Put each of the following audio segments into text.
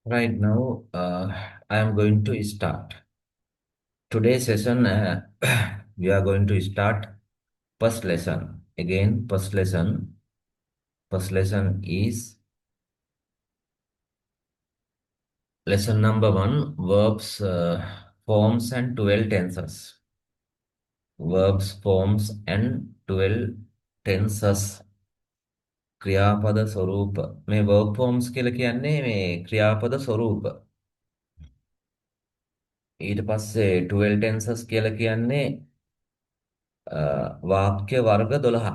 Right now, I am going to start. Today's session, we are going to start first lesson. Again, first lesson. First lesson is lesson number one, verbs, forms and 12 tenses. Verbs, forms and 12 tenses. ක්‍රියාපද ස්වරූප මේ verb forms කියලා කියන්නේ මේ ක්‍රියාපද ස්වරූප. ඊට පස්සේ 12 tenses කියලා කියන්නේ වාක්‍ය වර්ග 12.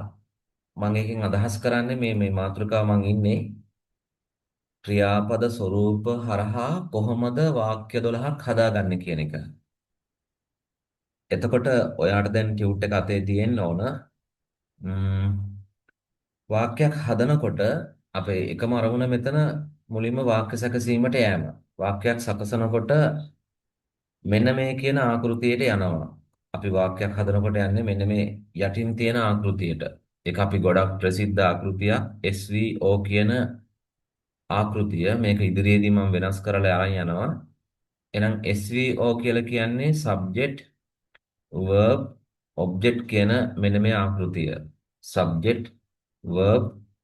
මම එකෙන් අදහස් කරන්නේ මේ මාතෘකාව මම ඉන්නේ ක්‍රියාපද ස්වරූප හරහා කොහොමද වාක්‍ය 12ක් හදාගන්නේ කියන එක. එතකොට ඔයාට දැන් ටියුට් එක අතේ තියෙන්න ඕන. ම්ම්, වාක්‍යයක් හදනකොට අපේ එකම අරමුණ මෙතන මුලින්ම වාක්‍ය සැකසීමට යෑම. වාක්‍යයක් සකසනකොට මෙන්න මේ කියන ආකෘතියට යනවා. අපි වාක්‍යයක් හදනකොට යන්නේ මෙන්න මේ යටින් තියෙන ආකෘතියට. ඒක අපි ගොඩක් ප්‍රසිද්ධ ආකෘතියක් SVO කියන ආකෘතිය. මේක ඉදිරියේදී මම වෙනස් කරලා අරන් යනවා. එහෙනම් SVO කියලා කියන්නේ subject verb object කියන මෙන්න මේ ආකෘතිය. subject verb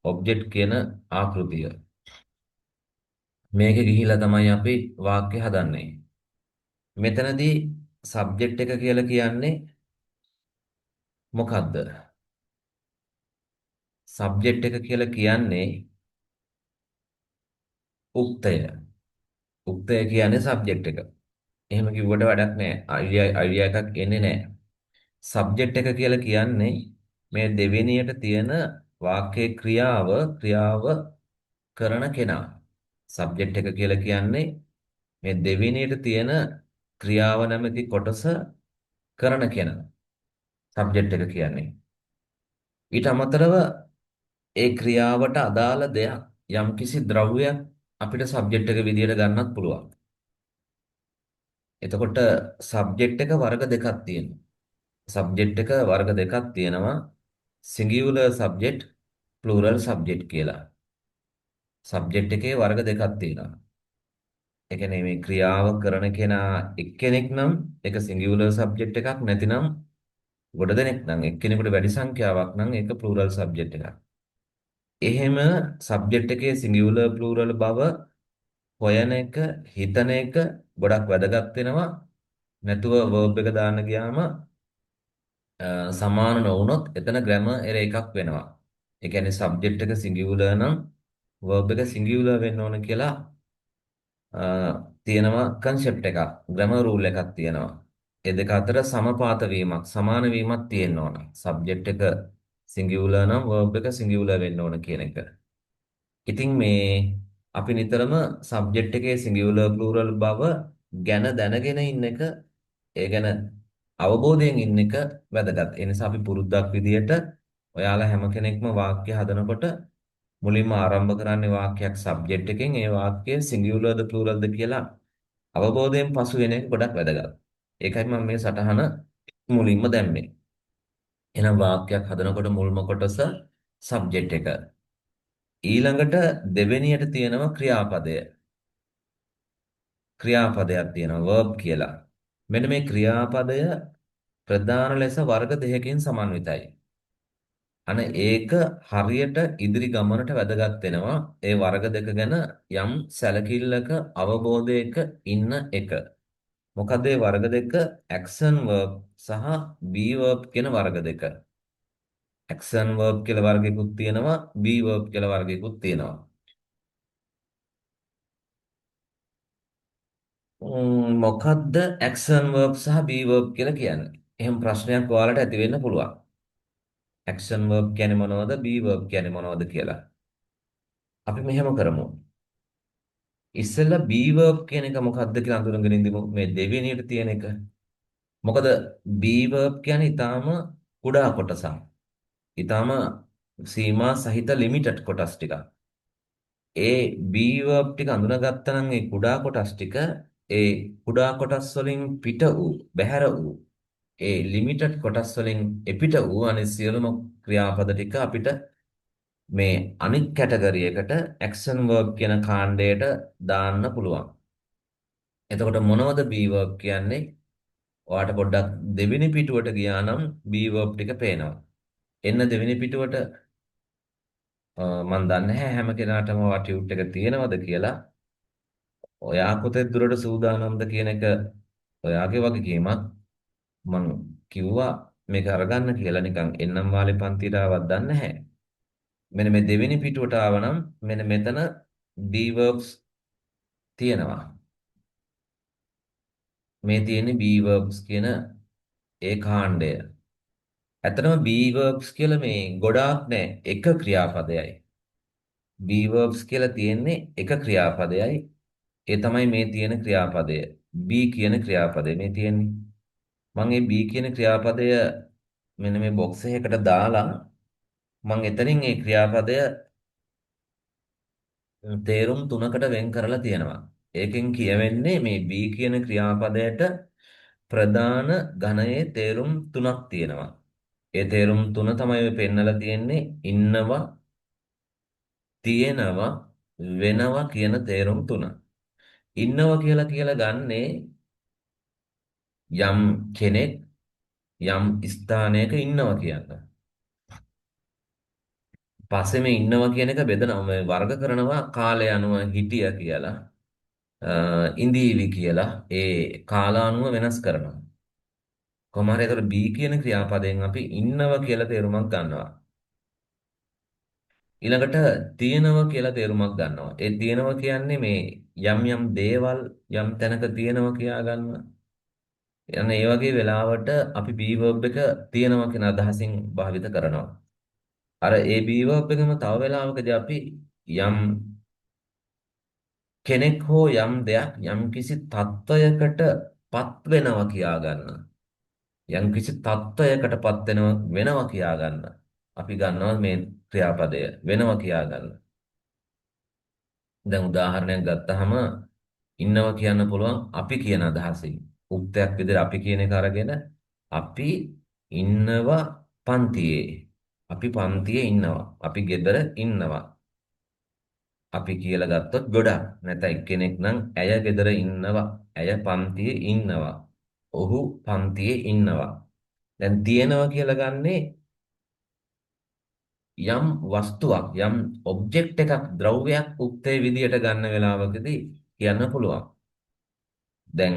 object කියන ආකෘතිය. මේක ගිහිලා තමයි අපි වාක්‍ය හදන්නේ. මෙතනදී subject එක කියලා කියන්නේ මොකද්ද? subject එක කියලා කියන්නේ උක්තය. උක්තය කියන්නේ subject එක. එහෙම කිව්වට වැඩක් නැහැ. අයිඩියා එකක් එන්නේ නැහැ. subject එක කියලා කියන්නේ මේ දෙවෙනියට තියෙන වාක්‍යයේ ක්‍රියාව කරන කෙනා. subject එක කියලා කියන්නේ මේ දෙවෙනියට තියෙන ක්‍රියාව නැමැති කොටස කරන කෙනා. subject එක කියන්නේ. ඊට අමතරව ඒ ක්‍රියාවට අදාළ දෙයක් යම්කිසි ද්‍රව්‍යයක් අපිට subject එක විදියට ගන්නත් පුළුවන්. එතකොට subject එක වර්ග දෙකක් තියෙනවා. subject එක වර්ග දෙකක් තියෙනවා. singular subject, plural subject කියලා. subject එකේ වර්ග දෙකක් තියෙනවා. ඒ කියන්නේ මේ ක්‍රියාව කරන කෙනා එක්කෙනෙක් නම් ඒක singular subject එකක් නැතිනම් ගොඩ දෙනෙක් නම් එක්කෙනෙකුට වැඩි සංඛ්‍යාවක් නම් ඒක plural subject එකක්. එහෙම subject එකේ singular plural බව හොයන එක හිතන එක ගොඩක් වැදගත් වෙනවා. නැතුව verb එක දාන්න ගියාම සමාන නොවුනොත් එතන grammar error එකක් වෙනවා. ඒ කියන්නේ subject එක singular නම් verb එක singular වෙන්න ඕන කියලා තියෙනවා concept එකක්. grammar rule එකක් තියෙනවා. ඒ දෙක අතර සමපාත වීමක්, සමාන වීමක් තියෙන්න ඕන. subject එක singular නම් verb එක singular වෙන්න ඕන කියන එක. ඉතින් මේ අපි නිතරම subject එකේ singular plural බව ගැන දැනගෙන ඉන්න එක ඒ ගැන අවබෝධයෙන් ඉන්න එක වැදගත්. ඒ නිසා අපි පුරුද්දක් විදියට ඔයාලා හැම කෙනෙක්ම වාක්‍ය හදනකොට මුලින්ම ආරම්භ කරන්නේ වාක්‍යයක් subject එකෙන් ඒ වාක්‍යය singularද pluralද කියලා අවබෝධයෙන් පසු වෙන එක ගොඩක් වැදගත්. ඒකයි මම මේ සටහන මුලින්ම දැම්මේ. එහෙනම් වාක්‍යයක් හදනකොට මුල්ම කොටස subject එක. ඊළඟට දෙවෙනියට තියෙනවා ක්‍රියාපදය. ක්‍රියාපදයක් තියෙනවා verb කියලා. මෙන්න මේ ක්‍රියාපදය ප්‍රධාන ලෙස වර්ග දෙකකින් සමන්විතයි. අනේ ඒක හරියට ඉදිරි ගමනට වැදගත් වෙනවා. ඒ වර්ග දෙක ගැන යම් සැලකිල්ලක අවබෝධයක ඉන්න එක. මොකද මේ වර්ග දෙක action verb සහ be verb කියන වර්ග දෙක. action verb කියලා වර්ගයකුත් තියෙනවා, be verb කියලා වර්ගයකුත් තියෙනවා. මොකද්ද action verb සහ be verb කියලා කියන්නේ? එහෙම ප්‍රශ්නයක් ඔයාලට ඇති වෙන්න පුළුවන්. action verb කියන්නේ මොනවද? be verb කියන්නේ මොනවද කියලා. අපි මෙහෙම කරමු. ඉස්සෙල්ලා be verb කියන එක මොකක්ද කියලා අඳුරගෙන ඉඳිමු. මේ දෙවෙනියට තියෙන එක. මොකද be verb කියන්නේ ඊටාම කුඩා කොටසක්. ඊටාම සීමා සහිත ලිමිටඩ් කොටස් ටිකක්. ඒ be verb ටික අඳුනගත්තා නම් ඒ කුඩා කොටස් ටික ඒ කුඩා කොටස් වලින් පිට වූ බැහැර වූ ඒ ලිමිටඩ් කොටස් වලින් එපිට වූ අනිත් සියලුම ක්‍රියාපද ටික අපිට මේ අනිත් කැටගරි එකට action verb කියන කාණ්ඩයට දාන්න පුළුවන්. එතකොට මොනවද be verb කියන්නේ? ඔයාට පොඩ්ඩක් දෙවෙනි පිටුවට ගියා නම් be verb ටික පේනවා. එන්න දෙවෙනි පිටුවට මම දන්නේ නැහැ හැම කෙනාටම ඔයා ටියුට් එක තියෙනවද කියලා. ඔයා කොතෙක් දුරට සූදානම්ද කියන එක ඔයාගේ වගකීමක්. මම කිව්වා මේක අරගන්න කියලා නිකන් එන්නම් වාලේ පන්තියට ආවත් දන්නේ නැහැ. මෙන්න මේ දෙවෙනි පිටුවට ආවනම් මෙන්න මෙතන be verbs තියෙනවා. මේ තියෙන්නේ be verbs කියන ඒ කාණ්ඩය. ඇත්තටම be verbs කියලා මේ ගොඩාක් නෑ එක ක්‍රියාපදයයි. be verbs කියලා තියෙන්නේ එක ක්‍රියාපදයයි. ඒ තමයි මේ තියෙන ක්‍රියාපදය. be කියන ක්‍රියාපදය මේ තියෙන්නේ. මම මේ be කියන ක්‍රියාපදය මෙන්න මේ බොක්ස් එකකට දාලා මම එතනින් මේ ක්‍රියාපදය තේරුම් තුනකට වෙන් කරලා තියෙනවා. ඒකෙන් කියවෙන්නේ මේ be කියන ක්‍රියාපදයට ප්‍රධාන ඝනයේ තේරුම් තුනක් තියෙනවා. ඒ තේරුම් තුන තමයි ඔය පෙන්නලා තියෙන්නේ ඉන්නවා, තියෙනවා, වෙනවා කියන තේරුම් තුන. ඉන්නවා කියලා ගන්නේ යම් කෙනෙක් යම් ස්ථානයක ඉන්නවා කියන්න. පස්සේ මේ ඉන්නවා කියන එක බෙදනවා මේ වර්ග කරනවා කාලය අනුව හිටිය කියලා ඉඳීවි කියලා ඒ කාල අනුව වෙනස් කරනවා. කොහොම හරි ඒතර B කියන ක්‍රියාපදයෙන් අපි ඉන්නවා කියලා තේරුමක් ගන්නවා. ඊළඟට තියෙනවා කියලා තේරුමක් ගන්නවා. ඒ තියෙනවා කියන්නේ මේ යම් යම් දේවල් යම් තැනක තියෙනවා කියා ගන්නවා. එන ඒ වගේ වෙලාවට අපි be verb එක තියෙනවා කියන අදහසින් භාවිත කරනවා. අර ඒ be verb එකම තව වෙලාවකදී අපි යම් කෙනෙක් හෝ යම් දෙයක් යම් කිසි තත්වයකට පත් වෙනවා කියා ගන්න. යම් කිසි තත්වයකටපත් වෙනවා කියා ගන්න. අපි ගන්නවා මේ ක්‍රියාපදය වෙනවා කියා ගන්න. දැන් උදාහරණයක් ගත්තාම ඉන්නවා කියන්න පුළුවන් අපි කියන අදහසින්. උක්තයක් විදිහට අපි කියන එක අරගෙන අපි ඉන්නවා පන්තියේ. අපි පන්තියේ ඉන්නවා. අපි ගෙදර ඉන්නවා. අපි කියලා ගත්තොත් ගොඩක්. නැත්නම් එක්කෙනෙක් නම් ඇය ගෙදර ඉන්නවා. ඇය පන්තියේ ඉන්නවා. ඔහු පන්තියේ ඉන්නවා. දැන් තියෙනවා කියලා ගන්නේ යම් වස්තුවක් යම් ඔබ්ජෙක්ට් එකක් ද්‍රව්‍යයක් උක්තේ විදියට ගන්න වෙලාවකදී කියන්න පුළුවන්. දැන්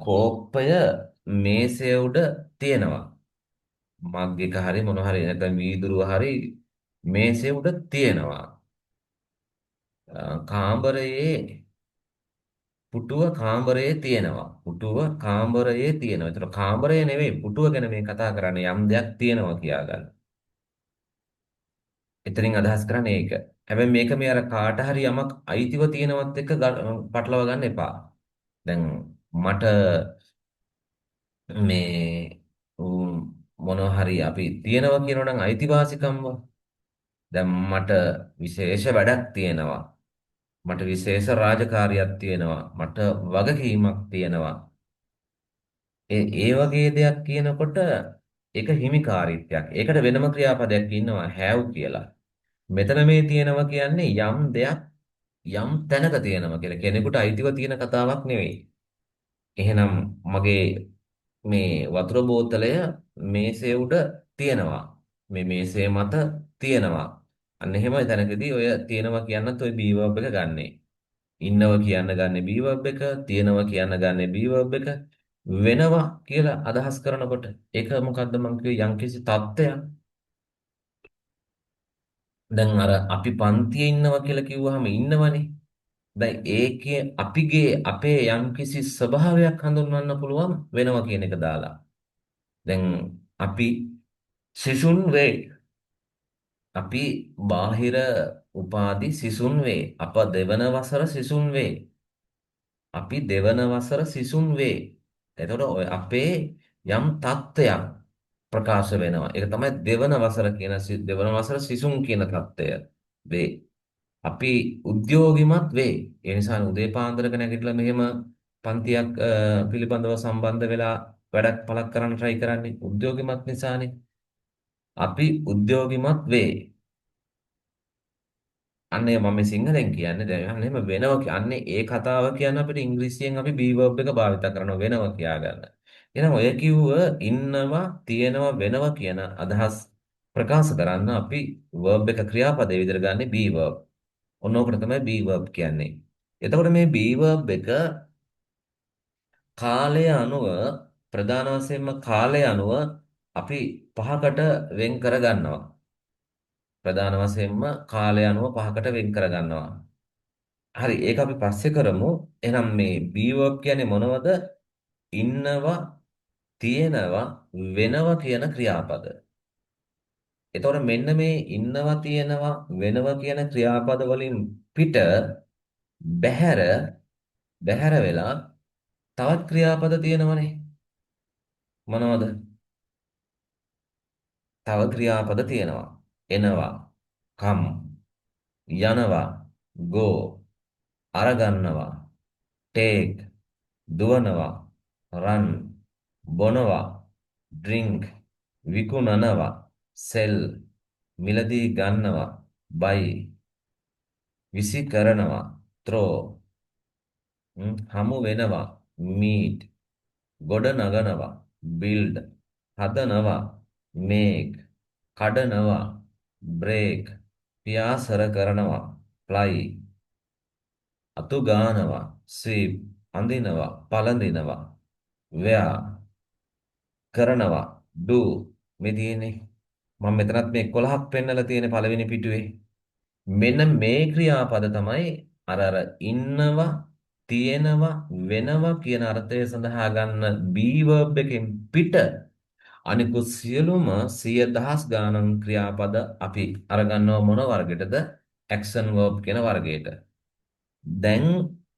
කෝප්පය මේසය උඩ තියෙනවා. මග් එක හරි මොන හරි නැත්නම් වීදුරුව හරි මේසය උඩ තියෙනවා. කාමරයේ පුටුව කාමරයේ තියෙනවා. පුටුව කාමරයේ තියෙනවා. ඒතර කාමරය නෙවෙයි පුටුව ගැන මේ කතා කරන්නේ යම් දෙයක් තියෙනවා කියා ගන්න. එතනින් අදහස් කරන්නේ ඒක. හැබැයි මේක මේ අර කාට හරි යමක් අයිතිව තියෙනවත් එක්ක පටලවා ගන්න එපා. දැන් මට මේ මොනවා හරි අපි තියෙනවා කියනවා නම් අයිතිවාසිකම්ව. දැන් මට විශේෂ වැඩක් තියෙනවා. මට විශේෂ රාජකාරියක් තියෙනවා. මට වගකීමක් තියෙනවා. ඒ වගේ දෙයක් කියනකොට ඒක හිමිකාරීත්වයක්. ඒකට වෙනම ක්‍රියාපදයක් ඉන්නවා have කියලා. මෙතන මේ තියෙනවා කියන්නේ යම් දෙයක් යම් තැනක තියෙනවා කියලා. කෙනෙකුට අයිතිව තියෙන කතාවක් නෙවෙයි. එහෙනම් මගේ මේ වතුර බෝතලය මේසේ උඩ තියෙනවා. මේ මේසේ මත තියෙනවා. අන්න එහෙම තැනකදී ඔය තියෙනවා කියන්නත් ඔය be verb එක ගන්නෙ. ඉන්නවා කියන්න ගන්න be verb එක, තියෙනවා කියන්න ගන්න be verb එක, වෙනවා කියලා අදහස් කරනකොට ඒක මොකද්ද මම කිව්වේ යම්කිසි தත්ත්වයක්. දැන් අර අපි පන්තියේ ඉන්නවා කියලා කිව්වහම ඉන්නවනේ. දැන් ඒකේ අපිගේ අපේ යම්කිසි ස්වභාවයක් හඳුන්වන්න පුළුවන් වෙනවා කියන එක දාලා. දැන් අපි සිසුන් වේ. අපි බාහිර උපාධි සිසුන් වේ. අප දෙවන වසර සිසුන් වේ. අපි දෙවන වසර සිසුන් වේ. එතකොට ඔය අපේ යම් தත්ත්වයක් ප්‍රකාශ වෙනවා. ඒක තමයි දෙවන වසර කියන දෙවන වසර සිසුන් කියන தත්ත්වය වේ. අපි උද්‍යෝගිමත් වේ. ඒ නිසා උදේ පාන්දරක නැගිටලා මෙහෙම පන්තියක් පිළිබඳව සම්බන්ධ වෙලා වැඩක් පළක් කරන්න try කරන්නේ උද්‍යෝගිමත් නිසානේ. අපි උද්‍යෝගිමත් වේ. අන්නේ මම මේ සිංහලෙන් කියන්නේ දැන් අන්න එහෙම වෙනවා කියන්නේ ඒ කතාව කියන්නේ අපිට ඉංග්‍රීසියෙන් අපි be verb එක භාවිත කරනවා වෙනවා කියා ගන්න. එහෙනම් ඔය කිව්ව ඉන්නවා තියෙනවා වෙනවා කියන අදහස් ප්‍රකාශ කරන්න අපි verb එක ක්‍රියාපදයේ විදිහට ගන්න be verb. ඔන්න ඕකට තමයි be verb කියන්නේ. එතකොට මේ be verb එක කාලය අනුව ප්‍රධාන වශයෙන්ම කාලය අනුව අපි පහකට වෙන් කර ගන්නවා. ප්‍රධාන වශයෙන්ම කාලය අනුව පහකට වෙන් කර ගන්නවා. හරි ඒක අපි පස්සේ කරමු. එහෙනම් මේ be verb කියන්නේ මොනවද? ඉන්නවා, තියෙනවා, වෙනවා කියන ක්‍රියාපද. එතකොට මෙන්න මේ ඉන්නවා, තියෙනවා, වෙනවා කියන ක්‍රියාපද වලින් පිට බැහැර බැහැර වෙලා තවත් ක්‍රියාපද තියෙනවනේ. මොනවද? තව ක්‍රියාපද තියෙනවා. එනවා, come, යනවා, go, අරගන්නවා, take, දුවනවා, run, බොනවා, drink, විකුණනවා, sell, මිලදී ගන්නවා, buy, විසි කරනවා, throw, හමු වෙනවා, meet, ගොඩ නගනවා, build, හදනවා, make, කඩනවා, break, පියාසර කරනවා, fly, අතු ගානවා, sweep, අඳිනවා, පළඳිනවා, wear, කරනවා, do මේ තියෙන්නේ මම මෙතනත් මේ 11ක් පෙන්නලා තියෙන පළවෙනි පිටුවේ මෙන්න මේ ක්‍රියාපද තමයි අර ඉන්නවා තියෙනවා වෙනවා කියන අර්ථය සඳහා ගන්න be verb එකෙන් පිට අනිකුත් සියලුම සිය දහස් ගාණන් ක්‍රියාපද අපි අරගන්නව මොන වර්ගයටද action verb කියන වර්ගයට දැන්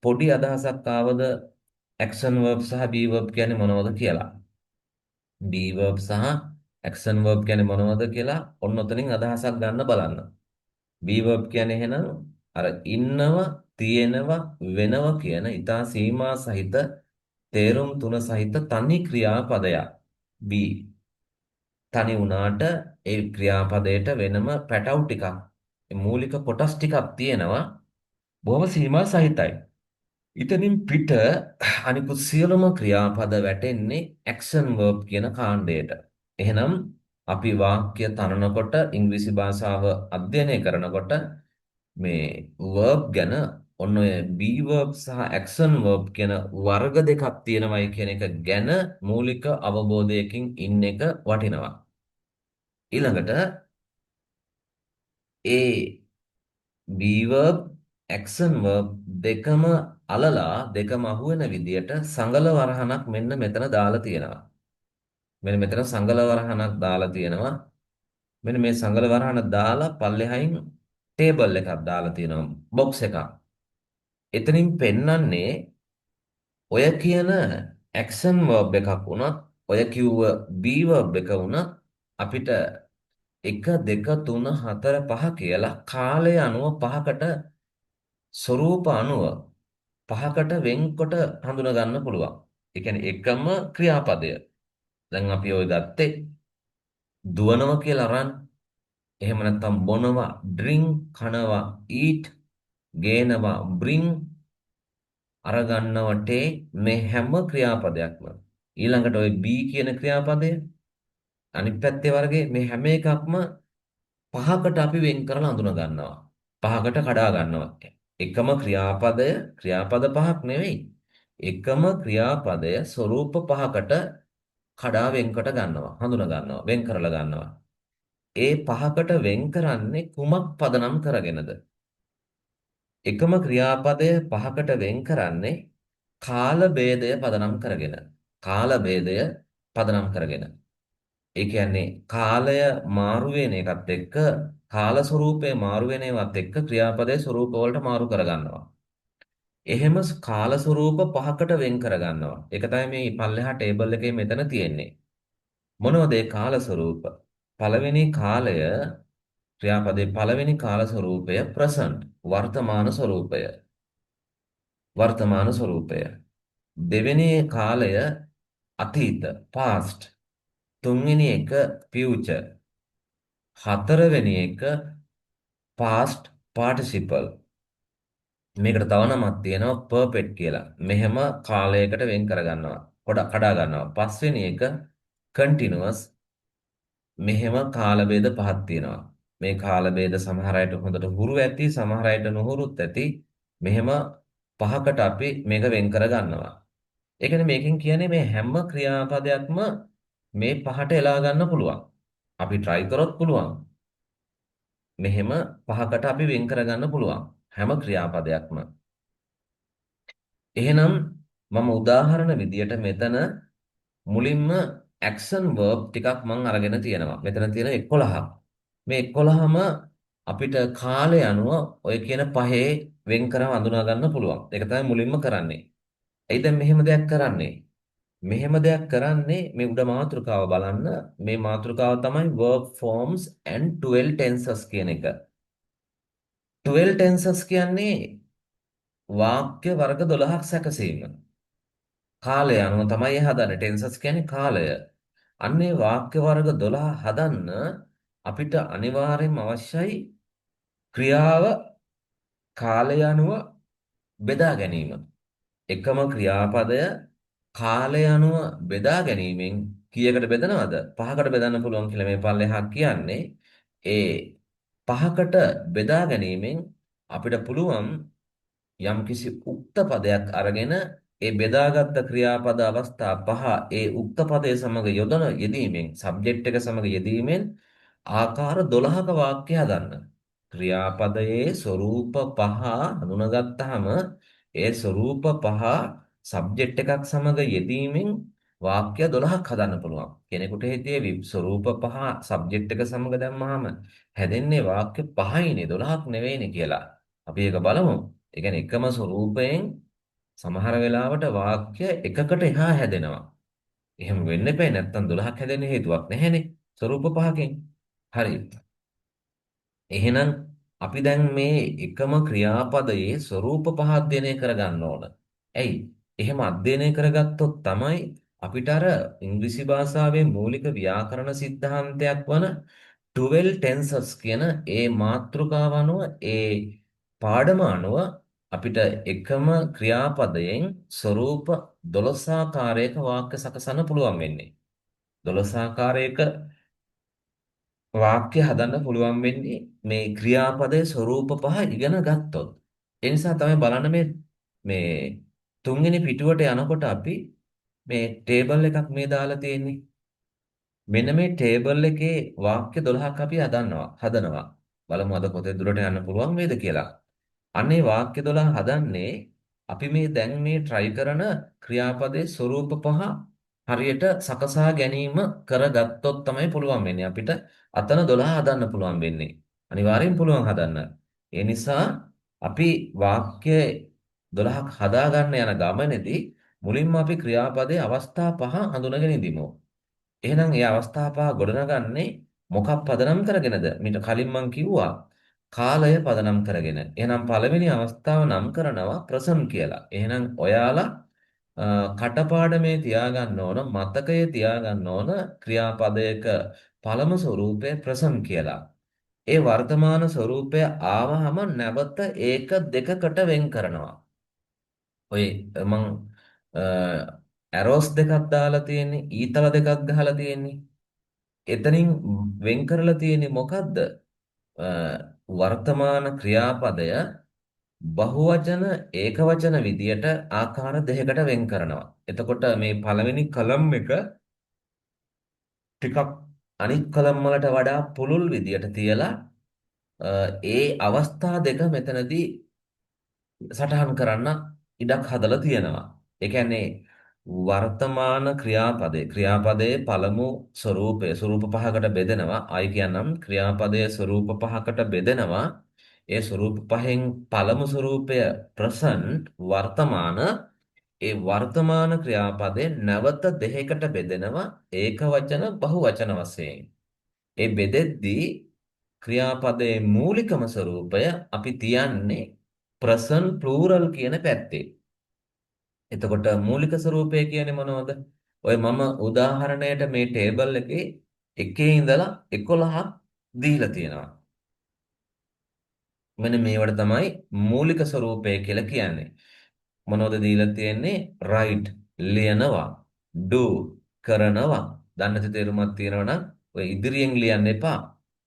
පොඩි අදහසක් ආවද action verb සහ be verb කියන්නේ මොනවද කියලා be verb සහ action verb කියන්නේ මොනවද කියලා ඔන්න ඔතනින් අදහසක් ගන්න බලන්න. be verb කියන්නේ එහෙනම් අර ඉන්නවා, තියෙනවා, වෙනවා කියන ඊටා සීමා සහිත තේරුම් තුන සහිත තනි ක්‍රියාපදයක්. be තනි වුණාට ඒ ක්‍රියාපදයට වෙනම පැටව් ටිකක් මූලික කොටස් ටිකක් තියෙනවා. බොහොම සීමා සහිතයි. ඉතින් පිට අනිකුත් සියලුම ක්‍රියාපද වැටෙන්නේ action verb කියන කාණ්ඩයට. එහෙනම් අපි වාක්‍ය තනනකොට ඉංග්‍රීසි භාෂාව අධ්‍යයනය කරනකොට මේ verb ගැන ඔන්න ඔය be verb සහ action verb කියන වර්ග දෙකක් තියෙනවයි කියන එක ගැන මූලික අවබෝධයකින් ඉන්න එක වටිනවා. ඊළඟට ඒ be verb action verb දෙකම අලලා දෙකම අහුවෙන විදියට සංගල වරහනක් මෙන්න මෙතන දාලා තියෙනවා. මෙන්න මෙතන සංගල වරහනක් දාලා තියෙනවා. මෙන්න මේ සංගල වරහන දාලා පල්ලෙහායින් ටේබල් එකක් දාලා තියෙනවා. බොක්ස් එකක්. එතනින් පෙන්වන්නේ ඔය කියන action verb එකක් වුණත් ඔය කිව්ව be verb එක වුණත් අපිට 1 2 3 4 5 කියලා කාලය අනුව පහකට ස්වરૂප අනුව පහකට වෙන්කොට හඳුනා ගන්න පුළුවන්. ඒ කියන්නේ එකම ක්‍රියාපදය. දැන් අපි ඔය ගත්තේ දුවනවා කියලා run. එහෙම නැත්නම් බොනවා drink, කනවා eat, ගේනවා bring, අරගන්නවා take මේ හැම ක්‍රියාපදයක්ම ඊළඟට ඔය be කියන ක්‍රියාපදය අනිත් පැත්තේ වර්ගයේ මේ හැම එකක්ම පහකට අපි වෙන් කරලා හඳුනා ගන්නවා. පහකට කඩා ගන්නවා. එකම ක්‍රියාපද පහක් නෙවෙයි. එකම ක්‍රියාපදය ස්වરૂප පහකට කඩා වෙන්කොට ගන්නවා. හඳුනා ගන්නවා. වෙන් කරලා ගන්නවා. ඒ පහකට වෙන් කරන්නේ කුමක් පදනම් කරගෙනද? එකම ක්‍රියාපදය පහකට වෙන් කරන්නේ කාල භේදය පදනම් කරගෙන. කාල භේදය පදනම් කරගෙන. ඒ කියන්නේ කාලය මාරු වෙන එකත් එක්ක කාල ස්වරූපේ මාරු වෙන ඒවත් එක්ක ක්‍රියාපදයේ ස්වරූප වලට මාරු කරගන්නවා. එහෙම කාල ස්වරූප පහකට වෙන් කරගන්නවා. ඒක තමයි මේ පල්ලෙහා ටේබල් එකේ මෙතන තියෙන්නේ. මොනවද ඒ කාල ස්වරූප? පළවෙනි කාලය ක්‍රියාපදයේ පළවෙනි කාල ස්වරූපය present වර්තමාන ස්වරූපය. වර්තමාන ස්වරූපය. දෙවෙනි කාලය අතීත past. තුන්වෙනි එක future හතරවෙනි එක past participle. මේකට තව නමක් තියෙනවා perfect කියලා. මෙහෙම කාලයකට වෙන් කරගන්නවා. කඩා ගන්නවා. පස්වෙනි එක continuous. මෙහෙම කාල භේද පහක් තියෙනවා. මේ කාල භේද සමහර අයට හොඳට හුරු ඇති, සමහර අයට නොහුරුත් ඇති. මෙහෙම පහකට අපි මේක වෙන් කර ගන්නවා. ඒ කියන්නේ මේකෙන් කියන්නේ මේ හැම ක්‍රියාපදයක්ම මේ පහට එලා ගන්න පුළුවන්. අපි try කරොත් පුළුවන්. මෙහෙම පහකට අපි වෙන් කර ගන්න පුළුවන්. හැම ක්‍රියාපදයක්ම. එහෙනම් මම උදාහරණ විදියට මෙතන මුලින්ම action verb ටිකක් මම අරගෙන තියෙනවා. මෙතන තියෙන 11ක්. මේ 11ම අපිට කාලය අනුව ඔය කියන පහේ වෙන් කරව අඳුනා ගන්න පුළුවන්. ඒක තමයි මුලින්ම කරන්නේ. එයි දැන් මෙහෙම දෙයක් කරන්නේ. මෙහෙම දෙයක් කරන්නේ මේ උඩ මාතෘකාව බලන්න. මේ මාතෘකාව තමයි verb forms and 12 tenses කියන එක. 12 tenses කියන්නේ වාක්‍ය වර්ග 12ක් සැකසීම. කාලය අනුව තමයි හදන්නේ. ටෙන්සස් කියන්නේ කාලය. අන්නේ වාක්‍ය වර්ග 12 හදන්න අපිට අනිවාර්යයෙන්ම අවශ්‍යයි ක්‍රියාව කාලය අනුව බෙදා ගැනීම. එකම ක්‍රියාපදය කාලය අනුව බෙදා ගැනීමෙන් කීයකට බෙදනවද? පහකට බෙදන්න පුළුවන් කියලා මේ පල්ලෙහා කියන්නේ. ඒ පහකට බෙදා ගැනීමෙන් අපිට පුළුවන් යම්කිසි උක්ත පදයක් අරගෙන ඒ බෙදාගත් ක්‍රියාපද අවස්ථා පහ ඒ උක්ත පදයේ සමග යෙදීමෙන් සබ්ජෙක්ට් එක සමග යෙදීමෙන් ආකාර 12ක වාක්‍ය හදන්න. ක්‍රියාපදයේ ස්වરૂප පහ හඳුනාගත්තාම ඒ ස්වરૂප පහ සබ්ජෙක්ට් එකක් සමග යෙදීමෙන් වාක්‍ය 12ක් හදන්න පුළුවන්. කෙනෙකුට හිතේ ස්වરૂප පහ සබ්ජෙක්ට් එක සමග දැම්මහම හැදෙන්නේ වාක්‍ය 5යිනේ 12ක් නෙවෙයිනේ කියලා. අපි ඒක බලමු. ඒ කියන්නේ එකම ස්වරූපයෙන් සමහර වෙලාවට වාක්‍ය එකකට එහා හැදෙනවා. එහෙම වෙන්න එපා. නැත්තම් 12ක් හැදෙන්න හේතුවක් නැහැනේ. ස්වරූප පහකින්. හරි. එහෙනම් අපි දැන් මේ එකම ක්‍රියාපදයේ ස්වරූප පහ අධ්‍යයනය කරගන්න ඕන. ඇයි? එහෙම අධ්‍යයනය කරගත්තොත් තමයි අපිට අර ඉංග්‍රීසි භාෂාවේ මූලික ව්‍යාකරණ સિદ્ધාන්තයක් වන 12 tenses කියන ඒ මාතෘකාව අනුව ඒ පාඩම අනුව අපිට එකම ක්‍රියාපදයෙන් ස්වරූප 12 ආකාරයක වාක්‍ය සකසන්න පුළුවන් වෙන්නේ. 12 ආකාරයක වාක්‍ය හදන්න පුළුවන් වෙන්නේ මේ ක්‍රියාපදයේ ස්වරූප පහ ඉගෙන ගත්තොත්. ඒ නිසා තමයි බලන්න මේ තුන්වෙනි පිටුවට යනකොට අපි මේ ටේබල් එකක් මේ දාලා තියෙන්නේ. මෙන්න මේ ටේබල් එකේ වාක්‍ය 12ක් අපි හදනවා. බලමු අද කොතේ දුරට යන්න පුළුවන් වේද කියලා. අනේ වාක්‍ය 12 හදන්නේ අපි මේ දැන් මේ try කරන ක්‍රියාපදයේ ස්වරූප පහ හරියට සකසා ගැනීම කරගත්තොත් තමයි පුළුවන් වෙන්නේ අපිට අතන 12 හදන්න පුළුවන් වෙන්නේ. අනිවාර්යෙන් පුළුවන් හදන්න. ඒ නිසා අපි වාක්‍ය 12ක් හදා ගන්න යන ගමනේදී මුලින්ම අපි ක්‍රියාපදයේ අවස්ථා පහ හඳුනගෙන ඉදිමු. එහෙනම් ඒ අවස්ථා පහ ගොඩනගන්නේ මොකක් පදනම් කරගෙනද? මීට කලින් මම කිව්වා කාලය පදනම් කරගෙන. එහෙනම් පළවෙනි අවස්ථාව නම් කරනවා ප්‍රසන් කියලා. එහෙනම් ඔයාලා කටපාඩමේ තියාගන්න ඕන මතකයේ තියාගන්න ඕන ක්‍රියාපදයක පළමු ස්වરૂපය ප්‍රසන් කියලා. ඒ වර්තමාන ස්වરૂපය ආවහම නැවත ඒක දෙකකට වෙන් කරනවා. ඔය මං ඇරෝස් දෙකක් දාලා තියෙන්නේ ඊතල දෙකක් ගහලා තියෙන්නේ. එතනින් වෙන් කරලා තියෙන්නේ මොකද්ද? වර්තමාන ක්‍රියාපදය බහුවචන ඒකවචන විදියට ආකාර දෙකකට වෙන් කරනවා. එතකොට මේ පළවෙනි කලම් එක ටිකක් අනිත් කලම් වලට වඩා පුළුල් විදියට තියලා ඒ අවස්ථා දෙක මෙතනදී සටහන් කරන්න ඉඩක් හදලා තියෙනවා. ඒ කියන්නේ වර්තමාන ක්‍රියාපදයේ පළමු ස්වરૂප පහකට බෙදෙනවා. ආයි කියන්නම් ක්‍රියාපදයේ ස්වરૂප පහකට බෙදෙනවා. ඒ ස්වરૂප පහෙන් පළමු ස්වરૂපය present වර්තමාන ඒ වර්තමාන ක්‍රියාපදේ නැවත දෙකකට බෙදෙනවා ඒක වචන බහු වචන වශයෙන්. ඒ බෙදෙද්දී ක්‍රියාපදයේ මූලිකම ස්වરૂපය අපි තියන්නේ present plural කියන පැත්තේ. එතකොට මූලික ස්වરૂපය කියන්නේ මොනවද? ඔය මම උදාහරණයට මේ ටේබල් එකේ එකේ ඉඳලා 11ක් දීලා තියෙනවා. මෙන්න මේවට තමයි මූලික ස්වરૂපය කියලා කියන්නේ. මොනවද දීලා තියෙන්නේ? write ලියනවා, do කරනවා. දන්න නැති තේරුමක් තියෙනවා නම් ඔය ඉදිරියෙන් ලියන්න එපා.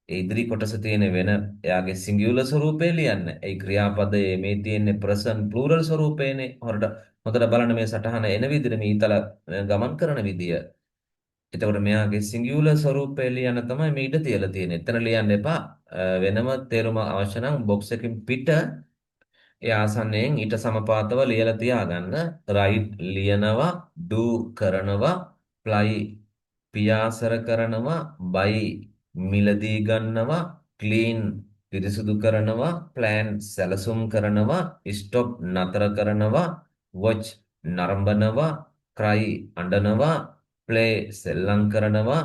ඒ ඉදිරි කොටස තියෙන වෙන එයාගේ සිංගියුලර් ස්වરૂපේ ලියන්න. ඒ ක්‍රියාපදයේ මේ තියෙන්නේ ප්‍රසන්ට් ප්ලූරල් ස්වરૂපේනේ. හොඳට බලන්න මේ සටහන එන විදිහට මේ ඊතල ගමන් කරන විදිය. එතකොට මෙයාගේ සිංගියුලර් ස්වරූපය ලියන්න තමයි මේ ඉඩ තියලා තියෙන්නේ. එතන ලියන්න එපා. වෙනම තේරුම අවශ්‍ය නම් බොක්ස් එකකින් පිට ඒ ආසන්නයෙන් ඊට සමපාතව ලියලා තියාගන්න. write ලියනවා, do කරනවා, fly පියාසර කරනවා, buy මිලදී ගන්නවා, clean පිරිසුදු කරනවා, plan සැලසුම් කරනවා, stop නතර කරනවා, watch නරඹනවා, cry අඬනවා, play සෙල්ලම් කරනවා,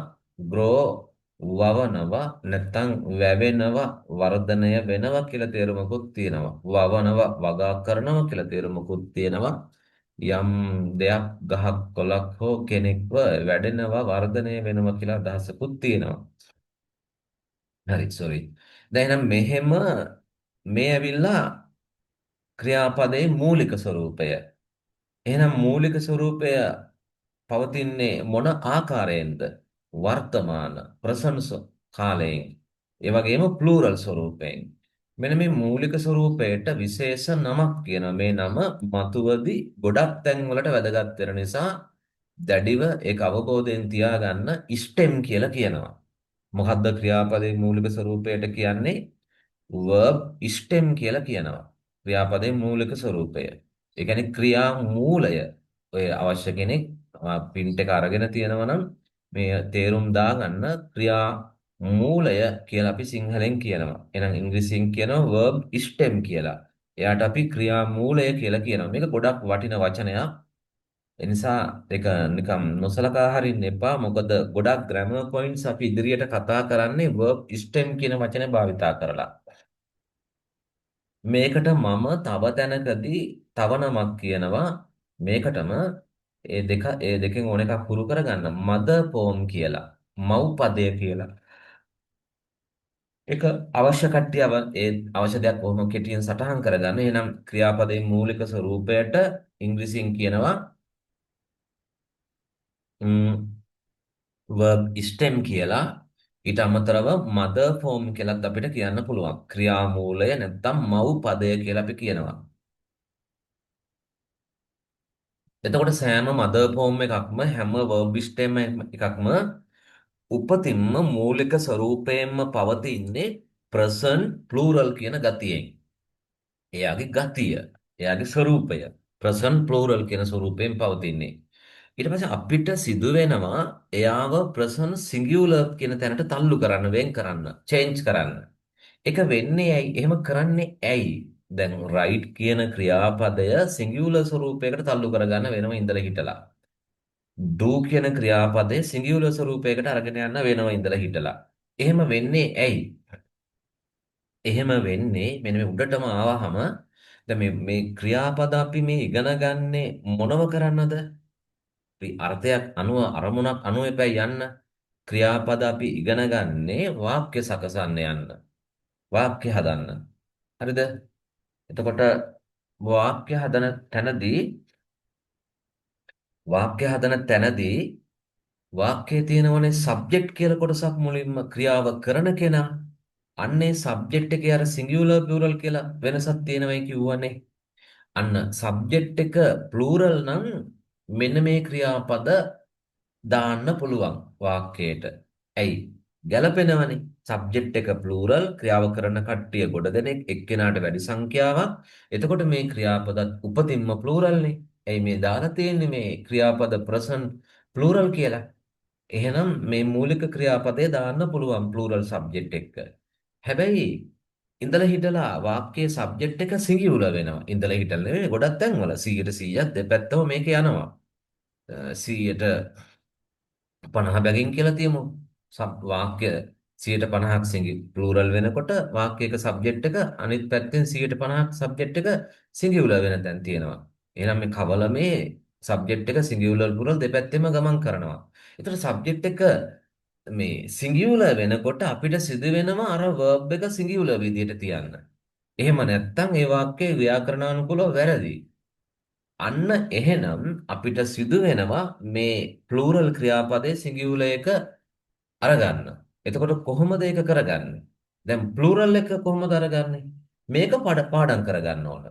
grow වවනවා නැත්නම් වැවෙනවා වර්ධනය වෙනවා කියලා තේරුමකුත් තියෙනවා. වවනවා වගා කරනවා කියලා තේරුමකුත් තියෙනවා. යම් දෙයක් ගහක් කොළක් හෝ කෙනෙක්ව වැඩෙනවා වර්ධනය වෙනවා කියලා අදහසකුත් තියෙනවා. හරි සෝරි. දැන් එහෙනම් මෙහෙම මේ ඇවිල්ලා ක්‍රියාපදයේ මූලික ස්වરૂපය. එහෙනම් මූලික ස්වરૂපය පවතින්නේ මොන ආකාරයෙන්ද? වර්තමාන ප්‍රසන්ස කාලයෙන්. ඒ වගේම ප්ලූරල් ස්වરૂපයෙන්. මෙන්න මේ මූලික ස්වરૂපයට විශේෂ නමක් කියන මේ නම මතුවදී ගොඩක් තැන්වලට වැදගත් වෙන නිසා දැඩිව ඒක අවබෝධයෙන් තියාගන්න ස්ටෙම් කියලා කියනවා. මොකද්ද ක්‍රියාපදයේ මූලික ස්වરૂපයට කියන්නේ? verb stem කියලා කියනවා. ක්‍රියාපදයේ මූලික ස්වરૂපය. ඒ කියන්නේ ක්‍රියා මූලය. ඔය අවශ්‍ය කෙනෙක් print එක අරගෙන තියෙනවා නම් මේ තේරුම් දාගන්න ක්‍රියා මූලය කියලා අපි සිංහලෙන් කියනවා. එහෙනම් ඉංග්‍රීසියෙන් කියනවා verb stem කියලා. එයාට අපි ක්‍රියා මූලය කියලා කියනවා. මේක ගොඩක් වටින වචනයක්. ඒ නිසා ඒක නිකම් නොසලකා හරින්න එපා. මොකද ගොඩක් grammar points අපි ඉදිරියට කතා කරන්නේ verb stem කියන වචනේ භාවිතා කරලා. මේකට මම තව තැනකදී තව නමක් කියනවා. මේකටම ඒ දෙකෙන් ඕන එකක් හුරු කරගන්න. මදර් පෝම් කියලා. මව් පදය කියලා. ඒක අවශ්‍ය කට්ටියව ඒ අවශ්‍ය දෙයක් කොහොම කෙටියෙන් සටහන් කරගන්න. එහෙනම් ක්‍රියාපදයේ මූලික ස්වરૂපයට ඉංග්‍රීසියෙන් කියනවා verb stem කියලා. ඊට අමතරව mother form කියලාත් අපිට කියන්න පුළුවන්. ක්‍රියාමූලය නැත්නම් මව් පදය කියලා අපි කියනවා. එතකොට සෑම mother form එකක්ම හැම verb stem එකක්ම උපතින්ම මූලික ස්වરૂපයෙන්ම පවතින්නේ present plural කියන ගතියෙන්. එයාගේ ගතිය, එයාගේ ස්වરૂපය present plural කියන ස්වરૂපයෙන් පවතින්නේ. ඊට පස්සේ අපිට සිදු වෙනවා එයාව present singular කියන තැනට තල්ලු කරන්න, වෙන් කරන්න, change කරන්න. ඒක වෙන්නේ ඇයි? එහෙම කරන්නේ ඇයි? දැන් right කියන ක්‍රියාපදය singular ස්වරූපයකට තල්ලු කරගන්න වෙනම ඉඳලා හිටලා. do කියන ක්‍රියාපදය singular ස්වරූපයකට අරගෙන යන්න වෙනම ඉඳලා හිටලා. එහෙම වෙන්නේ ඇයි? එහෙම වෙන්නේ මෙන්න මේ උඩටම ආවහම දැන් මේ ක්‍රියාපද අපි මේ ඉගෙන ගන්නේ මොනව කරන්නද? අපි අර්ථයක් අනුව අරමුණක් අනුව එපැයි යන්න. ක්‍රියාපද අපි ඉගෙන ගන්නේ වාක්‍ය සකසන්න යන්න. වාක්‍ය හදන්න. හරිද? එතකොට වාක්‍ය හදන තැනදී වාක්‍යයේ තියෙනවනේ සබ්ජෙක්ට් කියලා කොටසක් මුලින්ම ක්‍රියාව කරන කෙනා. අන්නේ සබ්ජෙක්ට් එකේ අර සිංගියුලර් ප්ලූරල් කියලා වෙනසක් තියෙනවයි කිව්වනේ. අන්න සබ්ජෙක්ට් එක ප්ලූරල් නම් මෙන්න මේ ක්‍රියාපද දාන්න පුළුවන් වාක්‍යයට. ඇයි? ගැළපෙනවනේ. සබ්ජෙක්ට් එක ප්ලූරල් ක්‍රියාව කරන කට්ටිය ගොඩ දෙනෙක් එක්කෙනාට වැඩි සංඛ්‍යාවක්. එතකොට මේ ක්‍රියාපදත් උපතින්ම ප්ලූරල්නේ. ඇයි මේ දාලා තියෙන්නේ මේ ක්‍රියාපද ප්‍රසන්ට් ප්ලූරල් කියලා. එහෙනම් මේ මූලික ක්‍රියාපදේ දාන්න පුළුවන් ප්ලූරල් සබ්ජෙක්ට් එක. හැබැයි ඉඳලා හිටලා වාක්‍යයේ සබ්ජෙක්ට් එක සිංගියුලර් වෙනවා. ඉඳලා හිටලා නෙවෙයි ගොඩක් තැන්වල 100% දෙපැත්තම මේක යනවා. 100ට 50 බැගින් කියලා තියමු. වාක්‍ය 150ක් ප්ලූරල් වෙනකොට වාක්‍යයක සබ්ජෙක්ට් එක අනිත් පැත්තෙන් 150ක් සබ්ජෙක්ට් එක සිංගියුලර් වෙන තැන් තියෙනවා. එහෙනම් මේ කවලමේ සබ්ජෙක්ට් එක සිංගියුලර් ප්ලූරල් දෙපැත්තෙම ගමන් කරනවා. ඒතර සබ්ජෙක්ට් එක මේ සිංගියුලර් වෙනකොට අපිට සිදු වෙනවා අර verb එක සිංගියුලර් විදියට තියන්න. එහෙම නැත්නම් ඒ වාක්‍යයේ ව්‍යාකරණානුකූලව වැරදි. අන්න එහෙනම් අපිට සිදු වෙනවා මේ ප්ලූරල් ක්‍රියාපදයේ සිංගියුලර් එක අරගන්න. එතකොට කොහොමද ඒක කරගන්නේ? දැන් ප්ලූරල් එක කොහොමද අරගන්නේ? මේක පාඩම් කරගන්න ඕන.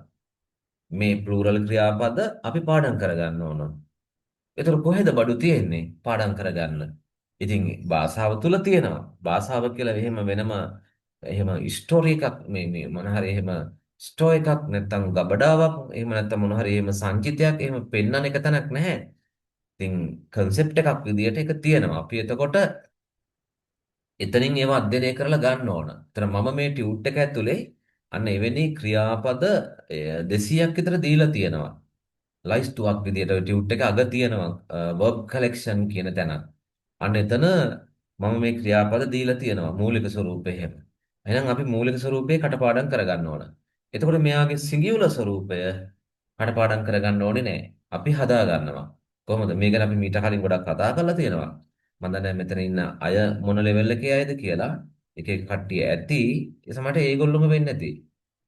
මේ ප්ලූරල් ක්‍රියාපද අපි පාඩම් කරගන්න ඕන. එතකොට කොහෙද බඩු තියෙන්නේ? පාඩම් කරගන්න. ඉතින් භාෂාව තුල තියෙනවා. භාෂාව කියලා එහෙම වෙනම එහෙම ස්ටෝරි එකක් මේ මොන හරි එහෙම ස්ටෝ එකක් නැත්තම් ගබඩාවක් එහෙම නැත්තම් මොන හරි එහෙම සංචිතයක් එහෙම පෙන්වන්න එක තැනක් නැහැ. ඉතින් concept එකක් විදියට ඒක තියෙනවා. අපි එතකොට එතනින් ඒව අධ්‍යයනය කරලා ගන්න ඕන. එතන මම මේ ටියුට් එක ඇතුලේ අන්න එවැනි ක්‍රියාපද 200ක් විතර දීලා තියෙනවා. ලයිස්තුවක් විදියට ටියුට් එක අග තියෙනවා verb collection කියන තැන. අන්න එතන මම මේ ක්‍රියාපද දීලා තියෙනවා මූලික ස්වරූපේ එහෙම. එහෙනම් අපි මූලික ස්වරූපේ කටපාඩම් කරගන්න ඕන. එතකොට මෙයාගේ සිංගියුලර් ස්වරූපය කටපාඩම් කරගන්න ඕනේ නැහැ. අපි හදා ගන්නවා. කොහොමද? මේක ගැන අපි මීට කලින් ගොඩක් කතා කරලා තියෙනවා. මම දන්නේ මෙතන ඉන්න අය මොන ලෙවල් එකේ අයද කියලා. එක එක කට්ටිය ඇති. ඒ සමහරට ඒගොල්ලොම වෙන්නේ නැති.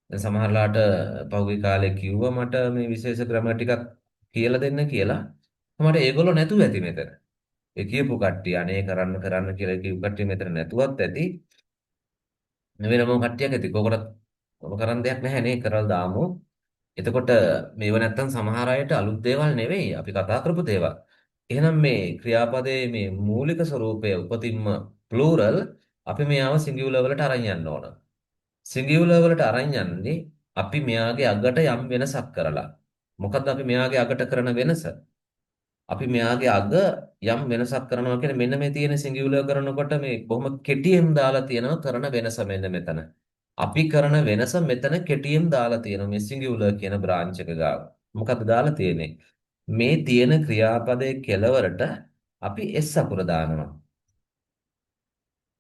දැන් සමහරලාට පහුගිය කාලේ කිව්වා මට මේ විශේෂ ක්‍රම ටිකක් කියලා දෙන්න කියලා. සමහරට ඒගොල්ලෝ නැතුව ඇති මෙතන. ඒ කියපු කට්ටිය අනේ කරන්න කරන්න කියලා කියපු කට්ටිය මෙතන නැතුවත් ඇති. වෙනම කට්ටියක් ඇති. කොකට මොන කරන් දෙයක් නැහැ නේ කරලා දාමු. එතකොට මේව නැත්තම් සමහර අයට අලුත් දේවල් නෙවෙයි අපි කතා කරපු දේවල්. එහෙනම් මේ ක්‍රියාපදයේ මේ මූලික ස්වરૂපය උපතින්ම ප්ලූරල් අපි මෙයාව සිංගියුලර් වලට අරන් යන්න ඕන. සිංගියුලර් වලට අරන් යන්නේ අපි මෙයාගේ අගට යම් වෙනසක් කරලා. මොකද්ද අපි මෙයාගේ අගට කරන වෙනස? අපි මෙයාගේ අග යම් වෙනසක් කරනවා කියන්නේ මෙන්න මේ තියෙන සිංගියුලර් කරනකොට මේ බොහොම කෙටියෙන් දාලා තියෙනවා කරන වෙනස මෙන්න මෙතන. අපි කරන වෙනස මෙතන කෙටියෙන් දාලා තියෙනවා මේ සිංගියුලර් කියන බ්‍රාන්ච් එක ගාව. මොකද්ද දාලා තියෙන්නේ? මේ තියෙන ක්‍රියාපදයේ කෙලවරට අපි S අකුර දානවා.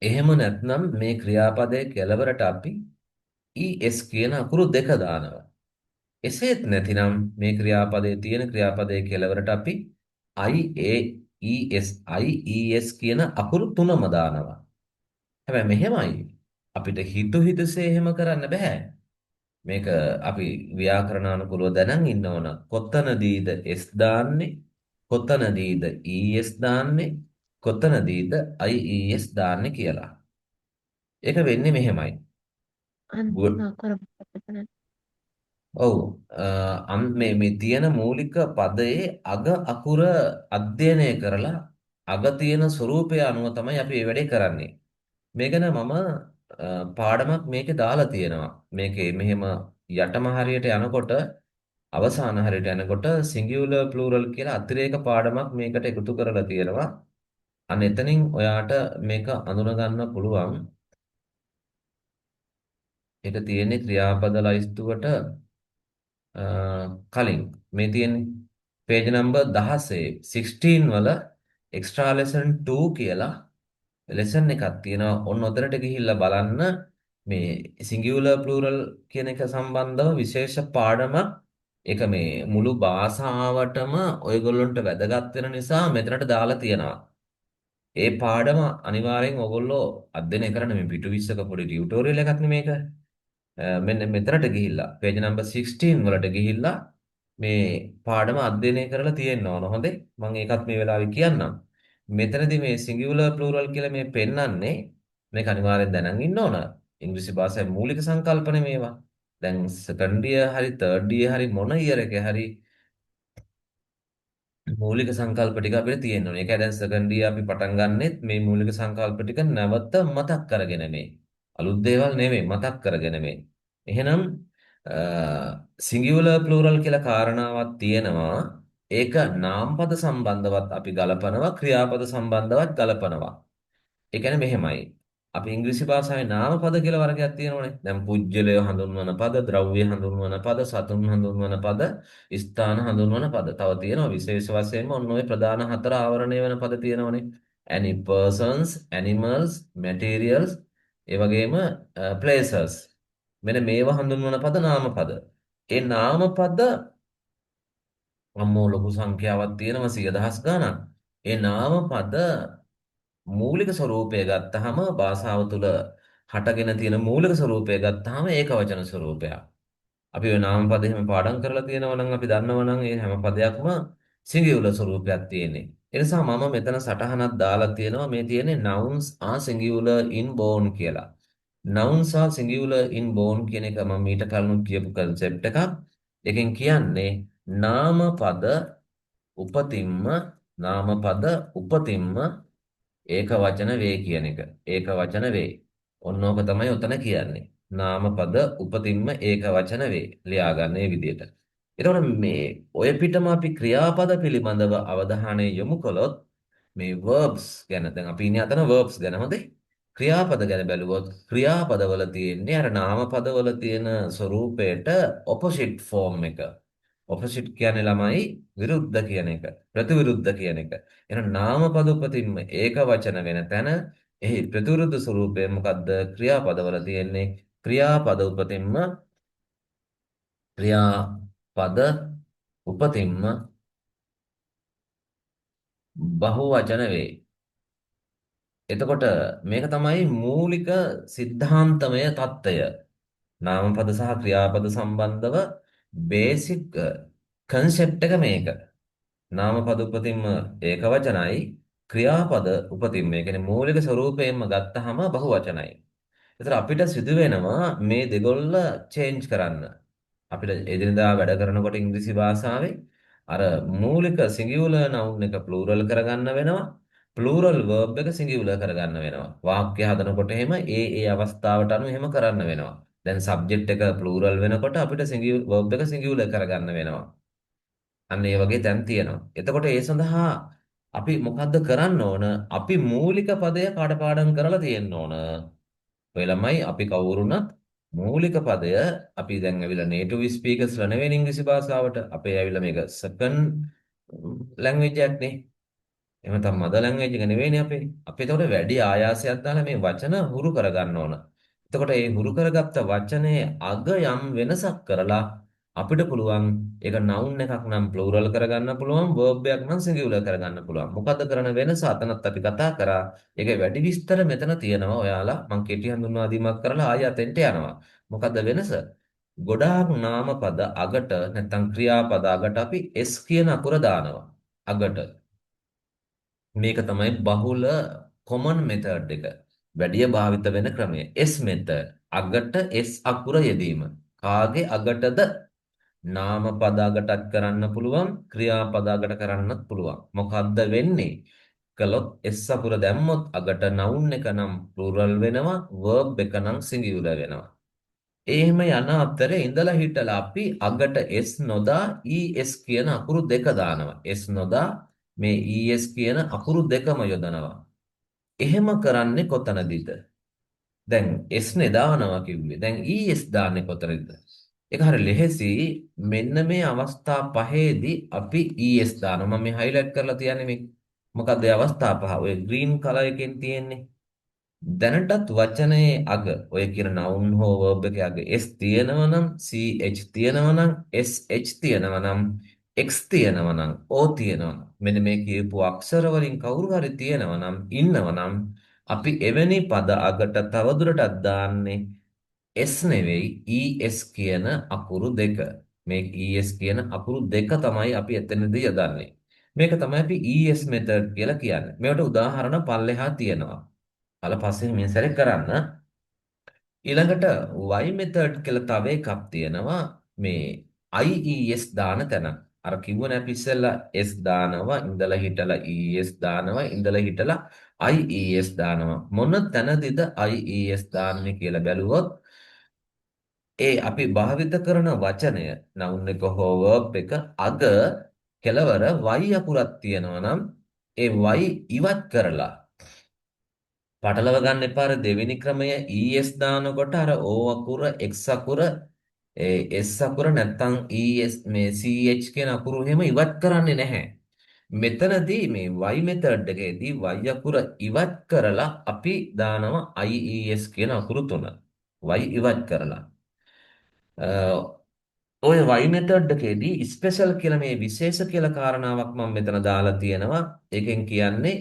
එහෙම නැත්නම් මේ ක්‍රියාපදයේ කෙලවරට අපි ES කියන අකුරු දෙක දානවා. එසේත් නැතිනම් මේ ක්‍රියාපදයේ තියෙන ක්‍රියාපදයේ කෙලවරට අපි IAES කියන අකුරු තුනම දානවා. හැබැයි මෙහෙමයි අපිට හිතු හිතසේ එහෙම කරන්න බෑ. මේක අපි ව්‍යාකරණානුකූලව දැනන් ඉන්න ඕන. කොතනදීද S දාන්නේ? කොතනදීද ES දාන්නේ? කොතනදීද IES දාන්නේ කියලා. ඒක වෙන්නේ මෙහෙමයි. අන්තිම අකුර මොකක්ද? ඔව් මේ තියෙන මූලික පදයේ අග අකුර අධ්‍යයනය කරලා අග තියෙන ස්වરૂපය අනුව තමයි අපි මේ වැඩේ කරන්නේ. මේක න මම පාඩමක් මේකේ දාලා තියෙනවා. මේකේ මෙහෙම යටම හරියට යනකොට අවසාන හරියට යනකොට සිංගියුලර් ප්ලූරල් කියලා අතිරේක පාඩමක් මේකට එකතු කරලා තියෙනවා. අන්න එතනින් ඔයාට මේක අඳුන ගන්න පුළුවන්. ඒක තියෙන්නේ ක්‍රියාපද ලයිස්තුවට කලින් මේ තියෙන්නේ page number 16 වල extra lesson 2 කියලා lesson එකක් තියෙනවා. ඔන්න ඔතනට ගිහිල්ලා බලන්න මේ singular plural කියන එක සම්බන්ධව විශේෂ පාඩමක්. ඒක මේ මුළු භාෂාවටම ඔයගොල්ලන්ට වැදගත් වෙන නිසා මෙතනට දාලා තියෙනවා. ඒ පාඩම අනිවාර්යෙන් ඔයගොල්ලෝ අධ්‍යයනය කරන්න මේ පිටු 20ක පොඩි ටියුටෝරියල් එකක් නේ මේක. මෙන්න මෙතනට ගිහිල්ලා page number 16 වලට ගිහිල්ලා මේ පාඩම අධ්‍යයනය කරලා තියෙන්න ඕන. හොඳේ. මම ඒකත් මේ වෙලාවේ කියන්නම්. මෙතනදී මේ singular plural කියලා මේ පෙන්වන්නේ මේක අනිවාර්යෙන් දැනන් ඉන්න ඕන. ඉංග්‍රීසි භාෂාවේ මූලික සංකල්පනේ මේවා. දැන් second year හරි third year හරි මොන year එකේ හරි මූලික සංකල්ප ටික අපිට තියෙන්න ඕනේ. ඒකයි දැන් second year අපි පටන් ගන්නෙත් මේ මූලික සංකල්ප ටික නැවත මතක් කරගෙන මේ. අලුත් දේවල් නෙමෙයි මතක් කරගෙන මේ. එහෙනම් සිංගියුලර් ප්ලූරල් කියලා කාරණාවක් තියෙනවා. ඒක නාමපද සම්බන්ධවත් අපි ගලපනවා ක්‍රියාපද සම්බන්ධවත් ගලපනවා. ඒ කියන්නේ මෙහෙමයි. අපි ඉංග්‍රීසි භාෂාවේ නාමපද කියලා වර්ගයක් තියෙනවනේ. දැන් පුජ්‍යලය හඳුන්වන පද, ද්‍රව්‍ය හඳුන්වන පද, සතුන් හඳුන්වන පද, ස්ථාන හඳුන්වන පද. තව තියෙනවා විශේෂ වශයෙන්ම ඔන්න ඔය ප්‍රධාන හතර ආවරණය වෙන පද තියෙනවනේ. any persons, animals, materials, ඒ වගේම places. මෙන්න මේවා හඳුන්වන පද නාමපද. ඒ නාමපද අම්මෝ ලොකු සංඛ්‍යාවක් තියෙනවා 100,000 ගණන්. ඒ නාමපද මූලික ස්වરૂපය ගත්තාම භාෂාව තුළ හටගෙන තියෙන මූලික ස්වરૂපය ගත්තාම ඒක වචන ස්වરૂපයක්. අපි ඔය නාම පද එහෙම පාඩම් කරලා තියෙනවා නම් අපි දන්නවා නම් ඒ හැම පදයක්ම සිංගියුලර් ස්වરૂපයක් තියෙන්නේ. ඒ නිසා මම මෙතන සටහනක් දාලා තියෙනවා මේ තියෙන්නේ nouns are singular in bone කියලා. nouns are singular in bone කියන එක මම ඊට කලින් කියපු concept එකක්. එකෙන් කියන්නේ නාම පද උපතින්ම නාම පද උපතින්ම ඒක වචන වේ කියන එක. ඒක වචන වේ. ඔන්නෝක තමයි උතන කියන්නේ. නාම පද උපතින්ම ඒක වචන වේ. ලියාගන්න මේ විදිහට. එතකොට මේ ඔය පිටම අපි ක්‍රියාපද පිළිබඳව අවධානය යොමු කළොත් මේ verbs ගැන දැන් අපි ඉන්නේ අතන verbs ගැන හොඳේ. ක්‍රියාපද ගැන බැලුවොත් ක්‍රියාපදවල තියෙන්නේ අර නාම පදවල තියෙන ස්වરૂපයට opposite form එක. opposite කියන්නේ ළමයි විරුද්ධ කියන එක. ප්‍රතිවිරුද්ධ කියන එක. එහෙනම් නාමපද උපතින්ම ඒක වචන වෙන තැන එහි ප්‍රතිවිරුද්ධ ස්වરૂපය මොකද්ද? ක්‍රියාපදවල තියෙන්නේ. ක්‍රියාපද උපතින්ම ක්‍රියාපද උපතින්ම බහුවචන වේ. එතකොට මේක තමයි මූලික સિદ્ધාන්තමය தত্ত্বය. නාමපද සහ ක්‍රියාපද සම්බන්ධව බේසික් කන්සෙප්ට් එක මේක. නාමපද උපතින්ම ඒකවචනයි ක්‍රියාපද උපතින්ම ඒ කියන්නේ මූලික ස්වરૂපයෙන්ම ගත්තාම බහුවචනයි. ඒතර අපිට සිදු වෙනවා මේ දෙගොල්ල චේන්ජ් කරන්න. අපිට එදිනදා වැඩ කරනකොට ඉංග්‍රීසි භාෂාවේ අර මූලික සිංගියුලර් නවුන් එක ප්ලූරල් කරගන්න වෙනවා. ප්ලූරල් verb එක සිංගියුලර් කරගන්න වෙනවා. වාක්‍ය හදනකොට එහෙම ඒ අවස්ථාවට අනුව එහෙම කරන්න වෙනවා. දැන් සබ්ජෙක්ට් එක ප්ලූරල් වෙනකොට අපිට verb එක සිංගියුලර් කරගන්න වෙනවා. අන්න ඒ වගේ තැන් තියෙනවා. එතකොට ඒ සඳහා අපි මොකද්ද කරන්න ඕන? අපි මූලික පදය කඩපාඩම් කරලා තියෙන්න ඕන. ඔය ළමයි අපි කවුරුණත් මූලික පදය අපි දැන් ඇවිල්ලා native speakersලා නෙවෙයි ඉංග්‍රීසි භාෂාවට. අපේ ඇවිල්ලා මේක second language එකක් නේ. එහෙම නැත්නම් මදර් ලැන්ග්වේජ් එක නෙවෙයිනේ අපේ. අපි ඒතකොට වැඩි ආයාසයක් දාලා මේ වචන හුරු කරගන්න ඕන. එතකොට මේ හුරු කරගත්ත වචනේ අග යම් වෙනසක් කරලා අපිට පුළුවන් ඒක noun එකක් නම් plural කරගන්න පුළුවන්, verb එකක් නම් singular කරගන්න පුළුවන්. මොකද්ද කරන වෙනස? අතනත් අපි කතා කරා. ඒකේ වැඩි විස්තර මෙතන තියෙනවා. ඔයාලා මම කෙටි හඳුන්වා දීමක් කරලා ආයෙ අතෙන්ට යනවා. මොකද්ද වෙනස? ගොඩාක් නාමපද අගට නැත්නම් ක්‍රියාපද අගට අපි s කියන අකුර දානවා. අගට මේක තමයි බහුල common method එක. වැඩිය භාවිත වෙන ක්‍රමය. S method. අගට S අකුර යෙදීම. කාගේ අගටද? නාම පද අගටත් කරන්න පුළුවන්, ක්‍රියාපද අගට කරන්නත් පුළුවන්. මොකද්ද වෙන්නේ? කළොත් S අකුර දැම්මොත් අගට noun එක නම් plural වෙනවා, verb එක නම් singular වෙනවා. එහෙම යන අතරේ ඉඳලා හිටලා අපි අගට S නොදා ES කියන අකුරු දෙක දානවා. S නොදා මේ ES කියන අකුරු දෙකම යොදනවා. එහෙම කරන්නේ කොතනදීද? දැන් S නේ දානවා කිව්වේ. දැන් ES දාන්නේ කොතනදීද? ඒක හරිය ලෙහෙසි. මෙන්න මේ අවස්ථා පහේදී අපි ES දානවා. මම මේ highlight කරලා තියන්නේ මේ. මොකද ඒ අවස්ථා පහ ඔය green color එකෙන් තියෙන්නේ. දැනටත් වචනයේ අග ඔය කියන noun හෝ verb එකේ අග s තියෙනවා නම් ch තියෙනවා නම් sh තියෙනවා නම් x තියෙනවා නම් o තියෙනවා නම් මෙන්න මේ කියපු අක්ෂර වලින් කවුරු හරි තියෙනවා නම් ඉන්නවා නම් අපි එවැනි පද අගට තවදුරටත් දාන්නේ s නෙවෙයි es කියන අකුරු දෙක. මේ es කියන අකුරු දෙක තමයි අපි එතනදී යොදන්නේ. මේක තමයි අපි es method කියලා කියන්නේ. මේකට උදාහරණ පල්ලෙහා තියෙනවා. අල පස්සේ මේ සැරේ කරන්න. ඊළඟට y method කියලා තව එකක් තියෙනවා. මේ IES දාන තැන. අර කිව්වනේ අපි ඉස්සෙල්ලා s දානවා, ඉඳලා හිටලා ES දානවා, ඉඳලා හිටලා IES දානවා. මොන තැනදීද IES දාන්නේ කියලා බැලුවොත් ඒ අපි භාවිත කරන වචනය noun එක හෝ verb එක අග කෙලවර y අකුරක් තියෙනවා නම් ඒ y ඉවත් කරලා පටලව ගන්න එපා. අර දෙවෙනි ක්‍රමය ES දානකොට අර O අකුර X අකුර S අකුර නැත්තම් ES මේ CH කියන අකුරු එහෙම ඉවත් කරන්නේ නැහැ. මෙතනදී මේ y method එකේදී y අකුර ඉවත් කරලා අපි දානවා IES කියන අකුරු තුන. y ඉවත් කරලා. ඔය y method එකේදී ස්පෙෂල් කියලා මේ විශේෂ කියලා කාරණාවක් මම මෙතන දාලා තියෙනවා. ඒකෙන් කියන්නේ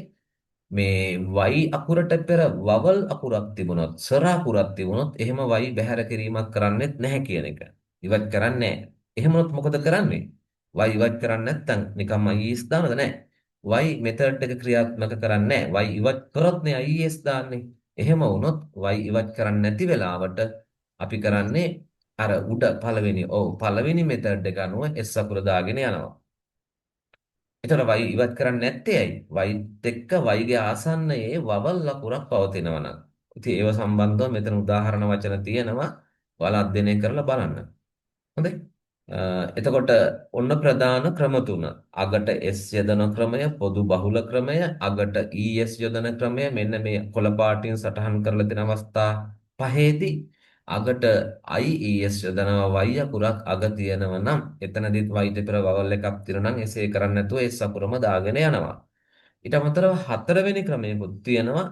මේ වයි අකුරට පෙර වවල් අකුරක් තිබුණොත් සර අකුරක් තිබුණොත් එහෙම වයි බැහැර කිරීමක් කරන්නේත් නැහැ කියන එක. ඉවත් කරන්නේ නැහැ. එහෙමනොත් මොකද කරන්නේ? වයි ඉවත් කරන්නේ නැත්නම් නිකම්ම IES දානද නැහැ. වයි මෙතඩ් එක ක්‍රියාත්මක කරන්නේ නැහැ. වයි ඉවත් කරොත් නේ IES දාන්නේ. එහෙම වුණොත් වයි ඉවත් කරන්නේ නැති වෙලාවට අපි කරන්නේ අර උඩ පළවෙනි මෙතඩ් එක අනුව S අකුර දාගෙන යනවා. එතකොට y ඉවත් කරන්නේ නැත්තේ ඇයි? yත් එක්ක y ගේ ආසන්නයේ වවල් ලකුරක් පවතිනවා නම්. ඉතින් ඒව සම්බන්ධව මෙතන උදාහරණ වචන තියෙනවා. ඔයාලා අධ්‍යයනය කරලා බලන්න. හොඳයි. එතකොට ඔන්න ප්‍රධාන ක්‍රම තුන. අගට S යොදන ක්‍රමය, පොදු බහුල ක්‍රමය, අගට ES යොදන ක්‍රමය මෙන්න මේ කොළ පාටින් සටහන් කරලා තියෙන අවස්ථා පහේදී අගට IES යොදනවා y අකුරක් අග තියෙනවා නම් එතනදිත් y ට පෙර වවල් එකක් තියෙනවා නම් එසේ කරන්නේ නැතුව S අකුරම දාගෙන යනවා. ඊට අමතරව හතරවෙනි ක්‍රමයකුත් තියෙනවා.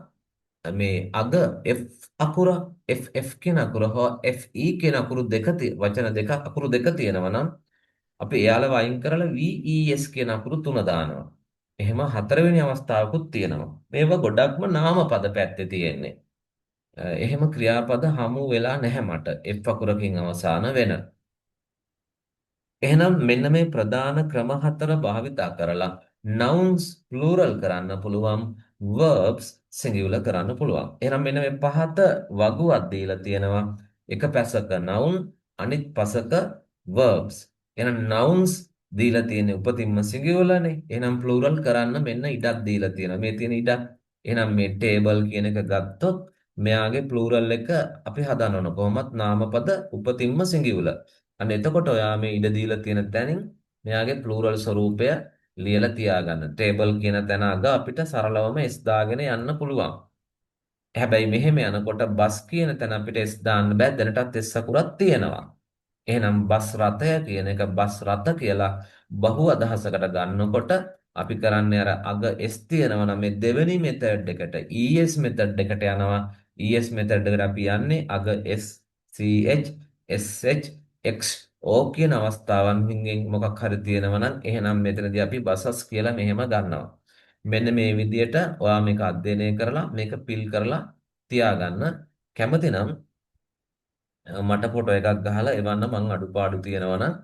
මේ අග F අකුර FF කියන අකුර හෝ FE කියන අකුරු වචන දෙක අකුරු දෙක තියෙනවා නම් අපි එයාලව අයින් කරලා VES කියන අකුරු තුන දානවා. එහෙම හතරවෙනි අවස්ථාවකුත් තියෙනවා. මේවා ගොඩක්ම නාමපද පැත්තේ තියෙන්නේ. එහෙම ක්‍රියාපද හමු වෙලා නැහැ මට. F අකුරකින් අවසාන වෙන. එහෙනම් මෙන්න මේ ප්‍රධාන ක්‍රම හතර භාවිතා කරලා nouns plural කරන්න පුළුවන් verbs singular කරන්න පුළුවන්. එහෙනම් මෙන්න මේ පහත වගුවක් දීලා තියෙනවා. එක පැසක noun අනිත් පසක verbs. එහෙනම් nouns දීලා තියෙන්නේ උපතින්ම singular නේ. එහෙනම් plural කරන්න මෙන්න ඉඩක් දීලා තියෙනවා. මේ තියෙන ඉඩක්. එහෙනම් මේ table කියන එක ගත්තොත් මෙයාගේ plural එක අපි හදන්න ඕන. කොහොමත් නාමපද උපතින්ම singular. අන්න එතකොට ඔයා මේ ඉඩ දීලා තියෙන තැනින් මෙයාගේ ප්ලූරල් ස්වරූපය ලියලා තියාගන්න. ටේබල් කියන තැන අග අපිට සරලවම S දාගෙන යන්න පුළුවන්. හැබැයි මෙහෙම යනකොට බස් කියන තැන අපිට S දාන්න බෑ. දැනටත් S අකුරක් තියෙනවා. එහෙනම් බස් රථය කියන එක බස් රථ කියලා බහු අදහසකට ගන්නකොට අපි කරන්නේ අර අග S තියෙනවා නම් මේ දෙවෙනි මෙතඩ් එකට ES මෙතඩ් එකට යනවා. ES මෙතඩ් එකට අපි යන්නේ අග S CH SH X O කියන අවස්ථාවන්ගෙන් මොකක් හරි තියෙනවා නම් එහෙනම් මෙතනදී අපි බසස් කියලා මෙහෙම ගන්නවා. මෙන්න මේ විදිහට ඔයා මේක අධ්‍යයනය කරලා මේක පිල් කරලා තියාගන්න. කැමති නම් මට ෆොටෝ එකක් ගහලා එවන්න මං අඩුපාඩු තියෙනවා නම්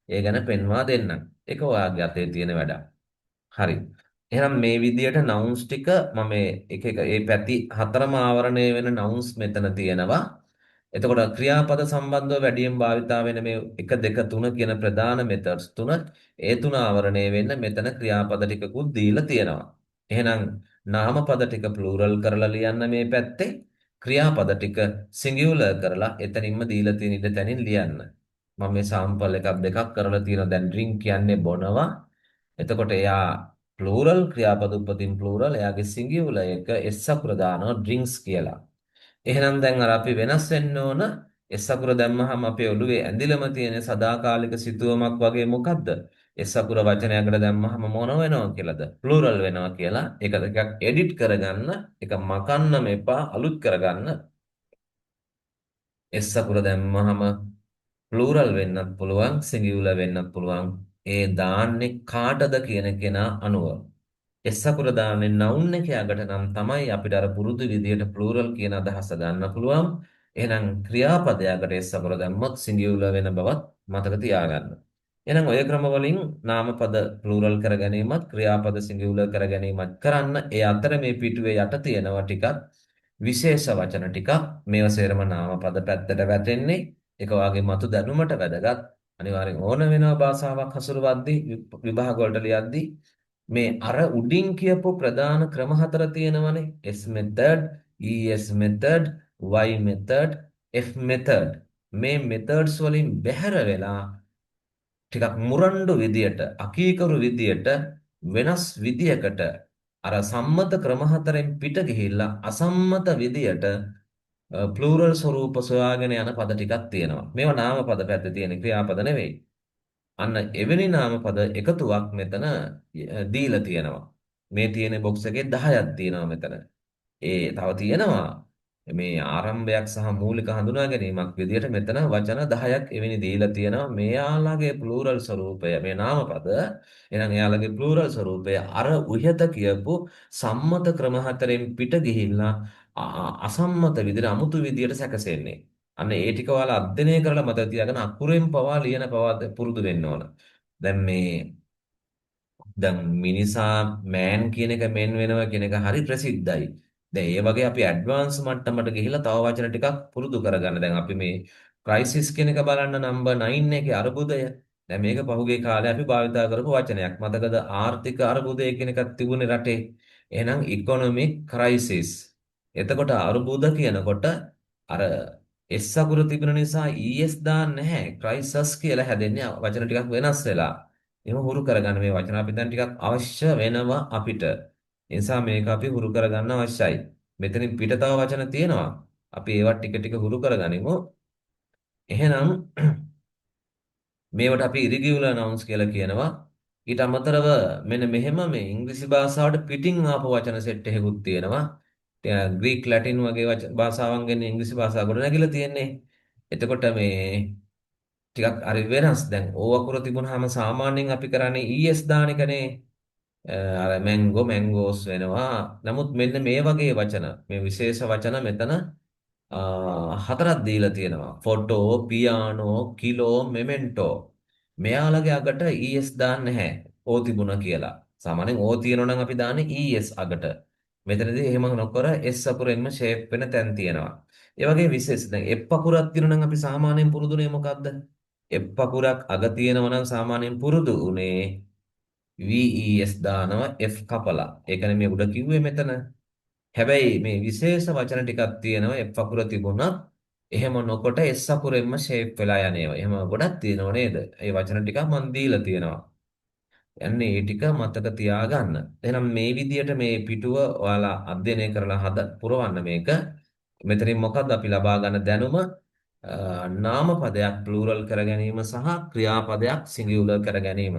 ඒ ගැන පෙන්වා දෙන්නම්. ඒක ඔයාගේ අතේ තියෙන වැඩක්. හරි. එහෙනම් මේ විදිහට nouns ටික මම එක ඒ පැති හතරම ආවරණය වෙන nouns මෙතන තියෙනවා. එතකොට ක්‍රියාපද සම්බන්ධව වැඩියෙන් භාවිතා වෙන මේ 1 2 3 කියන ප්‍රධාන methods තුන ඒ තුන ආවරණය වෙන්න මෙතන ක්‍රියාපද ටිකකුත් දීලා තියෙනවා. එහෙනම් නාමපද ටික plural කරලා ලියන්න මේ පැත්තේ ක්‍රියාපද ටික singular කරලා එතනින්ම දීලා තියෙන ඉඩ තැනින් ලියන්න. මම මේ සාම්පල් එකක් දෙකක් කරලා තියෙනවා. දැන් drink කියන්නේ බොනවා. එතකොට එයා plural ක්‍රියාපද උපතින් plural එයාගේ singular එක s අකුර දානවා drinks කියලා. එහෙනම් දැන් අර අපි වෙනස් වෙන්න ඕන S අකුර දැම්මහම අපේ ඔළුවේ ඇඳිලම තියෙන සදාකාලික සිතුවමක් වගේ මොකද්ද? S අකුර වචනයකට දැම්මහම මොන වෙනව කියලාද? ප්ලූරල් වෙනවා කියලා. ඒක ටිකක් එඩිට් කරගන්න, ඒක මකන්නම එපා, අලුත් කරගන්න. S අකුර දැම්මහම ප්ලූරල් වෙන්නත් පුළුවන්, සිංගියුලර් වෙන්නත් පුළුවන්. ඒ දාන්නේ කාටද කියන කෙනා අනුව. S අකුර දාන්නේ noun එකේ අගට නම් තමයි අපිට අර පුරුදු විදියට plural කියන අදහස ගන්න පුළුවන්. එහෙනම් ක්‍රියාපදයකට S අකුර දැම්මොත් singular වෙන බවත් මතක තියාගන්න. එහෙනම් ඔය ක්‍රම වලින් නාමපද plural කර ගැනීමත් ක්‍රියාපද singular කර ගැනීමත් කරන්න. ඒ අතර මේ පිටුවේ යට තියෙනවා ටිකක් විශේෂ වචන ටිකක්. මේව සේරම නාමපද පැත්තට වැටෙන්නේ. ඒක වාගේ මතු දැනුමට වැදගත්. අනිවාර්යෙන් ඕන වෙනවා භාෂාවක් හසුරුවද්දී විභාග වලට ලියද්දී මේ අර උඩින් කියපු ප්‍රධාන ක්‍රම හතර තියෙනවනේ S method, ES method, Y method, F method. මේ methods වලින් බැහැර වෙලා ටිකක් මුරණ්ඩු විදියට, අකීකරු විදියට වෙනස් විදියකට අර සම්මත ක්‍රම හතරෙන් පිට ගිහිල්ලා අසම්මත විදියට ප්ලූරල් ස්වරූප සොයාගෙන යන පද ටිකක් තියෙනවා. මේවා නාමපද පැත්තේ තියෙන ක්‍රියාපද නෙවෙයි. අන්න එවැනි නාමපද එකතුවක් මෙතන දීලා තියෙනවා. මේ තියෙන බොක්ස් එකේ 10ක් තියෙනවා මෙතන. තව තියෙනවා මේ ආරම්භයක් සහ මූලික හඳුනා ගැනීමක් විදිහට මෙතන වචන 10ක් එවෙනි දීලා තියෙනවා. මෙයාලගේ ප්ලූරල් ස්වරූපය මේ නාමපද එහෙනම් එයාලගේ ප්ලූරල් ස්වරූපය අර උහත කියපු සම්මත ක්‍රම හතරෙන් පිට ගිහිල්ලා අසම්මත විදිහට අමුතු විදිහට සැකසෙන්නේ. අන්න ඒ ටික ඔයාලා අධ්‍යයනය කරලා මතක තියාගෙන අකුරෙන් පවා ලියන පවා පුරුදු වෙන්න ඕන. දැන් මේ දැන් මිනිසා මෑන් කියන එක මෙන් වෙනවා කියන එක හරි ප්‍රසිද්ධයි. දැන් ඒ වගේ අපි ඇඩ්වාන්ස් මට්ටමට ගිහිල්ලා තව වචන ටිකක් පුරුදු කරගන්න. දැන් අපි මේ ක්‍රයිසිස් කියන එක බලන්න නම්බර් 9 එකේ අර්බුදය. දැන් මේක පහුගිය කාලේ අපි භාවිතා කරපු වචනයක්. මතකද ආර්ථික අර්බුදය කියන එකක් තිබුණේ රටේ. එහෙනම් ඉකොනොමික් ක්‍රයිසිස්. එතකොට අර්බුද කියනකොට අර එස් අකුර තිබෙන නිසා ඊඑස් දාන්නේ නැහැ. ක්‍රයිසස් කියලා හැදෙන්නේ වචන ටිකක් වෙනස් වෙලා. එහෙම හුරු කරගන්න මේ වචන අපි දැන් ටිකක් අවශ්‍ය වෙනවා අපිට. ඒ නිසා මේක අපි හුරු කරගන්න අවශ්‍යයි. මෙතනින් පිට තව වචන තියෙනවා. අපි ඒවත් ටික ටික හුරු කරගනිමු. එහෙනම් මේවට අපි ඉරිගියුලර් නවුන්ස් කියලා කියනවා. ඊට අමතරව මෙන්න මෙහෙම මේ ඉංග්‍රීසි භාෂාවට පිටින් ආපු වචන සෙට් එකකුත් තියෙනවා. ග්‍රීක ලැටින් වගේ භාෂාවන්ගෙන් ඉංග්‍රීසි භාෂාව ගොඩනැගිලා තියෙන්නේ. එතකොට මේ ටිකක් හරි වෙනස්. දැන් ඕ අකුර තිබුණාම සාමාන්‍යයෙන් අපි කරන්නේ ඊඑස් දාන එකනේ. අර මැංගෝ මැංගෝස් වෙනවා. නමුත් මෙන්න මේ වගේ වචන මේ විශේෂ වචන මෙතන හතරක් දීලා තියෙනවා. Photo, piano, kilo, memento. මෙයාලගේ අගට ඊඑස් දාන්නේ නැහැ. ඕ තිබුණා කියලා. සාමාන්‍යයෙන් ඕ තියෙනවා නම් අපි දාන්නේ ඊඑස් අගට. මෙතනදී එහෙම නොකර එස් අකුරෙන්ම ෂේප් වෙන තැන් තියෙනවා. ඒ වගේ විශේෂ දැන් එප් අකුරක් තියෙනවා නම් අපි සාමාන්‍යයෙන් පුරුදුනේ මොකද්ද? එප් අකුරක් අග තියෙනවා නම් සාමාන්‍යයෙන් පුරුදු උනේ VES දානවා F කපලා. ඒකනේ මේ උඩ කිව්වේ මෙතන. හැබැයි මේ විශේෂ වචන ටිකක් තියෙනවා F අකුර තිබුණත් එහෙම නොකොට S අකුරෙන්ම ෂේප් වෙලා යන්නේවා. එහෙම ගොඩක් තියෙනව නේද? ඒ වචන ටික මන් දීලා තියෙනවා. යන්නේ ඒ ටික මතක තියාගන්න. එහෙනම් මේ විදියට මේ පිටුව ඔයාලා අධ්‍යයනය කරලා පුරවන්න මේක. මෙතනින් මොකද්ද අපි ලබා ගන්න දැනුම? නාමපදයක් ප්ලූරල් කර ගැනීම සහ ක්‍රියාපදයක් සිංගියුලර් කර ගැනීම.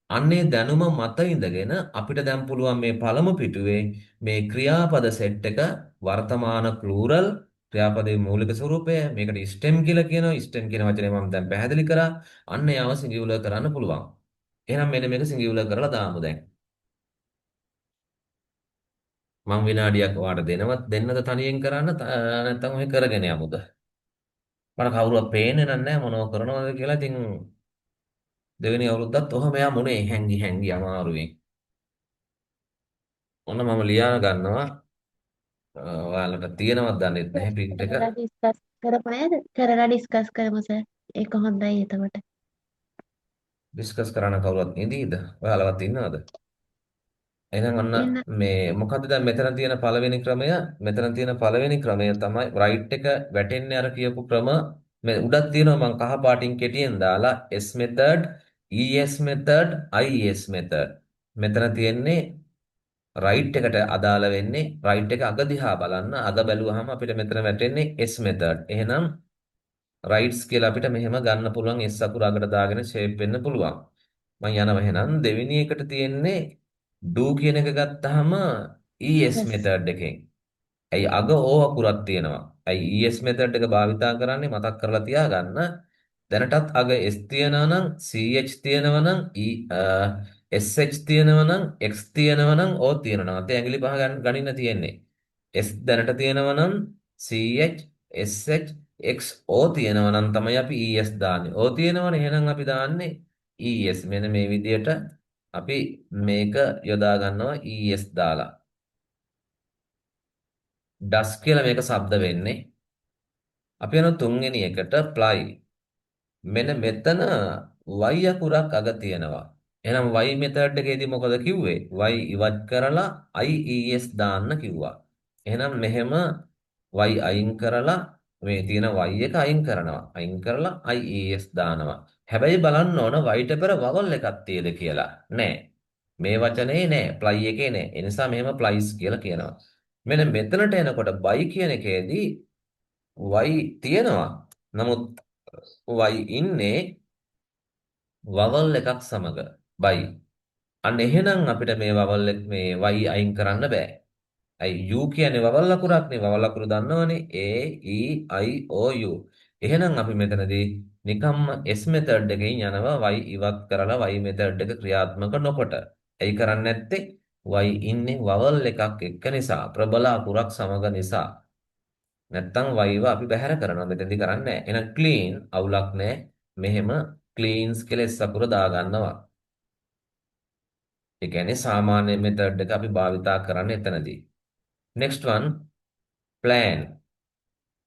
අන්නේ දැනුම මත ඉඳගෙන අපිට දැන් පුළුවන් මේ පළමු පිටුවේ මේ ක්‍රියාපද සෙට් එක වර්තමාන ප්ලූරල් ක්‍රියාපදයේ මූලික ස්වරූපය මේකට ස්ටෙම් කියලා කියනවා. ස්ටෙම් කියන වචනේ මම දැන් පැහැදිලි කරා. අන්න ඒව සිංගියුලර් කරන්න පුළුවන්. එහෙනම් මෙන්න මේක සිංගියුලර් කරලා දාමු දැන්. මම විනාඩියක් ඔයාලට දෙන්නද තනියෙන් කරන්න නැත්නම් ඔය කරගෙන යමුද? මට කවුරුවත් පේන්නේ නැහැ මොනව කරනවද කියලා. ඉතින් දෙවෙනි අවුරුද්දත් ඔහම යා මොනේ හැංගි හැංගි අමාරුවෙන්. ඔන්න මම ලියා ගන්නවා. ඔයාලට තියෙනවද දන්නේ නැහැ print එක. කරලා ඩිස්කස් කරමු නේද? කරලා ඩිස්කස් කරමු සර්. ඒක හොඳයි එතකොට. ඩිස්කස් කරන්න කවුරුත් ඉඳීද? ඔයාලවත් ඉන්නවද? එහෙනම් අන්න එන්න මේ මොකද්ද දැන් මෙතන තියෙන පළවෙනි ක්‍රමය? මෙතන තියෙන පළවෙනි ක්‍රමය තමයි right එක වැටෙන්නේ අර කියපු ක්‍රම. මේ උඩක් තියෙනවා මම කහ පාටින් කෙටියෙන් දාලා S method, ES method, IS method. මෙතන තියෙන්නේ right එකට අදාළ වෙන්නේ right එක අග දිහා බලන්න. අග බැලුවහම අපිට මෙතන වැටෙන්නේ S method. එහෙනම් rights කියලා අපිට මෙහෙම ගන්න පුළුවන් S අකුර අගට දාගෙන shape වෙන්න පුළුවන්. මම යනවා එහෙනම් දෙවෙනි එකට තියෙන්නේ do කියන එක ගත්තාම ES yes. method එකෙන්. ඇයි අග O අකුරක් තියෙනවා. ඇයි ES method එක භාවිතා කරන්නේ මතක් කරලා තියාගන්න. දැනටත් අග S තියනවා නම් CH තියනවා නම් SH තියනවා නම් X තියනවා නම් O තියනවා නම් අතේ ඇඟිලි පහ ගණින්න තියෙන්නේ. S දැනට තියනවා නම් CH SH X O තියනවා නම් තමයි අපි ES දාන්නේ. O තියනවනේ එහෙනම් අපි දාන්නේ ES. මෙන්න මේ විදිහට අපි මේක යොදා ගන්නවා ES දාලා. ඩස් කියලා මේක ශබ්ද වෙන්නේ. අපි යන තුන්වෙනි එකට ප්ලයි. මෙන්න මෙතන y අකුරක් අග තියෙනවා. එහෙනම් y මෙතඩ් එකේදී මොකද කිව්වේ? y ඉවත් කරලා ies දාන්න කිව්වා. එහෙනම් මෙහෙම y අයින් කරලා මේ තියෙන y එක අයින් කරනවා. අයින් කරලා ies දානවා. හැබැයි බලන්න ඕන y ට පෙර vowel එකක් තියෙද කියලා. නෑ. මේ වචනේ නෑ. ප්ලයි එකේ නෑ. ඒ නිසා මෙහෙම ප්ලයිස් කියලා කියනවා. මෙන්න මෙතනට එනකොට by කියන එකේදී y තියෙනවා. නමුත් y ඉන්නේ වවල් එකක් සමග by. අන්න එහෙනම් අපිට මේ වවල් එක මේ y අයින් කරන්න බෑ. U කියන්නේ වවල් ලකුරක් නේ. වවල් ලකුරු දන්නවනේ. A E I O U. එහෙනම් අපි මෙතනදී නිකම්ම S method එකකින් යනවා y ඉවත් කරලා y method එක ක්‍රියාත්මක නොකොට. එයි කරන්නේ නැත්තේ y ඉන්නේ වවල් එකක් එක්ක නිසා ප්‍රබල අකුරක් සමග නිසා. නැත්තම් y අපි බැහැර කරනවා. මෙතෙන්දී කරන්නේ නැහැ. එහෙනම් clean අවුලක් නැහැ. මෙහෙම cleans කියලා S අකුර දාගන්නවා. ඒ කියන්නේ සාමාන්‍ය method එක අපි භාවිතා කරන්නේ එතනදී. next one plan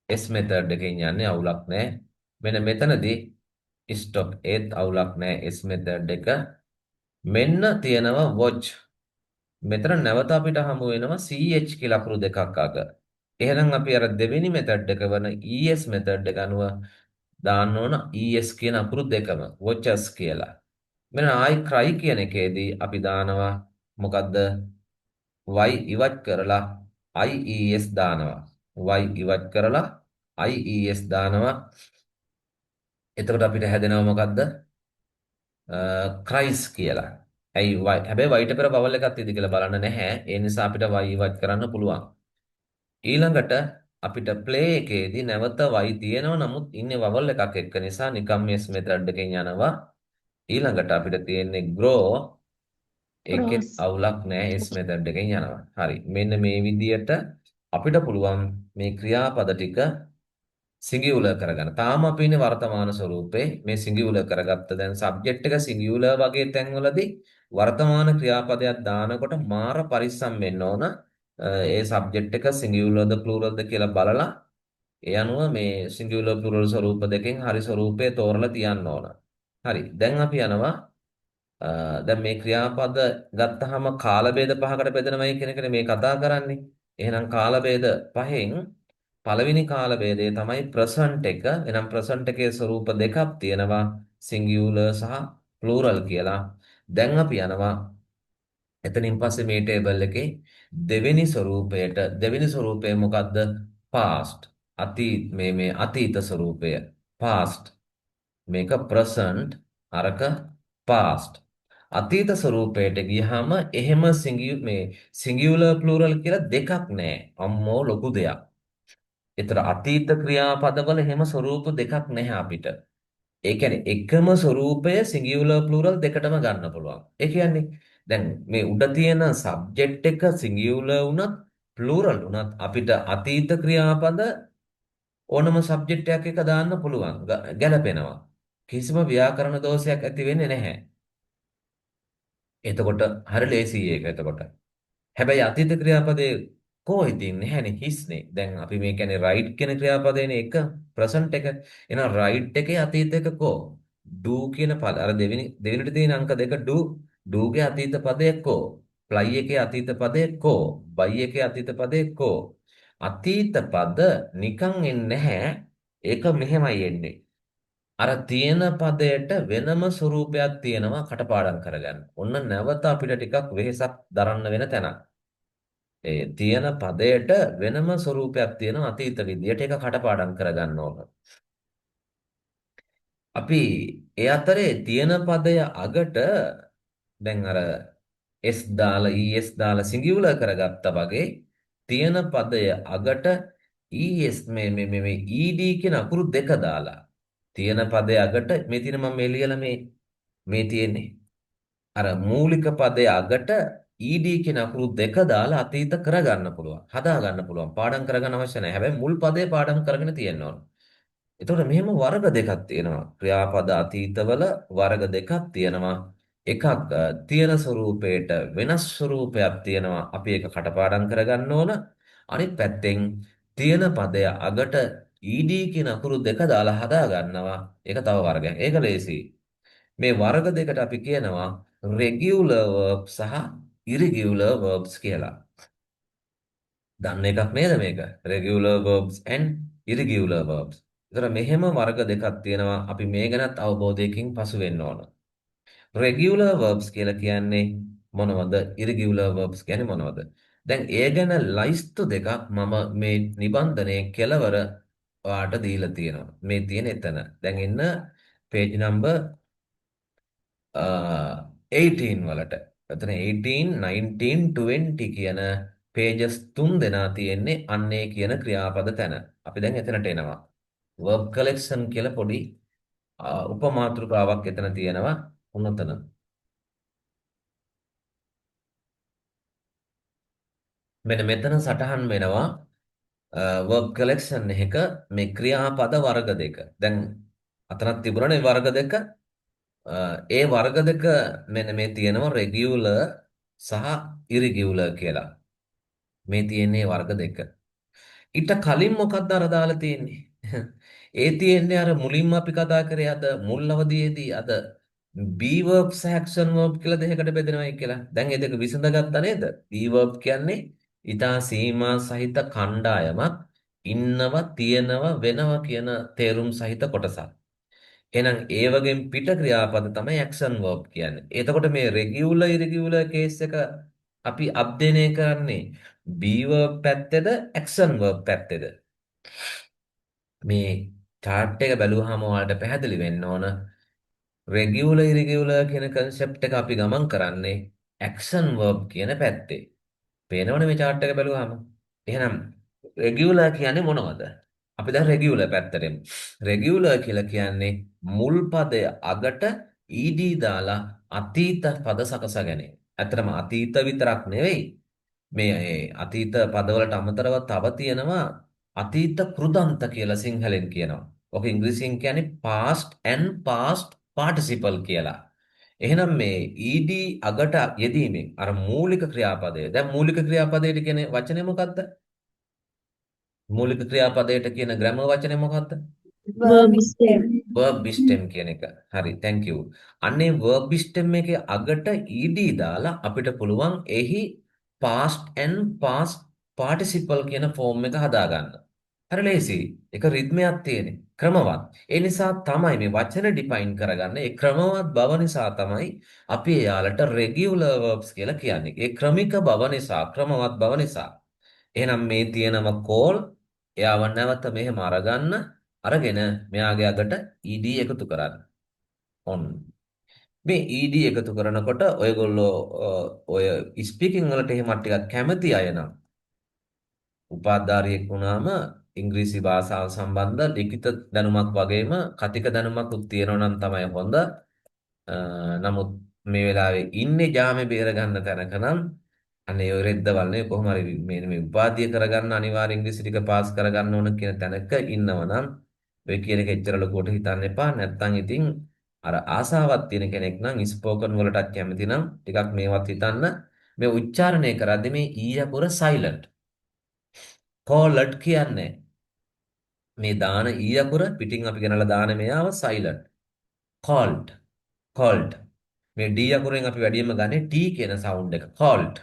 S method එකෙන් යන්නේ අවුලක් නැහැ. මෙන්න මෙතනදී stop ඒත් අවුලක් නැහැ S method එක. මෙන්න තියෙනවා watch. මෙතන නැවත අපිට හමු වෙනවා CH කියලා අකුරු දෙකක් අග. එහෙනම් අපි අර දෙවෙනි method එක වන ES method එක අනුව දාන්න ඕන ES කියන අකුරු දෙකම watches කියලා. මෙන්න I cry කියන එකේදී අපි දානවා මොකද්ද? y ඉවත් කරලා IES දානවා. y ඉවත් කරලා IES දානවා. එතකොට අපිට හැදෙනව මොකද්ද? ක්‍රයිස් කියලා. ඇයි හැබැයි y ට පෙර vowel එකක් තියෙද කියලා බලන්න නැහැ. ඒ නිසා අපිට y ඉවත් කරන්න පුළුවන්. ඊළඟට අපිට play එකේදී නැවත y තියෙනවා. නමුත් ඉන්නේ vowel එකක් එක්ක නිසා නිකම් s method එකෙන් යනවා. ඊළඟට අපිට තියෙන්නේ grow. ඒකෙත් Cross. අවුලක් නැහැ s method එකෙන් යනවා. හරි. මෙන්න මේ විදියට අපිට පුළුවන් මේ ක්‍රියාපද ටික සිංගියුලර් කරගන්න. තාම අපි ඉන්නේ වර්තමාන ස්වරූපේ. මේ සිංගියුලර් කරගත්ත දැන් සබ්ජෙක්ට් එක සිංගියුලර් වගේ තැන්වලදී වර්තමාන ක්‍රියාපදයක් දානකොට මාර පරිස්සම් වෙන්න ඕන. ඒ සබ්ජෙක්ට් එක සිංගියුලර්ද ප්ලූරල්ද කියලා බලලා ඒ අනුව මේ සිංගියුලර් ප්ලූරල් ස්වරූප දෙකෙන් හරි ස්වරූපය තෝරලා තියන්න ඕන. හරි. දැන් අපි යනවා දැන් මේ ක්‍රියාපද ගත්තාම කාල ભેද පහකට බෙදනවයි කියන එකනේ මේ කතා කරන්නේ. එහෙනම් කාල ભેද පහෙන් පළවෙනි කාල ભેදය තමයි ප්‍රසන්ට් එක. එහෙනම් ප්‍රසන්ට් එකේ ස්වරූප දෙකක් තියෙනවා සිංගියුලර් සහ ප්ලූරල් කියලා. දැන් අපි යනවා එතනින් පස්සේ මේ ටේබල් එකේ දෙවෙනි ස්වරූපය මොකද්ද? past. මේ අතීත ස්වරූපය past. මේක present අරක past. අතීත ස්වරූපයට ගියහම එහෙම සිංගියුලර් ප්ලූරල් කියලා දෙකක් නැහැ. අම්මෝ ලොකු දෙයක්. ඒතර අතීත ක්‍රියාපදවල එහෙම ස්වරූප දෙකක් නැහැ අපිට. ඒ කියන්නේ එකම ස්වරූපය සිංගියුලර් ප්ලූරල් දෙකටම ගන්න පුළුවන්. ඒ කියන්නේ දැන් මේ උඩ තියෙන සබ්ජෙක්ට් එක සිංගියුලර් වුණත් ප්ලූරල් වුණත් අපිට අතීත ක්‍රියාපද ඕනම සබ්ජෙක්ට් එකක් එක දාන්න පුළුවන්. ගැලපෙනවා. කිසිම ව්‍යාකරණ දෝෂයක් ඇති වෙන්නේ නැහැ. එතකොට හරිය ලේසියි ඒක එතකොට. හැබැයි අතීත ක්‍රියාපදේ කෝ ඉතින් නැහැනේ හිස්නේ. දැන් අපි මේ කියන්නේ right කියන ක්‍රියාපදේනේ එක present එක. එහෙනම් right එකේ අතීත එක කෝ? do කියන පද අර දෙවෙනිට තියෙන අංක දෙක do ගේ අතීත පදය කෝ? fly එකේ අතීත පදය කෝ? buy එකේ අතීත පදය කෝ? අතීත පද නිකන් එන්නේ නැහැ. ඒක මෙහෙමයි එන්නේ. අර තියෙන පදයට වෙනම ස්වරූපයක් තියෙනවා කටපාඩම් කරගන්න. ඔන්න නැවත අපිට ටිකක් වෙහෙසක් දරන්න වෙන තැනක්. ඒ තියෙන පදයට වෙනම ස්වරූපයක් තියෙනවා අතීත විදියට ඒක කටපාඩම් කරගන්න ඕන. අපි ඒ අතරේ තියෙන පදය අගට දැන් අර S දාලා ES දාලා සිංගියුලර් කරගත්තා වගේ තියෙන පදය අගට ES මේ ED කියන අකුරු දෙක දාලා තියෙන පදය අගට මේ තියෙන මම මේ ලියලා මේ තියෙන්නේ අර මූලික පදයේ අගට ED කියන අකුරු දෙක දාලා අතීත කරගන්න පුළුවන්. හදා ගන්න පුළුවන්. පාඩම් කරගන්න අවශ්‍ය නැහැ. හැබැයි මුල් පදේ පාඩම් කරගෙන තියෙන්න ඕන. එතකොට මෙහෙම වර්ග දෙකක් තියෙනවා. ක්‍රියාපද අතීතවල වර්ග දෙකක් තියෙනවා. එකක් තියෙන ස්වරූපයට වෙනස් ස්වරූපයක් තියෙනවා. අපි ඒක කටපාඩම් කරගන්න ඕන. අනිත් පැත්තෙන් තියෙන පදය අගට ED කියන අකුරු දෙක දාලා හදා ගන්නවා. ඒක තව වර්ගයක්. ඒක ලේසියි. මේ වර්ග දෙකට අපි කියනවා regular verbs සහ irregular verbs කියලා. දන්න එකක් නේද මේක? regular verbs and irregular verbs. ඒතර මෙහෙම වර්ග දෙකක් තියෙනවා. අපි මේ ගැනත් අවබෝධයකින් පසු වෙන්න ඕන. regular verbs කියලා කියන්නේ මොනවද? irregular verbs කියන්නේ මොනවද? දැන් ඒ ගැන ලයිස්තු දෙකක් මම මේ නිබන්ධනයේ කෙලවර ඔයාලට දීලා තියෙනවා. මේ තියෙන එතන. දැන් එන්න page number 18 වලට. එතන 18, 19, 20 කියන pages 3 දෙනා තියෙන්නේ අන්නේ කියන ක්‍රියාපද තැන. අපි දැන් එතනට එනවා. verb collection කියලා පොඩි උපමාතෘකාවක් එතන තියෙනවා. උන්නතන. මෙන්න මෙතන සටහන් වෙනවා verb collection එක මේ ක්‍රියාපද වර්ග දෙක. දැන් අතනක් තිබුණානේ වර්ග දෙක. ඒ වර්ග දෙක මෙන්න මේ තියෙනවා regular සහ irregular කියලා. මේ තියෙන්නේ වර්ග දෙක. ඊට කලින් මොකක්ද අර දාලා තියෙන්නේ? ඒ තියෙන්නේ අර මුලින්ම අපි කතා කරේ අද මුල් අවධියේදී අද be verb සහ action verb කියලා දෙකකට බෙදෙනවායි කියලා. දැන් ඒ දෙක විසඳගත්තා නේද? be verb කියන්නේ ඊටා සීමා සහිත කණ්ඩායමක් ඉන්නවා තියෙනවා වෙනවා කියන තේරුම් සහිත කොටසක්. එහෙනම් ඒ වගේම පිට ක්‍රියාපද තමයි action verb කියන්නේ. එතකොට මේ regular irregular case එක අපි අධ්‍යයනය කරන්නේ be verb පැත්තේද action verb පැත්තේද? මේ chart එක බැලුවාම ඔයාලට පැහැදිලි වෙන්න ඕන regular irregular කියන concept එක අපි ගමන් කරන්නේ action verb කියන පැත්තේ. පේනවනේ මේ chart එක බැලුවාම. එහෙනම් regular කියන්නේ මොනවද? අපි දැන් regular පැත්තට එමු. regular කියලා කියන්නේ මුල් පදය අගට ed දාලා අතීත පද සකසා ගැනීම. ඇත්තටම අතීත විතරක් නෙවෙයි. මේ අතීත පදවලට අමතරව තව තියෙනවා අතීත කෘදන්ත කියලා සිංහලෙන් කියනවා. ඔක ඉංග්‍රීසියෙන් කියන්නේ past and past participle කියලා. එහෙනම් මේ ed අගට යෙදීමෙන් අර මූලික ක්‍රියාපදය. දැන් මූලික ක්‍රියාපදයට කියන වචනේ මොකද්ද? මූලික ක්‍රියාපදයට කියන ග්‍රැමර් වචනේ මොකද්ද? verb stem. verb stem කියන එක. හරි, thank you. අන්නේ verb stem එකේ අගට ed දාලා අපිට පුළුවන් එහි past and past participle කියන ෆෝම් එක හදාගන්න. හරි ලේසි. ඒක රිද්මයක් තියෙන. ක්‍රමවත්. ඒ නිසා තමයි මේ වචන ඩිෆයින් කරගන්න. ඒ ක්‍රමවත් බව නිසා තමයි අපි එයාලට regular verbs කියලා කියන්නේ. ඒ ක්‍රමික බව නිසා, ක්‍රමවත් බව නිසා. එහෙනම් මේ තියෙනම call එයාව නැවත මෙහෙම අරගෙන මෙයාගේ අගට ed එකතු කරන්න. ඔන්න. මේ ed එකතු කරනකොට ඔයගොල්ලෝ ඔය ස්පීකින් වලට එහෙම ටිකක් කැමති අය නම් උපාධාරියෙක් වුණාම ඉංග්‍රීසි භාෂාව සම්බන්ධ ලිඛිත දැනුමක් වගේම කතික දැනුමකුත් තියෙනවා නම් තමයි හොඳ. නමුත් මේ වෙලාවේ ඉන්නේ ජාමේ බේර ගන්න තැනක නම් අනේ ඔය රෙද්දවල් නේ කොහොම හරි මේ උපාධිය කරගන්න අනිවාර්ය ඉංග්‍රීසි ටික පාස් කරගන්න ඕන කියන තැනක ඉන්නවනම් ඔය කියන එක එච්චර ලොකුවට හිතන්න එපා. නැත්තම් ඉතින් අර ආසාවක් තියෙන කෙනෙක් නම් ස්පෝකන් වලටත් කැමති නම් ටිකක් මේවත් හිතන්න. මේ උච්චාරණය කරද්දී මේ ඊ අකුර සයිලන්ට්. කෝලඩ් කියන්නේ මේ දාන ඊ අකුර පිටින් අපි ගෙනලා දාන මෙයාව සයිලන්ට්. called called මේ ඩී අකුරෙන් අපි වැඩියෙන්ම ගන්නේ ටී කියන සවුන්ඩ් එක. called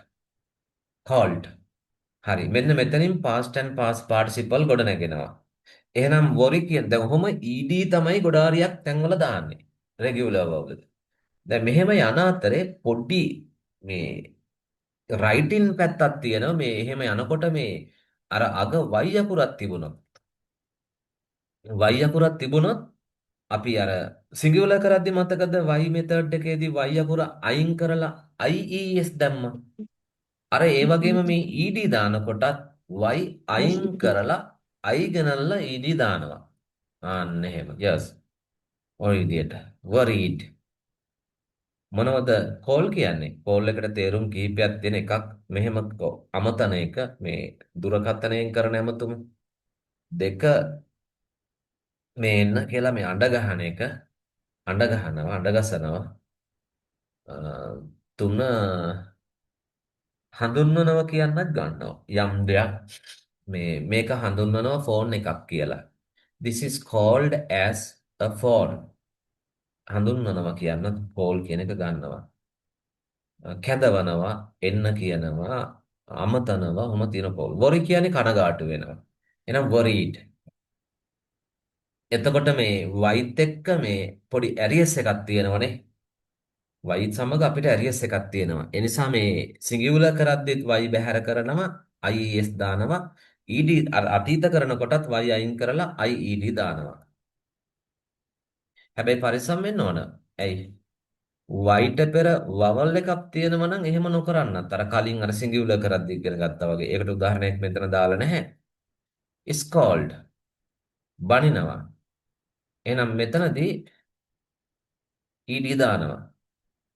හරි. මෙන්න මෙතනින් past and past participle ගොඩ නැගෙනවා. එහෙනම් worry කියන දැන් ඔහොම ed තමයි ගොඩාරියක් තැන්වල දාන්නේ. regular verbs. දැන් මෙහෙම යන අතරේ පොඩි මේ writing පැත්තක් තියෙනවා. මේ එහෙම යනකොට මේ අර අග y අකුරක් තිබුණොත් අපි අර සිංගියුලර් කරද්දි මතකද y මෙතඩ් එකේදී y අකුර අයින් කරලා ies දැම්මා. අර ඒ වගේම මේ ed දානකොටත් y අයින් කරලා i ගණන්ලා ed දානවා. අන්න එහෙම. yes. ඔය විදියට. worried. මොනවද කෝල් කියන්නේ? කෝල් එකට තේරුම් කිහිපයක් දෙන එකක් මෙහෙම අමතන එක මේ දුරකථනයෙන් කරන ඇමතුම. දෙක මේ එන්න කියලා මේ අඬ ගහන එක අඬ ගහනවා අඬ ගසනවා. තුන හඳුන්වනවා කියන්නත් ගන්නවා. යම් දෙයක් මේක හඳුන්වනවා ෆෝන් එකක් කියලා. This is called as a phone. හඳුන්වනවා කියන්නත් කෝල් කියන එක ගන්නවා. කැඳවනවා එන්න කියනවා අමතනවා ඔහොම තියෙන කෝල්. worry කියන්නේ කනගාටු වෙනවා. එහෙනම් worried. එතකොට මේ වයිත් එක්ක මේ පොඩි ඇරියස් එකක් තියෙනවනේ. වයිත් සමග අපිට ඇරියස් එකක් තියෙනවා. ඒ නිසා මේ සිංගියුලර් කරද්දිත් වයි බැහැර කරනවා ies දානවා. ed අතීත කරනකොටත් වයි අයින් කරලා ied දානවා. හැබැයි පරිස්සම් වෙන්න ඕන. ඇයි? වයිට පෙර වවල් එකක් තියෙනවා නම් එහෙම නොකරන්නත්. අර කලින් අර සිංගියුලර් කරද්දී ඉගෙන ගත්තා වගේ. ඒකට උදාහරණයක් මෙතන දාලා නැහැ. is called බනිනවා. එහෙනම් මෙතනදී ed දානවා.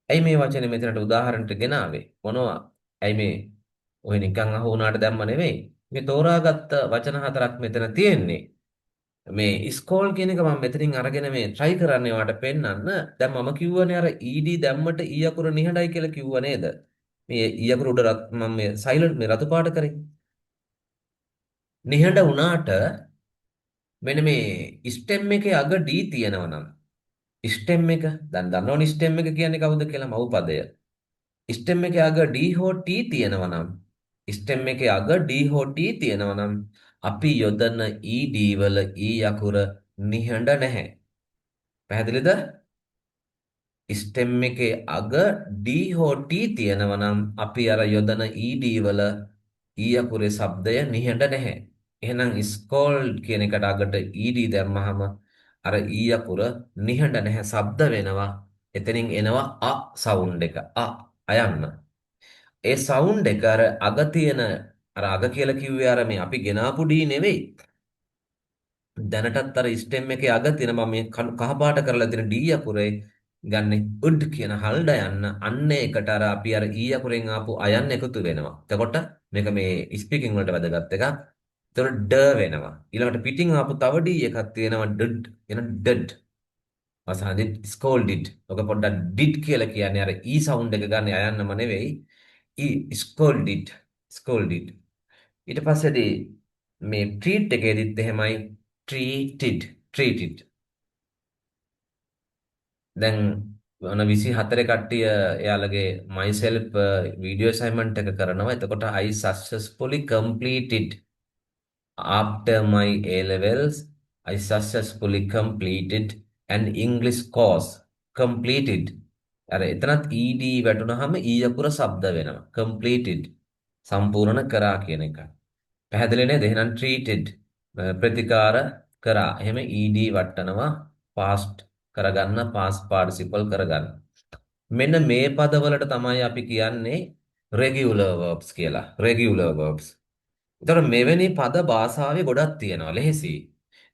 ඇයි මේ වචනේ මෙතනට උදාහරණට ගෙනාවේ? මොනවා? ඇයි මේ ඔය නිකන් අහු වුණාට දැම්ම නෙවෙයි. මේ තෝරාගත්ත වචන හතරක් මෙතන තියෙන්නේ. මේ ස්කෝල් කියන එක මම මෙතනින් අරගෙන මේ try කරන්නේ වාට පෙන්නන්න. දැන් මම කිව්වනේ අර ed දැම්මට ඊ අකුර නිහඬයි කියලා කිව්ව නේද? මේ ඊ අකුර උඩ මම මේ silent මේ රතු පාට කරේ. නිහඬ වුණාට මෙන්න මේ stem එකේ අග d තියෙනවා නම් stem එක දැන් දන්නවනේ stem එක කියන්නේ කවුද කියලා මව් පදය. stem එකේ අග d හෝ t තියෙනවා නම් stem එකේ අග d හෝ t තියෙනවා නම් අපි යොදන ed වල ඊ අකුර නිහඬ නැහැ. පැහැදිලිද? ස්ටෙම් එකේ අග D හෝ T තියෙනවා නම් අපි අර යොදන ED වල ඊ අකුරේ ශබ්දය නිහඬ නැහැ. එහෙනම් ස්කෝල්ඩ් කියන එකට අගට ED දැම්මහම අර ඊ අකුර නිහඬ නැහැ ශබ්ද වෙනවා. එතනින් එනවා අ සවුන්ඩ් එක. අයන්න. ඒ සවුන්ඩ් එක අර අග තියෙන අර අග කියලා කිව්වේ අර මේ අපි ගෙනාපු D නෙවෙයි. දැනටත් අර ස්ටෙම් එකේ අග තියෙන මම මේ කහ පාට කරලා තියෙන D අකුරේ ගන්නෙ උඩ් කියන හල්ඩ යන්න අන්න ඒකට අර අපි අර E අකුරෙන් ආපු අයන් එකතු වෙනවා. එතකොට මේක මේ ස්පීකින් වලට වැදගත් එකක්. එතකොට ඩ වෙනවා. ඊළඟට පිටින් ආපු තව D එකක් තියෙනවා ඩඩ් එන ඩඩ්. අසහදිත් ස්කෝල්ඩිඩ්. ඔක පොඩ්ඩක් ඩිඩ් කියලා කියන්නේ අර E සවුන්ඩ් එක ගන්න අයන්නම නෙවෙයි. ස්කෝල්ඩිඩ් ස්කෝල්ඩිඩ්. ඊට පස්සේදී මේ ට්‍රීට් එකේදීත් එහෙමයි treated. දැන් ඔන 24 කට්ටිය එයාලගේ myself වීඩියෝ assignment එක කරනවා. එතකොට I successfully completed after my A levels I successfully completed an English course. completed අර එතනත් ed වැටුනහම ඊ අකුර ශබ්ද වෙනවා. completed සම්පූර්ණ කරා කියන එක. පැහැදිලි නේද? එහෙනම් treated ප්‍රතිකාර කරා. එහෙම ed වටනවා past කරගන්න past participle කරගන්න. මෙන්න මේ පදවලට තමයි අපි කියන්නේ regular verbs කියලා. regular verbs. එතකොට මෙවැනි පද භාෂාවේ ගොඩක් තියෙනවා. ලෙහෙසි.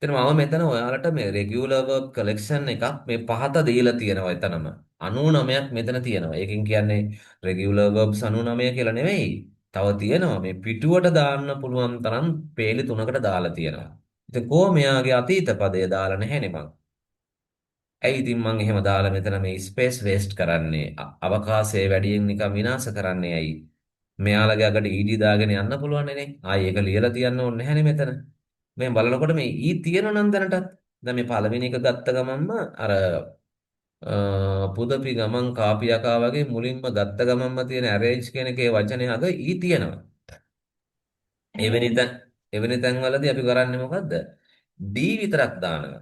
එතන මම මෙතන ඔයාලට මේ regular verb collection එකක් මේ පහත දීලා තියෙනවා එතනම. 99ක් මෙතන තියෙනවා. ඒකෙන් කියන්නේ regular verbs 99 කියලා නෙවෙයි. තව තියෙනවා මේ පිටුවට දාන්න පුළුවන් තරම් පේලි තුනකට දාලා තියෙනවා. ඉතින් කොහොම මෙයාගේ අතීත පදය දාලා නැහැනේ මං. ඇයි ඉතින් මං එහෙම දාලා මෙතන මේ ස්පේස් වේස්ට් කරන්නේ? අවකාශයේ වැඩියෙන් නිකන් විනාශ කරන්නේ ඇයි? මෙයාලගේ අකට ඊඩි දාගෙන යන්න පුළුවන් නේ. ආයි ඒක ලියලා තියන්න ඕනේ නැහැනේ මෙතන. මේ බලනකොට මේ ඊ තියෙනවා නම් දැනටත්. දැන් මේ පළවෙනි එක ගත්ත ගමන්ම අර පුදපි ගමන් කාපියකා වගේ මුලින්ම ගත්ත ගමන්ම තියෙන arrange කියන එකේ වචනේ අග ඊ තියෙනවා. එවැනි arrange. තැන් එවැනි තැන්වලදී අපි කරන්නේ මොකද්ද? D විතරක් දානවා.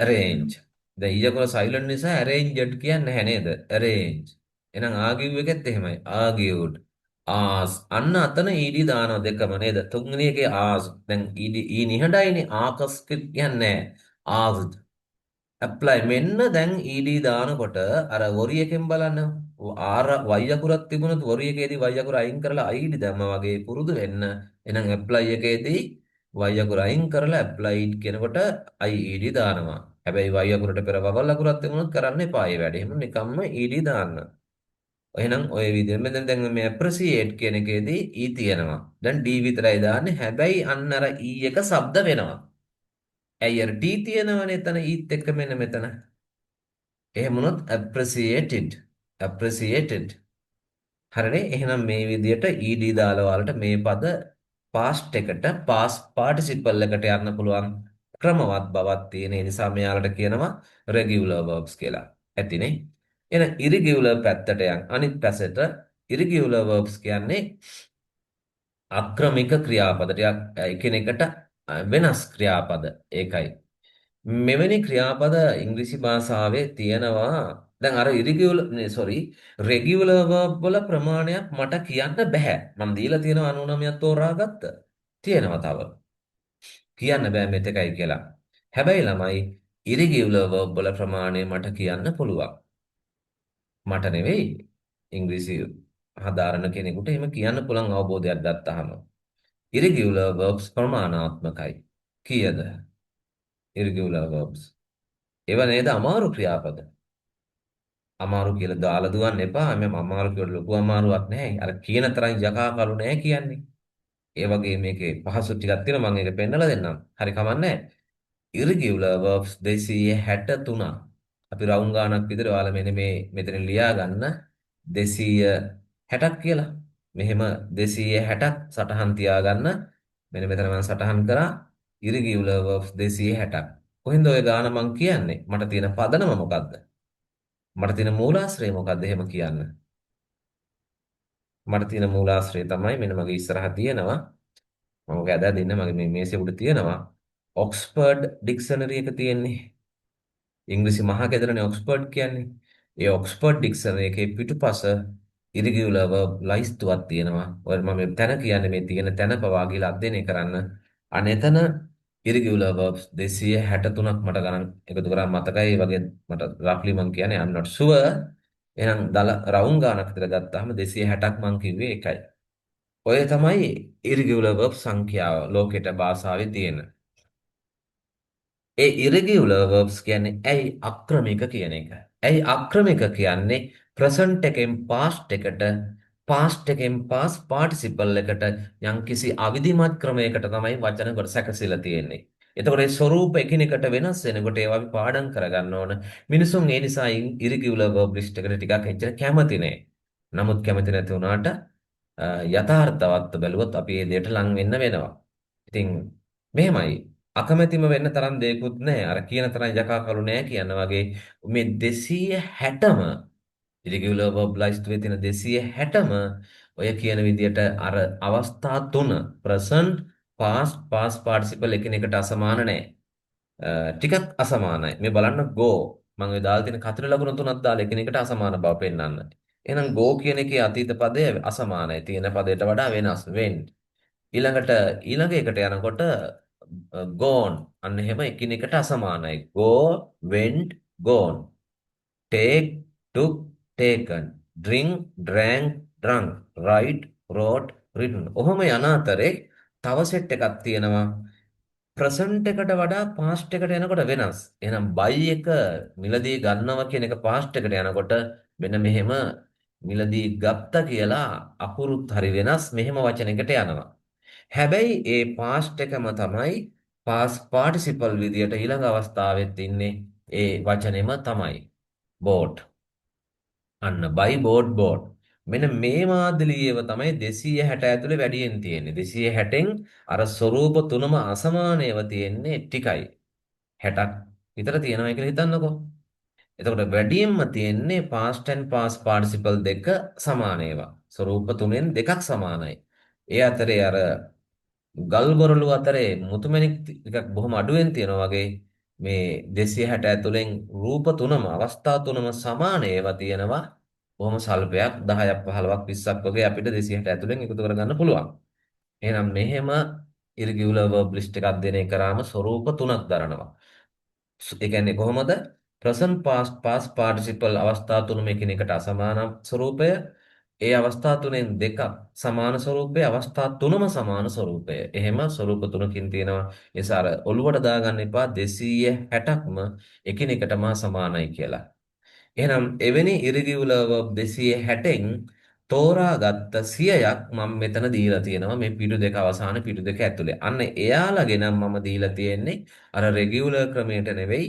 arrange. දැන් ඊයකොල silent නිසා arranged කියන්නේ නැහැ නේද? arrange. එහෙනම් argue එකෙත් එහෙමයි. argued. ask. අන්න අතන ed දානවා දෙකම නේද? තුන්වෙනි එකේ ask. දැන් ed e නිහඬයිනේ ask කියන්නේ නැහැ. asked. apply මෙන්න දැන් ed දානකොට අර වොරි එකෙන් බලන්න ආර y අකුරක් තිබුණොත් වොරි එකේදී y අකුර අයින් කරලා id දැම්මා වගේ පුරුදු වෙන්න. එහෙනම් apply එකේදී y අකුර අයින් කරලා applied කියනකොට id දානවා. හැබැයි y අකුරට පෙර vowel අකුරක් තිබුණොත් කරන්න එපා ඒ වැඩේ. එහෙනම් නිකම්ම ed දාන්න. එහෙනම් ඔය විදිහට දැන් මේ appreciate කියන එකේදී e තියෙනවා. දැන් d විතරයි දාන්නේ. හැබැයි අන්න අර e එක ශබ්ද වෙනවා. ඇයි අර d තියෙනවනේ එතන ඊත් එක්ක මෙන්න මෙතන. එහෙම වුණොත් appreciated. හරිනේ? එහෙනම් මේ විදිහට ed දාලා ඔයාලට මේ පද past එකට past participle එකට යන්න පුළුවන් ක්‍රමවත් බවක් තියෙන. ඒ නිසා මෙයාලට කියනවා regular verbs කියලා. ඇතිනේ? එහෙනම් irregular පැත්තට යන්. අනිත් පැසට irregular verbs කියන්නේ අක්‍රමික ක්‍රියාපද ටිකක් එකිනෙකට වෙනස් ක්‍රියාපද. ඒකයි. මෙවැනි ක්‍රියාපද ඉංග්‍රීසි භාෂාවේ තියෙනවා. දැන් අර රෙගියුලර් verb වල ප්‍රමාණයක් මට කියන්න බෑ. මම දීලා තියෙනවා 99ක් තෝරාගත්ත. තියෙනවා තව. කියන්න බෑ මෙතකයි කියලා. හැබැයි ළමයි ඉරිගියුලර් verb වල ප්‍රමාණය මට කියන්න පුළුවන්. මට නෙවෙයි ඉංග්‍රීසි හදාරන කෙනෙකුට එහෙම කියන්න පුළුවන් අවබෝධයක් ගත්තාම. irregular verbs ප්‍රමාණාත්මකයි. කීයද? irregular verbs. ඒවා නේද අමාරු ක්‍රියාපද. අමාරු කියලා දාලා දුවන්න එපා. මම අමාරු කියලා ලොකු අමාරුවක් නැහැ. අර කියන තරම් යකා කළු නැහැ කියන්නේ. ඒ වගේ මේකේ පහසු ටිකක් තියෙනවා. මම ඒක පෙන්නලා දෙන්නම්. හරි කමන්නේ. irregular verbs 263. අපි රවුම් ගානක් විතර ඔයාලා මෙන්න මේ මෙතන ලියා ගන්න 260ක් කියලා. මෙහෙම 260ක් සටහන් තියාගන්න. මෙන්න මෙතන මම සටහන් කරා irregular verbs 260ක්. කොහෙන්ද ඔය ගාන මං කියන්නේ? මට තියෙන පදනම මොකද්ද? මට තියෙන මූලාශ්‍රය මොකද්ද එහෙම කියන්න? මට තියෙන මූලාශ්‍රය තමයි මෙන්න මගේ ඉස්සරහ තියෙනවා. මම ඔක ඇදලා දෙන්න මගේ මේ මේසෙ උඩ තියෙනවා. ඔක්ස්ෆර්ඩ් ඩික්ෂනරි එක තියෙන්නේ. ඉංග්‍රීසි මහා ගෙදරනේ ඔක්ස්ෆර්ඩ් කියන්නේ. ඒ ඔක්ස්ෆර්ඩ් ඩික්ෂනරි එකේ පිටුපස ඉරිගියුලර් verb ලයිස්තුවක් තියෙනවා. ඔය මම මේ තැන කියන්නේ මේ තියෙන තැන පවා ගිහලා අධ්‍යයනය කරන්න. අනෙතන ඉරිගියුලර් verbs 263ක් මට ගණන් එකතු කරා මතකයි. ඒ වගේ මට රෆ්ලි මම කියන්නේ I'm not sure. එහෙනම් රවුම් ගානක් විතර ගත්තාම 260ක් මං කිව්වේ ඒකයි. ඔය තමයි ඉරිගියුලර් verb සංඛ්‍යාව ලෝකෙට භාෂාවේ තියෙන. ඒ irregular verbs කියන්නේ ඇයි අක්‍රමික කියන එක. ඇයි අක්‍රමික කියන්නේ present එකෙන් past එකට past එකෙන් past participle එකට යම්කිසි අවිධිමත් ක්‍රමයකට තමයි වචන කොට සැකසීලා තියෙන්නේ. එතකොට ඒ ස්වරූප එකිනෙකට වෙනස් වෙනකොට ඒවා අපි පාඩම් කරගන්න ඕන. මිනිසුන් ඒ නිසා irregular verb list එකට ටිකක් එච්චර කැමති නෑ. නමුත් කැමති නැති වුණාට යථාර්ථවත් බැලුවොත් අපි මේ දෙයට ලං වෙන්න වෙනවා. ඉතින් මෙහෙමයි අකමැතිම වෙන්න තරම් දෙයක්වත් නැහැ. අර කියන තරම් යකා කළු නැහැ කියන වගේ මේ 260ම ඉරිගියුලර් verb ලයිස්ට් එකේ තියෙන 260ම ඔය කියන විදිහට අර අවස්ථා තුන present past past participle එකිනෙකට අසමාන නැහැ. ටිකක් අසමානයි. මේ බලන්න go මම ඔය දාලා තියෙන කතර ලකුණු තුනක් දාලා එකිනෙකට අසමාන බව පෙන්වන්න. එහෙනම් go කියන එකේ අතීත පදය අසමානයි. තියෙන පදයට වඩා වෙනස් වෙන්න. ඊළඟට ඊළඟ එකට යනකොට gone අන්න එහෙම එකිනෙකට අසමානයි. go went gone take took taken drink drank drunk write wrote written. ඔහොම යන අතරේ තව සෙට් එකක් තියෙනවා. ප්‍රසන්ට් එකට වඩා පාස්ට් එකට යනකොට වෙනස්. එහෙනම් buy එක මිලදී ගන්නවා කියන එක පාස්ට් එකට යනකොට මෙන්න මෙහෙම මිලදී ගත්තා කියලා අකුරුත් හරි වෙනස් මෙහෙම වචනයකට යනවා. හැබැයි ඒ පාස්ට් එකම තමයි පාස් පාටිසිපල් විදියට ඊළඟ අවස්ථාවෙත් ඉන්නේ ඒ වචනේම තමයි. බෝට්. අන්න බයි බෝඩ් බෝඩ්. මෙන්න මේ මාදලියේව තමයි 260 ඇතුලේ වැඩියෙන් තියෙන්නේ. 260න් අර ස්වරූප තුනම අසමානයව තියෙන්නේ ටිකයි. 60ක් විතර තියෙනවා කියලා හිතන්නකෝ. එතකොට වැඩියෙන්ම තියෙන්නේ past and past participle දෙක සමාන ඒවා. ස්වරූප තුනෙන් දෙකක් සමානයි. ඒ අතරේ අර ගල් බොරළු අතරේ මුතුමැණික් ටිකක් බොහොම අඩුවෙන් තියෙනවා වගේ මේ 260 ඇතුලෙන් රූප තුනම අවස්ථා තුනම සමාන ඒවා තියෙනවා බොහොම සල්පයක් 10ක් 15ක් 20ක් වගේ අපිට 260 ඇතුලෙන් එකතු කරගන්න පුළුවන්. එහෙනම් මෙහෙම ඉරිගියුලර් verb list එකක් අධ්‍යයනය කරාම ස්වරූප තුනක් දරනවා. ඒ කියන්නේ කොහොමද? present past past participle අවස්ථා තුනම එකිනෙකට අසමාන ස්වරූපය. ඒ අවස්ථා තුනෙන් දෙකක් සමාන ස්වරූපය, අවස්ථා තුනම සමාන ස්වරූපය. එහෙම ස්වරූප තුනකින් තියෙනවා. ඒ නිසා අර ඔළුවට දාගන්න එපා 260ක්ම එකිනෙකටම සමානයි කියලා. එහෙනම් එවැනි ඉරිගියුලර් verb 260න් තෝරාගත්ත 100ක් මම මෙතන දීලා තියෙනවා මේ පිටු දෙක අවසාන පිටු දෙක ඇතුලේ. අන්න එයාලගේ නම් මම දීලා තියෙන්නේ අර රෙගියුලර් ක්‍රමයට නෙවෙයි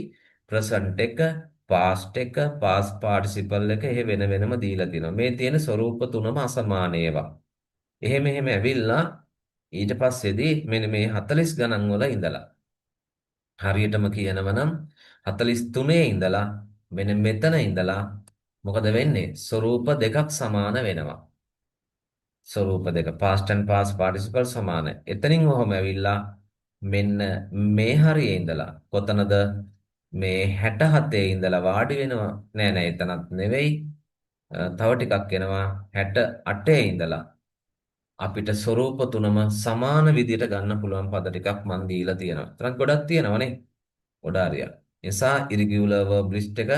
present එක past එක past participle එක එහෙ වෙන වෙනම දීලා තියෙනවා. මේ තියෙන ස්වරූප තුනම අසමාන ඒවා. එහෙම එහෙම ඇවිල්ලා ඊට පස්සේදී මෙන්න මේ 40 ගණන් වල ඉඳලා හරියටම කියනවා නම් 43 ඉඳලා මෙන්න මෙතන ඉඳලා මොකද වෙන්නේ? ස්වරූප දෙකක් සමාන වෙනවා. ස්වරූප දෙක past and past participle සමාන. එතනින් ඔහොම ඇවිල්ලා මෙන්න මේ හරියේ ඉඳලා කොතනද මේ 67 ඉඳලා වාඩි වෙනවා. නෑ නෑ එතනත් නෙවෙයි. තව ටිකක් එනවා 68 ඉඳලා අපිට ස්වරූප තුනම සමාන විදිහට ගන්න පුළුවන් පද ටිකක් මන් දීලා තියෙනවා. එතනත් ගොඩක් තියෙනවනේ. ගොඩාරියක්. නිසා ඉරිගියුලර් verb list එක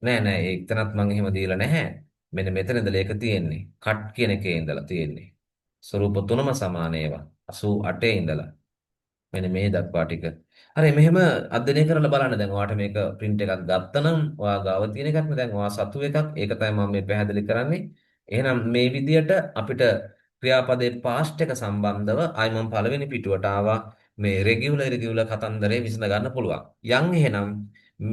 නෑ නෑ එතනත් මං එහෙම දීලා නැහැ. මෙන්න මෙතන ඉඳලා ඒක තියෙන්නේ. කට් කියන එකේ ඉඳලා තියෙන්නේ. ස්වරූප තුනම සමාන ඒවා. 88 ඉඳලා. මෙන්න මේ දක්වා ටික. හරි මෙහෙම අධ්‍යයනය කරලා බලන්න දැන් ඔයාට මේක print එකක් ගත්තනම් ඔයා ගාව තියෙන එකක් නේ දැන් ඔයා සතු එකක්. ඒක තමයි මම මේ පැහැදිලි කරන්නේ. එහෙනම් මේ විදියට අපිට ක්‍රියාපදයේ past එක සම්බන්ධව ආයි මම පළවෙනි පිටුවට ආවා. මේ regular irregular කතන්දරේ විසඳ ගන්න පුළුවන්. යන් එහෙනම්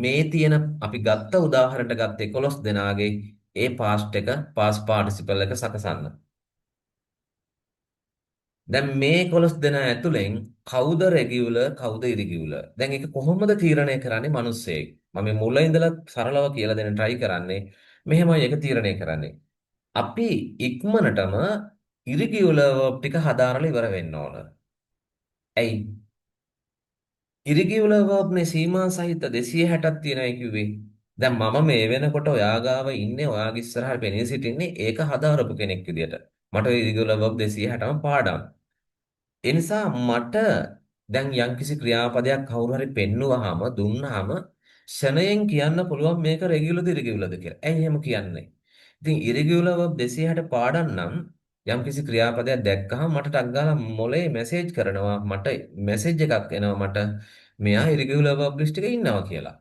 මේ තියෙන අපි ගත්ත උදාහරණයට ගත්ත 11 දෙනාගේ ඒ past එක past participle එක සකසන්න. දැන් මේ 11 දෙනා ඇතුලෙන් කවුද රෙගියුලර් කවුද ඉරිගියුලර්? දැන් ඒක කොහොමද තීරණය කරන්නේ මිනිස්සෙක්? මම මේ මුල ඉඳලා සරලව කියලා දෙන්න try කරන්නේ. මෙහෙමයි ඒක තීරණය කරන්නේ. අපි ඉක්මනටම ඉරිගියුලර් verb ටික හදාරලා ඉවර වෙන්න ඕන. ඇයි? ඉරිගියුලර් verb නේ සීමා සහිත 260ක් තියෙනවා කිව්වේ. දැන් මම මේ වෙනකොට ඔයා ගාව ඉන්නේ ඔයාගේ ඉස්සරහට පෙනී සිටින්නේ ඒක හදාරපු කෙනෙක් විදියට. මට ඉරිගියුලර් verb 260ම පාඩම්. ඒ නිසා මට දැන් යම්කිසි ක්‍රියාපදයක් කවුරු හරි පෙන්නුවාම දුන්නාම ෂණයෙන් කියන්න පුළුවන් මේක රෙගියුලර්ද ඉරිගියුලර්ද කියලා. ඇයි එහෙම කියන්නේ? ඉතින් ඉරිගියුලර් verb 260 පාඩම් නම් යම්කිසි ක්‍රියාපදයක් දැක්කහම මට ටක් ගාලා මොලේ මැසේජ් කරනවා මට මැසේජ් එකක් එනවා මට මෙයා ඉරිගියුලර් verb ලිස්ට් එකේ ඉන්නවා කියලා.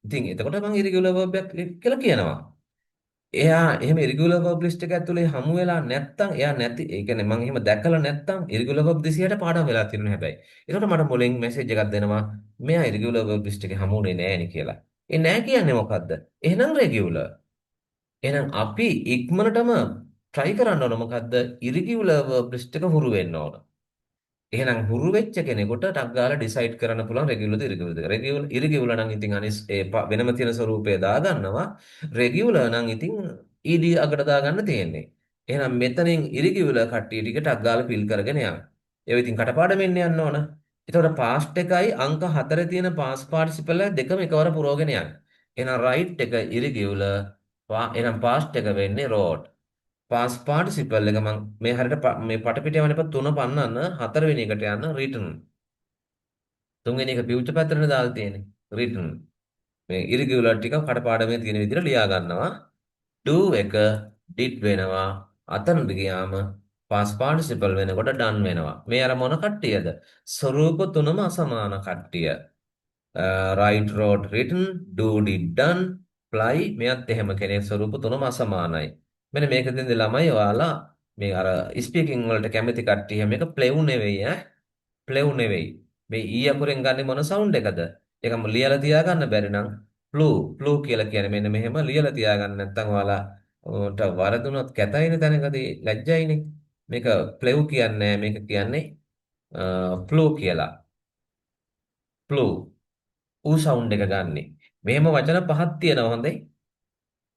ඉතින් එතකොට මම ඉරිගියුලර් verb එකක් කියලා කියනවා. එයා එහෙම ඉරිගුලර් verb list එක ඇතුලේ හමු වෙලා නැත්තම් එයා නැති ඒ කියන්නේ මම එහෙම දැකලා නැත්තම් ඉරිගුලර් verb 200ට පාඩම් වෙලා තියෙනවා හැබැයි. ඒකට මට මුලින් මැසේජ් එකක් දෙනවා මෙයා ඉරිගුලර් verb list එකේ හමුුනේ නෑනේ කියලා. ඒ නෑ කියන්නේ මොකද්ද? එහෙනම් රෙගියුලර්. එහෙනම් අපි ඉක්මනටම try කරන්න ඕන මොකද්ද? ඉරිගුලර් verb list එක හුරු වෙන්න ඕන. එහෙනම් හුරු වෙච්ච කෙනෙකුට ටක් ගාලා ඩිසයිඩ් කරන්න පුළුවන් රෙගියුලර්ද ඉරිගියුලර්ද කියලා. ඉරිගියුලර් නම් ඉතින් අනිස් ඒ වෙනම තියෙන ස්වරූපය දාගන්නවා. රෙගියුලර් නම් ඉතින් ed අගට දාගන්න තියෙන්නේ. එහෙනම් මෙතනින් ඉරිගියුලර් කට්ටිය ටික ටක් ගාලා ෆිල් කරගෙන යන්න. ඒව ඉතින් කටපාඩමින් යන්න ඕන. එතකොට past එකයි අංක 4 තියෙන past participle දෙකම එකවර පුරවගෙන යන්න. එහෙනම් right එක ඉරිගියුලර් එහෙනම් past එක වෙන්නේ wrote. පාස් පාටිසිපල් එක මම මේ හරියට මේ පටපිට යවන්න එපා තුන පන්නන්න හතරවෙනි එකට යන්න රිටර්න් තුන්වෙනි එක ෆියුචර් පැත්තටනේ දාලා තියෙන්නේ රිටර්න් මේ ඉරිගියුලර් ටික කටපාඩමේ තියෙන විදිහට ලියා ගන්නවා do එක did වෙනවා අතනට ගියාම පාස් පාටිසිපල් වෙනකොට done වෙනවා මේ අර මොන කට්ටියද ස්වරූප තුනම අසමාන කට්ටිය right wrote written do did done fly මෙයත් එහෙම කෙනෙක් ස්වරූප තුනම අසමානයි මෙන්න මේකෙන්ද ළමයි ඔයාලා මේ අර ස්පීකින් වලට කැමති කට්ටිය මේක ප්ලෙව් නෙවෙයි ඈ ප්ලෙව් නෙවෙයි මේ ඊ අකුරෙන් ගන්න මොන සවුන්ඩ් එකද ඒකම ලියලා තියාගන්න බැරි නම් ප්ලූ කියලා කියන්නේ මෙන්න මෙහෙම ලියලා තියාගන්න නැත්නම් ඔයාලා ට වරදුනොත් කැතයිනේ තැනකදී ලැජ්ජයිනේ මේක ප්ලෙව් කියන්නේ මේක කියන්නේ ප්ලූ කියලා ප්ලූ ඌ සවුන්ඩ් එක ගන්නෙ මෙහෙම වචන පහක් තියෙනවා හොඳේ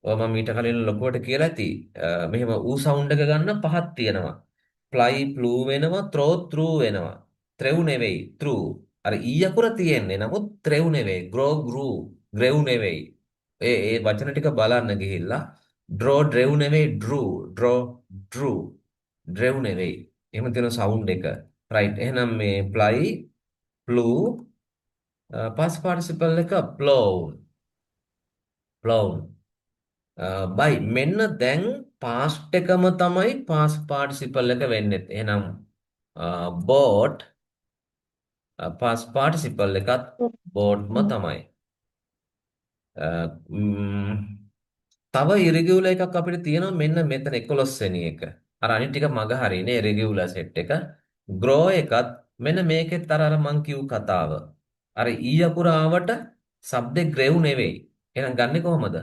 ඔය මම ඊට කලින් ලොකුවට කියලා ඇති. මෙහෙම ඌ සවුන්ඩ් එක ගන්න පහක් තියෙනවා. fly flew වෙනවා, throw through වෙනවා. threw නෙවෙයි, through. අර ඊ අකුර තියෙන්නේ. නමුත් threw නෙවෙයි, grow grew, grew නෙවෙයි. ඒ වචන ටික බලන්න ගිහිල්ලා draw drew නෙවෙයි, drew drew නෙවෙයි. එහෙම තියෙන සවුන්ඩ් එක. right. එහෙනම් මේ fly flew past participle එක plown බයි මෙන්න දැන් past එකම තමයි past participle එක වෙන්නේ. එහෙනම් bought past participle එකත් boughtම තමයි. ම්, තව irregular එකක් අපිට තියෙනවා මෙන්න මෙතන 11 වෙනි එක. අර අනිත් ටික මග හරිනේ irregular set එක. grow එකත් මෙන්න මේකෙත් අර මං කියු කතාව. අර ඊ අකුර ආවට શબ્දේ grew නෙවෙයි. එහෙනම් ගන්නෙ කොහමද?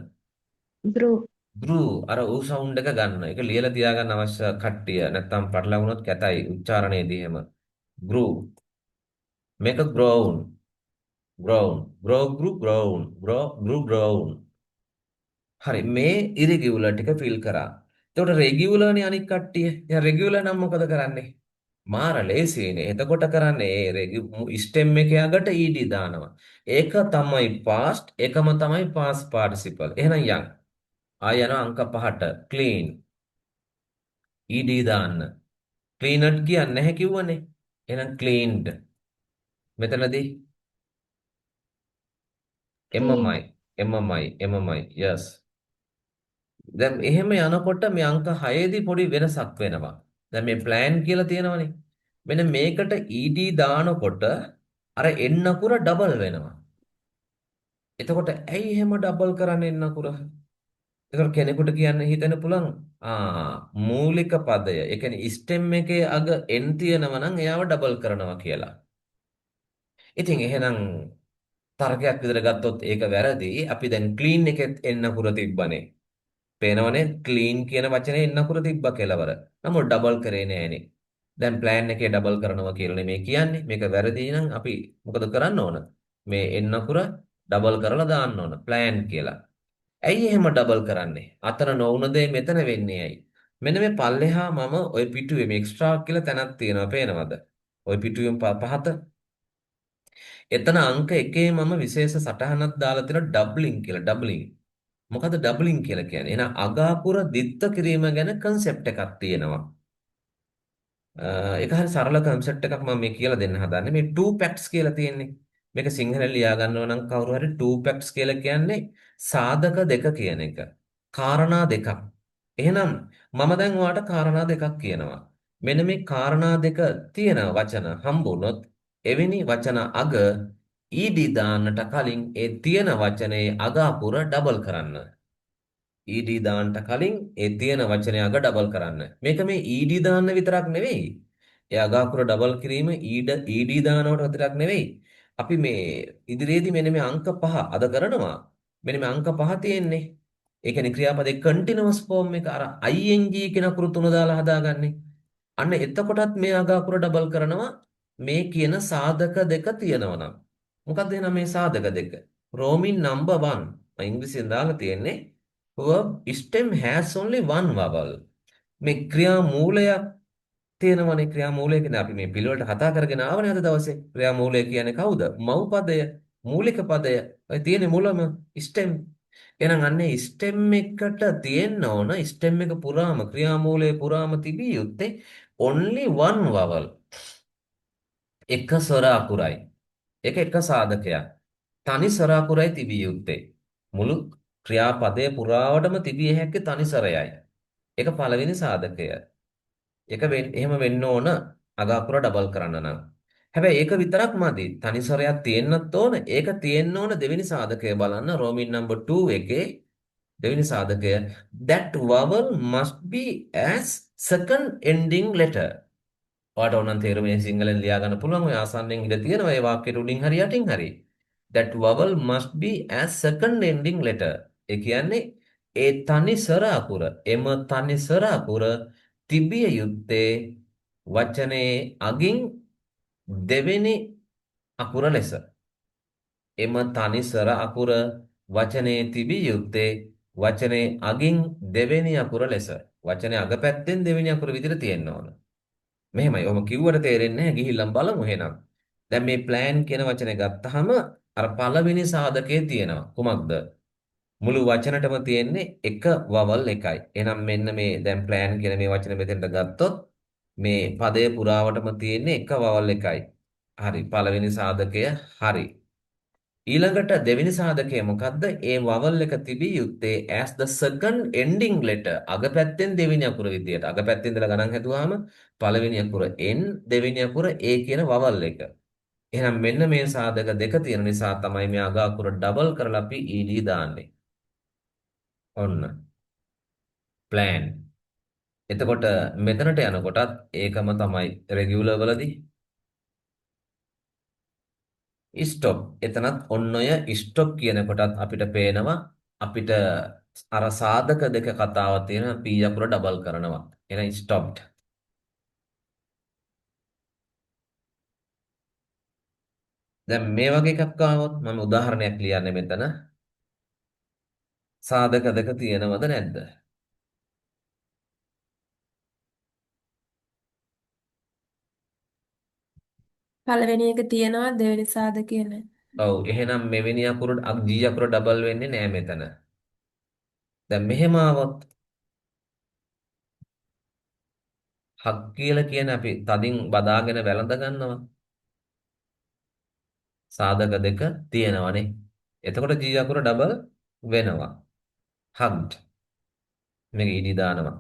ගෲ. ගෲ අර ඌ සවුන්ඩ් එක ගන්න. ඒක ලියලා තියාගන්න අවශ්‍ය කට්ටිය. නැත්තම් පටලවුනොත් කැතයි උච්චාරණයේදී එහෙම. ගෲ මේක grown. හරි මේ ඉරිගියුලර් ටික ෆිල් කරා. එතකොට රෙගියුලර්නේ අනික් කට්ටිය. දැන් රෙගියුලර් නම් මොකද කරන්නේ? මාර ලේසියිනේ. එතකොට කරන්නේ ඒ ස්ටෙම් එකේ අගට ed දානවා. ඒක තමයි past එකම තමයි past participle. එහෙනම් යන්. ආය යනවා අංක 5ට clean ed දාන්න. cleaned කියන්නේ නැහැ කිව්වනේ. එහෙනම් cleaned. මෙතනදී ක්ලීන්. එම්මමයි. එමමයි. yes. දැන් එහෙම යනකොට මේ අංක 6 දී පොඩි වෙනසක් වෙනවා. දැන් මේ plan කියලා තියෙනවනේ. මෙන්න මේකට ED දානකොට අර එන්න අකුර ඩබල් වෙනවා. එතකොට ඇයි එහෙම ඩබල් කරන්නේ එන්න අකුර? ඒතර කෙනෙකුට කියන්න හිතෙන්න පුළුවන් මූලික පදය. ඒ කියන්නේ ස්ටෙම් එකේ අග n තියෙනවා නම් එයාව ඩබල් කරනවා කියලා. ඉතින් එහෙනම් තර්කයක් විදිහට ගත්තොත් ඒක වැරදි. අපි දැන් ක්ලීන් එකෙත් n අකුර තිබ්බනේ. පේනවනේ ක්ලීන් කියන වචනේ n අකුර තිබ්බා කෙලවර. නමුත් ඩබල් කරේ නෑනේ. දැන් ප්ලෑන් එකේ ඩබල් කරනවා කියලා නෙමෙයි කියන්නේ. මේක වැරදි නම් අපි මොකද කරන්න ඕන? මේ n අකුර ඩබල් කරලා දාන්න ඕන. ප්ලෑන් කියලා. ඇයි එහෙම ඩබල් කරන්නේ? අතන නොවුන දේ මෙතන වෙන්නේ ඇයි? මෙන්න මේ පල්ලෙහා මම ওই පිටුවේ මේ එක්ස්ට්‍රා කියලා තැනක් තියෙනවා පේනවද? ওই පිටුවෙන් පහත. එතන අංක 1 මම විශේෂ සටහනක් දාලා තියෙනවා ඩබ්ලින් කියලා ඩබ්ලින්. මොකද ඩබ්ලින් කියලා කියන්නේ? එහෙනම් අගාපුර දිත්ත කිරීම ගැන concept එකක් තියෙනවා. ඒක හරි සරල concept එකක් මම මේ කියලා දෙන්න හදන්නේ. මේ two facts කියලා තියෙන්නේ. මේක සිංහලෙන් ලියා ගන්නව නම් කවුරු හරි two facts කියලා කියන්නේ සාධක දෙක කියන එක. කාරණා දෙකක්. එහෙනම් මම දැන් ඔයාලට කාරණා දෙකක් කියනවා. මෙන්න මේ කාරණා දෙක තියෙන වචන හම්බුනොත් එවැනි වචන අග ed දාන්නට කලින් ඒ තියෙන වචනේ අග අකුර ඩබල් කරන්න. ed දාන්න කලින් ඒ තියෙන වචනය අග ඩබල් කරන්න. මේක මේ ed දාන්න විතරක් නෙවෙයි. ඒ අග අකුර ඩබල් කිරීම ed දානවට විතරක් නෙවෙයි. අපි මේ ඉදිරියේදී මෙන්න මේ අංක පහ අද කරනවා. මෙන්න මේ අංක පහ තියෙන්නේ. ඒ කියන්නේ ක්‍රියාපදේ continuous form එක අර ing කියන අකුරු තුන දාලා හදාගන්නේ. අන්න එතකොටත් මේ අග අකුර ඩබල් කරනවා මේ කියන සාධක දෙක තියෙනවා නම්. මොකක්ද එහෙනම් මේ සාධක දෙක? Roman number 1 මම ඉංග්‍රීසියෙන් දාලා තියෙන්නේ verb stem has only one vowel. මේ ක්‍රියා මූලයක් තියෙනවනේ ක්‍රියා මූලය කියන්නේ අපි මේ පිළිවෙලට කතා කරගෙන ආවනේ අද දවසේ. ක්‍රියා මූලය කියන්නේ කවුද? මව් පදය, මූලික පදය. ඔය තියෙන්නේ මුලම stem. එහෙනම් අන්නේ stem එකට තියෙන්න ඕන stem එක පුරාම ක්‍රියා මූලය පුරාම තිබිය යුත්තේ only one vowel. එක ස්වර අකුරයි. ඒක එක සාධකයක්. තනි ස්වර අකුරයි තිබිය යුත්තේ. මුළු ක්‍රියාපදයේ පුරාවටම තිබිය හැක්කේ තනි ස්වරයයි. ඒක පළවෙනි සාධකය. එහෙම වෙන්න ඕන අග අකුර ඩබල් කරන්න නම්. හැබැයි ඒක විතරක් මදි. තනි ස්වරයක් තියෙන්නත් ඕන. ඒක තියෙන්න ඕන දෙවෙනි සාධකය බලන්න Roman number 2 එකේ දෙවෙනි සාධකය that vowel must be as second ending letter. ඔයාට ඕනනම් තේරුමේ සිංහලෙන් ලියා ගන්න පුළුවන්. ඔය ආසන්නෙන් ඉඳ තියෙනවා. ඒ වාක්‍යෙට උඩින් හරි යටින් හරි. That vowel must be as second ending letter. ඒ කියන්නේ ඒ තනි ස්වර අකුර, එම තනි ස්වර අකුර තිබිය යුත්තේ වචනේ අගින් දෙවෙනි අකුර ලෙස. එම තනි ස්වර අකුර වචනේ තිබිය යුත්තේ වචනේ අගින් දෙවෙනි අකුර ලෙස. වචනේ අග පැත්තෙන් දෙවෙනි අකුර විදිහට තියෙන්න ඕන. මෙහෙමයි. ඔහොම කිව්වට තේරෙන්නේ නැහැ. ගිහිල්ලා බලමු එහෙනම්. දැන් මේ plan කියන වචනේ ගත්තාම අර පළවෙනි සාධකයේ තියෙනවා. කුමක්ද? මුළු වචනටම තියෙන්නේ එක වවල් එකයි. එහෙනම් මෙන්න මේ දැන් plan කියන මේ වචනේ මෙතෙන්ට ගත්තොත් මේ පදයේ පුරාවටම තියෙන්නේ එක වවල් එකයි. හරි. පළවෙනි සාධකය හරි. ඊළඟට දෙවෙනි සාධකය මොකද්ද? ඒ වවල් එක තිබිය යුත්තේ as the second ending letter. අග පැත්තෙන් දෙවෙනි අකුර විදියට. අග පැත්තෙන් ඉඳලා ගණන් හැදුවාම පළවෙනි අකුර n දෙවෙනි අකුර a කියන වවල් එක. එහෙනම් මෙන්න මේ සාධක දෙක තියෙන නිසා තමයි මේ අග අකුර ඩබල් කරලා අපි ed දාන්නේ. ඔන්න. plan. එතකොට මෙතනට යනකොටත් ඒකම තමයි රෙගියුලර් වලදී ස්ටොප් එතනත් ඔන්න ඔය ස්ටොප් කියන කොටත් අපිට පේනවා අපිට අර සාධක දෙක කතාව තියෙන p අකුර ඩබල් කරනවා එහෙනම් ස්ටොප්ඩ් දැන් මේ වගේ එකක් ආවොත් මම උදාහරණයක් ලියන්නේ මෙතන සාධක දෙක තියෙනවද නැද්ද පළවෙනි එක තියෙනවා දෙවෙනි සාධකය නැහැ. ඔව් එහෙනම් මෙවෙනි අකුර g අකුර ඩබල් වෙන්නේ නෑ මෙතන දැන් මෙහෙම ආවොත් හක් කියලා කියන අපි තදින් බදාගෙන වැළඳ ගන්නවා සාධක දෙක තියෙනවනේ එතකොට G අකුර ඩබල් වෙනවා. hugged. මේක ed දානවා.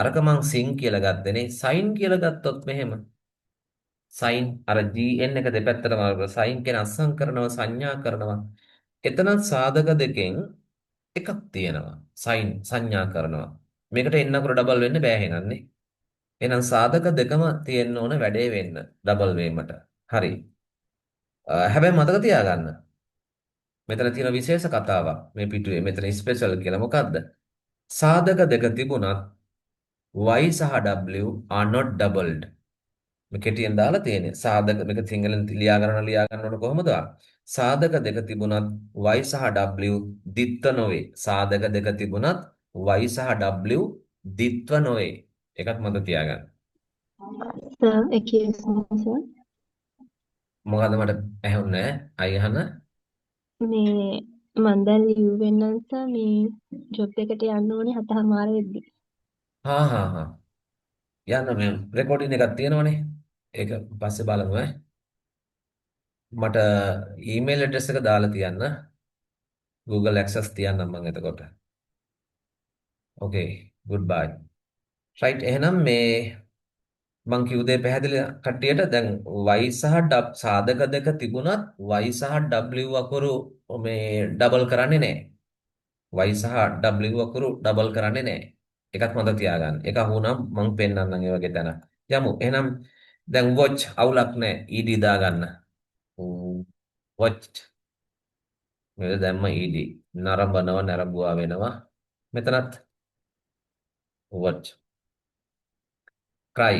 අරක මං sing කියලා ගත්තනේ. sign කියලා ගත්තොත් මෙහෙම. sign අර gn එක දෙපැත්තටම sign කියන අස්සම් කරනවා සංඥා කරනවා. එතන සාධක දෙකෙන් එකක් තියෙනවා. sign සංඥා කරනවා. මේකට n අකුර ඩබල් වෙන්න බෑ එහෙනන්නේ. එහෙනම් සාධක දෙකම තියෙන්න ඕන වැඩේ වෙන්න ඩබල් වීමට. හරි. හැබැයි මතක තියාගන්න. මෙතන තියෙන විශේෂ කතාවක් මේ පිටුවේ. මෙතන ස්පෙෂල් කියලා මොකද්ද? සාධක දෙක තිබුණත් y සහ w are not doubled. මේ කෙටියෙන් දාලා තියෙන්නේ. සාධක මේක සිංහලෙන් ලියා ගන්න ඕන කොහොමද? සාධක දෙක තිබුණත් y සහ w ද්විත්ව නොවේ. සාධක දෙක තිබුණත් y සහ w ද්විත්ව නොවේ. ඒකත් මතක තියාගන්න. Sir, excuse me, sir. මොකද මට ඇහුන්නේ අය අහන මේ මම දැන් ලිව්වෙ නම් සර් මේ ජොබ් එකට යන්න ඕනේ 7:00 වෙද්දි. හා යන්න මේ රෙකෝඩින් එකක් තියෙනවනේ. ඒක පස්සේ බලමු ඈ. මට ඊමේල් ඇඩ්‍රස් එක දාලා තියන්න. Google Access තියන්නම් මම එතකොට. Okay, goodbye. right එහෙනම් මේ මං කිව් දේ පැහැදිලි කට්ටියට දැන් y සහ සාධක දෙක තිබුණත් y සහ w අකුරු මේ ඩබල් කරන්නේ නැහැ. y සහ w අකුරු ඩබල් කරන්නේ නැහැ. එකක් මතක තියාගන්න. එක අහුනම් මං පෙන්නන්නම් ඒ වගේ තැන. යමු. එහෙනම් දැන් watch අවුලක් නැහැ. ed දාගන්න. watched මේ දැම්ම ed නරඹනවා නරඹුවා වෙනවා. මෙතනත් watch cry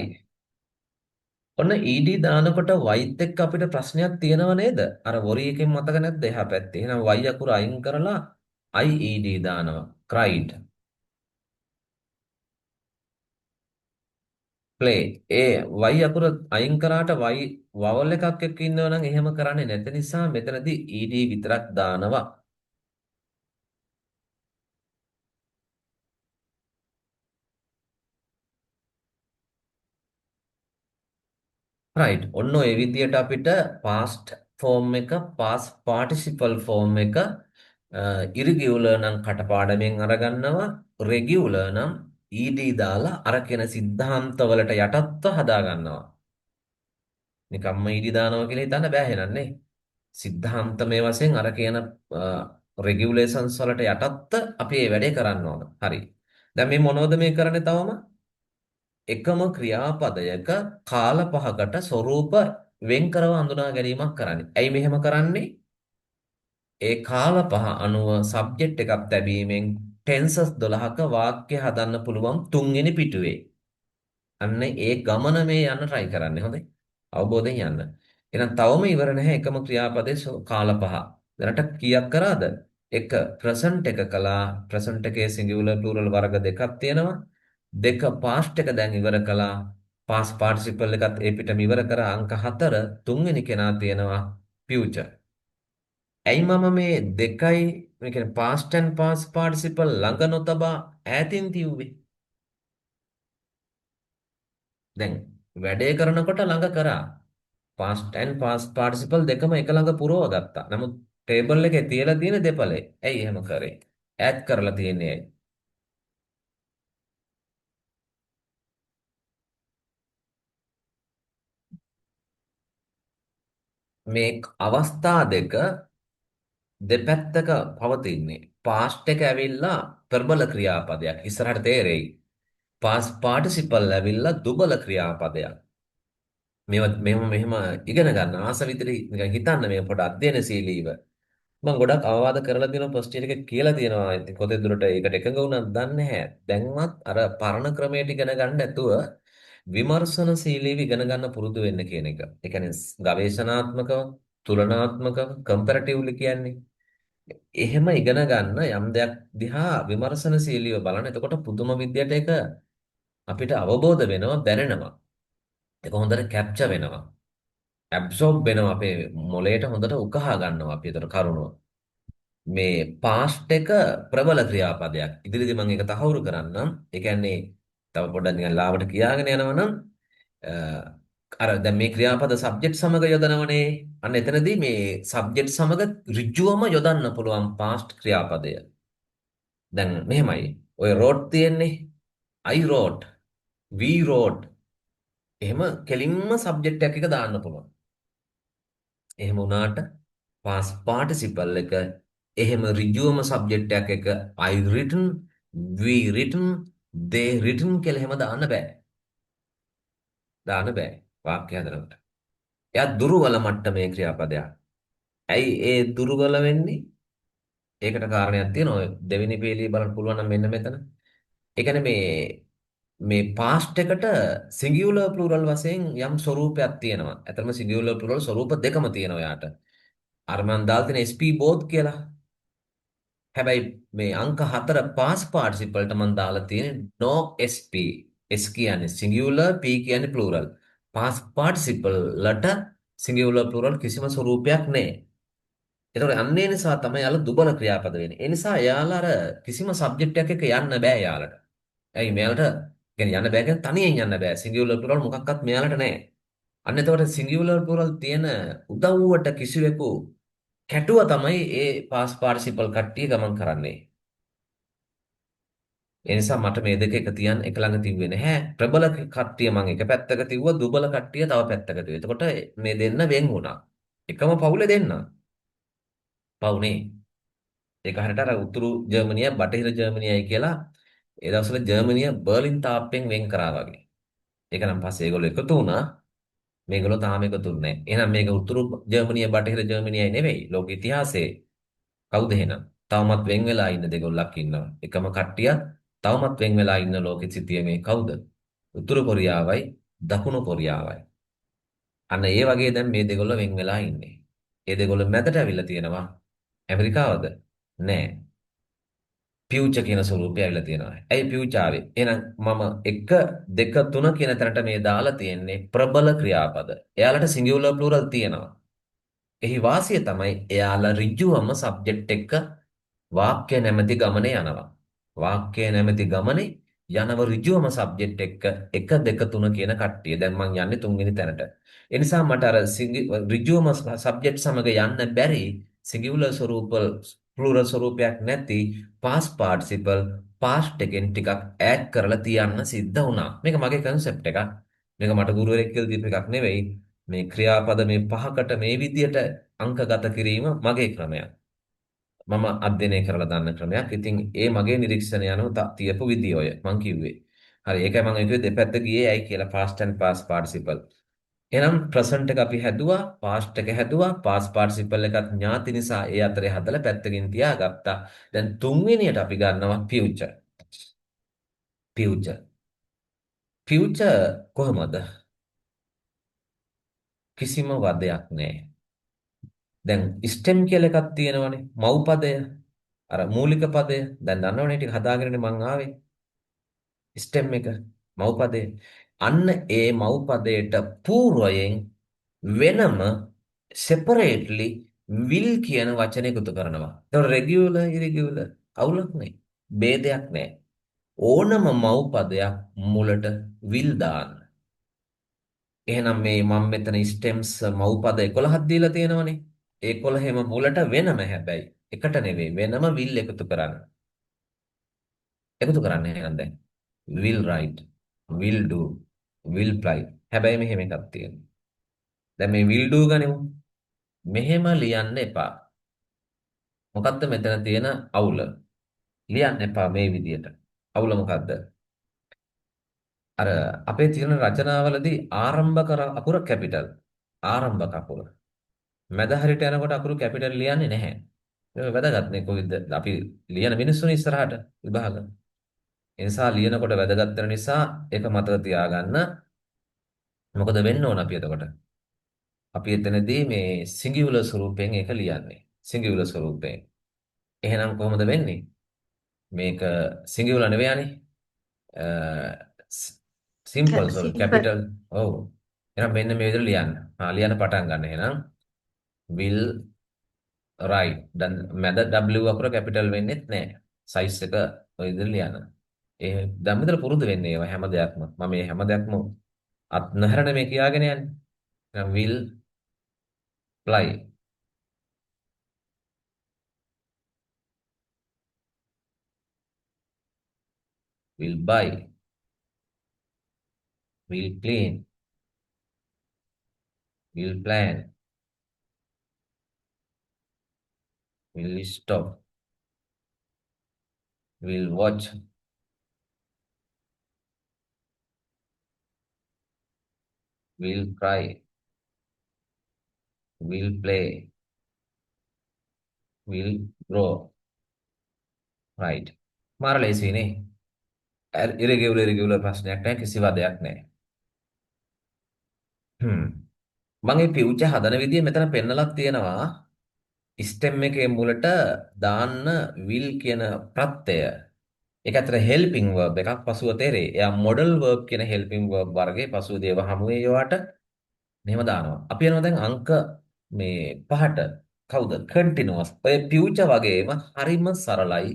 ඔන්න ED දානකොට y එක්ක අපිට ප්‍රශ්නයක් තියෙනව නේද? අර වොරි එකෙන් මතක නැද්ද එහා පැත්තේ. එහෙනම් y අකුර අයින් කරලා IED දානවා. cried. play. ඒ y අකුර අයින් කරාට y vowel එකක් එක්ක ඉන්නව නම් එහෙම කරන්නේ නැති නිසා මෙතනදී ED විතරක් දානවා. right. ඔන්න ඔය විදියට අපිට past form එක past participle form එක irregular නම් කටපාඩමෙන් අරගන්නවා regular නම් ed දාලා අර කියන સિદ્ધාන්ත වලට යටත්ව හදා ගන්නවා. නිකම්ම ed දානවා කියලා හිතන්න බෑ එහෙනන්නේ. સિદ્ધාන්තමය වශයෙන් අර කියන regulations වලට යටත්ව අපි මේ වැඩේ කරන්න ඕන. හරි. දැන් මේ මොනවද මේ කරන්නේ තවම? එකම ක්‍රියාපදයක කාල පහකට ස්වરૂප වෙන් කරව හඳුනා ගැනීමක් කරන්නේ. ඇයි මෙහෙම කරන්නේ? ඒ කාල පහ අනුව සබ්ජෙක්ට් එකක් තැබීමෙන් ටෙන්සස් 12ක වාක්‍ය හදන්න පුළුවන් තුන්වෙනි පිටුවේ. අන්න ඒ ගමන මේ යන්න try කරන්න. හොඳයි. අවබෝධයෙන් යන්න. එහෙනම් තවම ඉවර නැහැ එකම ක්‍රියාපදයේ කාල පහ. දැනට කීයක් කරාද? එක present එක කළා. present එකේ singular plural වර්ග දෙකක් තියෙනවා. දෙක past එක දැන් ඉවර කළා. past participle එකත් ඒ පිටම ඉවර කරා අංක 4 තුන්වෙනි කෙනා තියෙනවා future. ඇයි මම මේ දෙකයි මේ කියන්නේ past and past participle ළඟ නොතබා ඈතින් තියුවේ? දැන් වැඩේ කරනකොට ළඟ කරා. past and past participle දෙකම එක ළඟ පුරව ගත්තා. නමුත් ටේබල් එකේ තියලා තියෙන දෙපළේ. ඇයි එහෙම කරේ? ඈඩ් කරලා තියෙන්නේ ඇයි? මේ අවස්ථා දෙක දෙපැත්තක පවතින්නේ. past එක ඇවිල්ලා ප්‍රබල ක්‍රියාපදයක්. ඉස්සරහට තේරෙයි. past participle ඇවිල්ලා දුබල ක්‍රියාපදයක්. මෙහෙම ඉගෙන ගන්න ආස විදිහට නිකන් හිතන්න මේ පොඩ අධ්‍යයනශීලීව. මම ගොඩක් අවවාද කරලා තියෙනවා ෆස්ට් ඉයර් එකේ කියලා තියෙනවා. ඉතින් කොතෙන් දුරට ඒකට එකඟ වුණාද දන්නේ නැහැ. දැන්වත් අර පරණ ක්‍රමයට ඉගෙන ගන්න නැතුව විමර්ශනශීලීව ඉගෙන ගන්න පුරුදු වෙන්න කියන එක. ඒ කියන්නේ ගවේෂණාත්මකව, තුලනාත්මකව, කම්පැරටිව්ලි කියන්නේ. එහෙම ඉගෙන ගන්න යම් දෙයක් දිහා විමර්ශනශීලීව බලන්න. එතකොට පුදුම විදියට ඒක අපිට අවබෝධ වෙනවා, දැනෙනවා. ඒක හොඳට කැප්චර් වෙනවා. ඇබ්සෝබ් වෙනවා අපේ මොළයට හොඳට උකහා ගන්නවා අපි ඒතර කරුණුව. මේ පාස්ට් එක ප්‍රබල ක්‍රියාපදයක්. ඉදිරියේදී මම ඒක තහවුරු කරන්නම්. ඒ කියන්නේ තව පොඩ්ඩක් නිකන් ලාවට කියාගෙන යනවා නම් අර දැන් මේ ක්‍රියාපද සබ්ජෙක්ට් සමග යොදනවනේ. අන්න එතනදී මේ සබ්ජෙක්ට් සමග ඍජුවම යොදන්න පුළුවන් පාස්ට් ක්‍රියාපදය. දැන් මෙහෙමයි. ඔය රෝඩ් තියෙන්නේ. I wrote, we wrote. එහෙම කෙලින්ම සබ්ජෙක්ට් එකක් එක දාන්න පුළුවන්. එහෙම වුණාට past participle එක එහෙම ඍජුවම සබ්ජෙක්ට් එකක් එක I written, we written, they written කියලා එහෙම දාන්න බෑ. දාන්න බෑ. වාක්‍ය හදනකොට. එයා දුර්වල මට්ටමේ ක්‍රියාපදයක්. ඇයි ඒ දුර්වල වෙන්නේ? ඒකට කාරණයක් තියෙනවා. ඔය දෙවෙනි පේලිය බලන්න පුළුවන් නම් මෙන්න මෙතන. ඒ කියන්නේ මේ past එකට singular plural වශයෙන් යම් ස්වරූපයක් තියෙනවා. ඇත්තටම singular plural ස්වරූප දෙකම තියෙනවා යාට. අර මම දාලා තියෙන SP both කියලා. හැබැයි මේ අංක 4 past participle වලට මම දාලා තියෙන්නේ no SP. S කියන්නේ singular, P කියන්නේ plural. past participle වලට singular plural කිසිම ස්වරූපයක් නැහැ. ඒතකොට අන්නේ නිසා තමයි යාළුවා දුබල ක්‍රියාපද වෙන්නේ. ඒ නිසා යාළුවා අර කිසිම සබ්ජෙක්ට් එකක් එක්ක යන්න බෑ යාළුවට. ඇයි මෙයාලට කියන්නේ යන්න බෑ කියන්නේ තනියෙන් යන්න බෑ. සිංගියුලර් ප්ලුරල් මොකක්වත් මෙයාලට නැහැ. අන්න එතකොට සිංගියුලර් ප්ලුරල් තියෙන උදව්වට කිසිවෙකු කැටුව තමයි ඒ පාස් පාර්ටිසිපල් කට්ටිය ගමන් කරන්නේ. ඒ නිසා මට මේ දෙක එක තියන් එක ළඟ තිබ්බේ නැහැ. ප්‍රබල කට්ටිය මම එක පැත්තක තිබ්වුවා, දුබල කට්ටිය තව පැත්තක තිබ්වා. එතකොට මේ දෙන්න වෙන් වුණා. එකම පවුලේ දෙන්න. පවුනේ. ඒක හරියට අර උතුරු ජර්මනිය බටහිර ජර්මනියයි කියලා ඒ දවස්වල ජර්මනිය බර්ලින් තාප්පෙන් වෙන් කරා වගේ. ඒක නම් පස්සේ ඒගොල්ලෝ එකතු වුණා. මේගොල්ලෝ තාම එකතු වෙන්නේ නැහැ. එහෙනම් මේක උතුරු ජර්මනිය බටහිර ජර්මනියයි නෙවෙයි. ලෝක ඉතිහාසයේ කවුද එහෙනම්? තවමත් වෙන් වෙලා ඉන්න දෙගොල්ලක් ඉන්නවා. එකම කට්ටිය තවමත් වෙන් වෙලා ඉන්න ලෝකෙ සිටියේ මේ කවුද? උතුරු කොරියාවයි දකුණු කොරියාවයි. අන්න ඒ වගේ දැන් මේ දෙගොල්ලෝ වෙන් වෙලා ඉන්නේ. ඒ දෙගොල්ලෝ මැදට ඇවිල්ලා තියෙනවා. ඇමරිකාවද? නෑ. ෆියුචර් කියන ස්වරූපය ඇවිල්ලා තියෙනවා. ඇයි ෆියුචර් ආවේ? එහෙනම් මම 1 2 3 කියන තැනට මේ දාලා තියෙන්නේ ප්‍රබල ක්‍රියාපද. එයාලට සිංගියුලර් ප්ලුරල් තියෙනවා. එහි වාසිය තමයි එයාලා ඍජුවම සබ්ජෙක්ට් එක වාක්‍ය නැමැති ගමනේ යනවා. වාක්‍ය නැමැති ගමනේ යනව ඍජුවම සබ්ජෙක්ට් එක 1 2 3 කියන කට්ටිය. දැන් මං යන්නේ 3 වෙනි තැනට. ඒ නිසා මට අර ඍජුවම සබ්ජෙක්ට් සමග යන්න බැරි සිංගියුලර් ස්වරූප ප්ලුරල් ස්වරූපයක් නැති past participle past එකෙන් ටිකක් ඈඩ් කරලා තියන්න සිද්ධ වුණා. මේක මගේ concept එකක්. මේක මට ගුරුවරයෙක් කියලා දීපු එකක් නෙවෙයි. මේ ක්‍රියාපද මේ පහකට මේ විදියට අංකගත කිරීම මගේ ක්‍රමයක්. මම අධ්‍යයනය කරලා දාන්න ක්‍රමයක්. ඉතින් ඒ මගේ නිරීක්ෂණය අනුව තියපු විදිය ඔය මං කිව්වේ. හරි ඒකයි මම කිව්වේ දෙපැත්ත ගියේ ඇයි කියලා past and past participle. එහෙනම් present එක අපි හැදුවා, past එක හැදුවා, past participle එකත් ඥාති නිසා ඒ අතරේ හදලා පැත්තකින් තියාගත්තා. දැන් තුන්වෙනියට අපි ගන්නවා future. future. future කොහොමද? කිසිම වදයක් නැහැ. දැන් STEM කියලා එකක් තියෙනවනේ. මව්පදය. අර මූලික පදය. දැන් දන්නවනේ ටික හදාගෙනනේ මං ආවේ. STEM එක මව්පදේ. අන්න ඒ මව්පදයට పూర్වයෙන් වෙනම separately will කියන වචනේ එකතු කරනවා. ඒතකොට regular irregular අවුලක් නැහැ. ભેදයක් නැහැ. ඕනම මව්පදයක් මුලට will දාන්න. එහෙනම් මේ මම මෙතන stems මව්පද 11ක් දීලා තියෙනවනේ. ඒ 11ෙම මුලට වෙනම හැබැයි එකට නෙවෙයි වෙනම will එකතු කරන්න. එකතු කරන්න එහෙනම් දැන් will write, will do, will play. හැබැයි මෙහෙම එකක් තියෙනවා. දැන් මේ will do ගනිමු. මෙහෙම ලියන්න එපා. මොකද්ද මෙතන තියෙන අවුල? ලියන්න එපා මේ විදියට. අවුල මොකද්ද? අර අපේ තියෙන රචනාවලදී ආරම්භක අකුර කැපිටල්. ආරම්භක අකුර. මැද හරියට යනකොට අකුරු කැපිටල් ලියන්නේ නැහැ. මේක වැදගත් නේ කොයිද අපි ලියන මිනිස්සුනේ ඉස්සරහට විභාග. ඒ නිසා ලියනකොට වැදගත් වෙන නිසා ඒක මතක තියාගන්න. මොකද වෙන්න ඕන අපි එතකොට? අපි එතනදී මේ සිංගියුලර් ස්වරූපයෙන් ඒක ලියන්නේ. සිංගියුලර් ස්වරූපයෙන්. එහෙනම් කොහොමද වෙන්නේ? මේක සිංගියුලර් නෙවෙයිනේ. Simple sorry simple. කැපිටල්. ඔව්. එහෙනම් මෙන්න මේ විදිහට ලියන්න. ලියන්න පටන් ගන්න එහෙනම්. will write. දැන් මැද W අකුර කැපිටල් වෙන්නේත් නැහැ. සයිස් එක ඔය විදිහට ලියන්න. ඒ දැන් මෙතන පුරුදු වෙන්නේ ඒවා හැම දෙයක්ම. මම මේ හැම දෙයක්ම අත් නොහැරන මේ කියාගෙන යන්නේ. එහෙනම් will fly, will buy, will clean, will plan, will stop, will watch, will cry, will play, will grow. right. මාර ලේසියිනේ. ඉරෙගියුලර් ප්‍රශ්නයක් නැහැ, කිසි වදයක් නැහැ. මම මේ ෆියුචර් හදන විදිය මෙතන පෙන්නලා තියෙනවා. ස්ටෙම් එකේ මුලට දාන්න will කියන ප්‍රත්‍යය. ඒක ඇතර helping verb එකක් පසුව තේරෙයි. එයා model verb කියන helping verb වර්ගයේ පසුව දේව හමුවේ යවට මෙහෙම දානවා. අපි යනවා දැන් අංක මේ 5ට. කවුද? continuous. ඔය future වගේම හරිම සරලයි.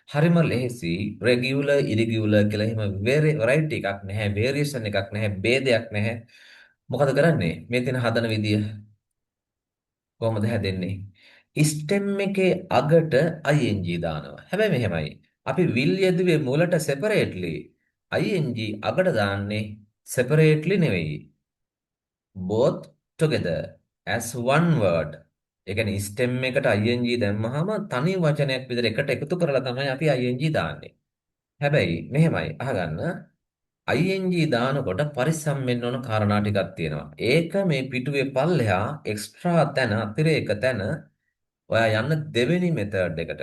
හරිම ලෙහෙසි. regular, irregular කියලා එහෙම variety එකක් නැහැ. variation එකක් නැහැ. ભેදයක් නැහැ. මොකද කරන්නේ? මේ තියෙන හදන විදිය කොහොමද හැදෙන්නේ? ස්ටෙම් එකේ අගට ing දානවා. හැබැයි මෙහෙමයි. අපි will යෙදුවේ මුලට separately. ing අගට දාන්නේ separately නෙවෙයි. both together as one word. ඒ කියන්නේ ස්ටෙම් එකට ing දැම්මහම තනි වචනයක් විදිහට එකට එකතු කරලා තමයි අපි ing දාන්නේ. හැබැයි මෙහෙමයි අහගන්න. ing දානකොට පරිස්සම් වෙන්න ඕන කාරණා ටිකක් තියෙනවා. ඒක මේ පිටුවේ පල්ලෙහා එක්ස්ට්‍රා තැන අතිරේක තැන ඔයා යන්න දෙවෙනි මෙතඩ් එකට.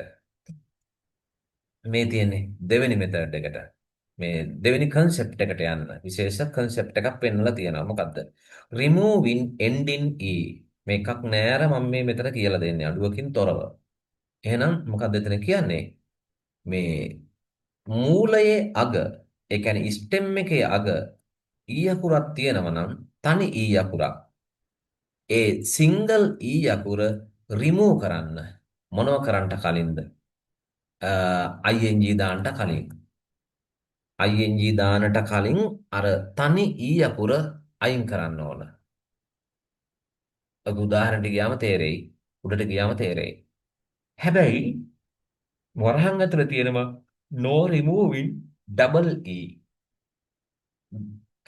මේ තියෙන්නේ දෙවෙනි මෙතඩ් එකට. මේ දෙවෙනි concept එකට යන්න. විශේෂ concept එකක් පෙන්වලා තියෙනවා. මොකද්ද? removing end in e. මේකක් නෑර මම මේ මෙතන කියලා දෙන්නේ අඩුවකින් තොරව. එහෙනම් මොකද්ද එතන කියන්නේ? මේ මූලයේ අග, ඒ කියන්නේ stem එකේ අග ඊ අකුරක් තියෙනවා නම් තනි ඊ අකුරක්. ඒ සිංගල් ඊ අකුර remove කරන්න මොනව කරන්නට කලින්ද? ing දාන්නට කලින්. ing දාන්නට කලින් අර තනි ඊ අකුර අයින් කරන්න ඕන. ඔක උදාහරණයක් ගියාම තේරෙයි. උඩට ගියාම තේරෙයි. හැබැයි වරහන් ඇතුළේ තියෙනවා no removing double e.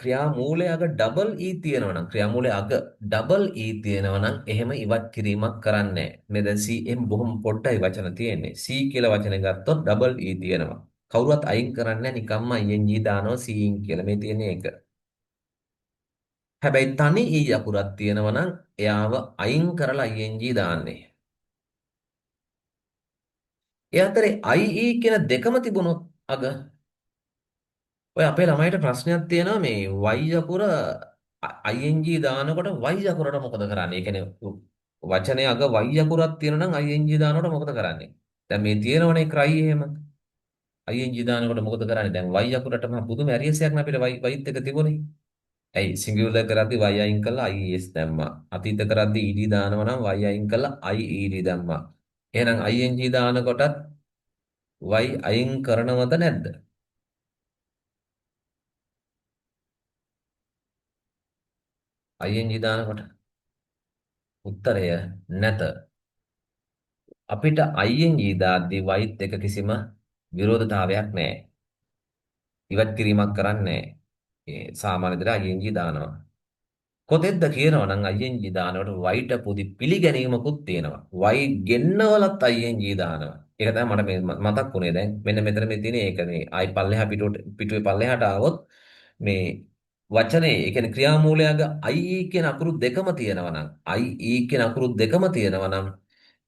ක්‍රියාමූලයේ අග ඩබල් e තියෙනවා නම් ක්‍රියාමූලයේ අග ඩබල් e තියෙනවා නම් එහෙම ඉවත් කිරීමක් කරන්නේ නැහැ. මේ දැන් cm බොහොම පොඩ්ඩයි වචන තියෙන්නේ. c කියලා වචනේ ගත්තොත් ඩබල් e තියෙනවා. කවුරුවත් අයින් කරන්නේ නිකම්ම ing දානවා cin කියලා මේ තියෙන එක. හැබැයි තනි e අකුරක් තියෙනවා නම් එයාව අයින් කරලා ing දාන්නේ. ඒ අතරේ ie කියන දෙකම තිබුණොත් අග ඔය අපේ ළමයිට ප්‍රශ්නයක් තියෙනවා මේ y අකුර ing දානකොට y අකුරට මොකද කරන්නේ? ඒ කියන්නේ වචනයේ අග y අකුරක් තියෙනවා නම් ing දානකොට මොකද කරන්නේ? දැන් මේ තියෙනවනේ cry එහෙම. ing දානකොට මොකද කරන්නේ? දැන් y අකුරට මහ පුදුම ඇරියසයක් නේ අපිට yත් එක තිබුණේ. ඇයි සිංගියුලර් කරද්දි y අයින් කළා ies දැම්මා. අතීත කරද්දි ed දානවා නම් y අයින් කළා ied දැම්මා. එහෙනම් ing දානකොටත් y අයින් කරනවද නැද්ද? ing දානකොට උත්තරය නැත. අපිට ing දාද්දී වයිත් එක කිසිම විරෝධතාවයක් නැහැ. ඉවත් කිරීමක් කරන්නේ නැහැ. ඒ සාමාන්‍ය විදිහට ing දානවා. කොතෙන්ද කියනවා නම් ing දානකොට වයිට පොඩි පිළිගැනීමකුත් තියෙනවා. වයි ගෙන්නවලත් ing දානවා. ඒක තමයි මට මේ මතක් වුණේ දැන්. මෙන්න මෙතන මේ තියෙන ඒක මේ ආයි පල්ලෙහා පිටුවේ පල්ලෙහාට ආවොත් මේ වචනේ ඒ කියන්නේ ක්‍රියාමූලයක ie කියන අකුරු දෙකම තියෙනවා නම් ie කියන අකුරු දෙකම තියෙනවා නම්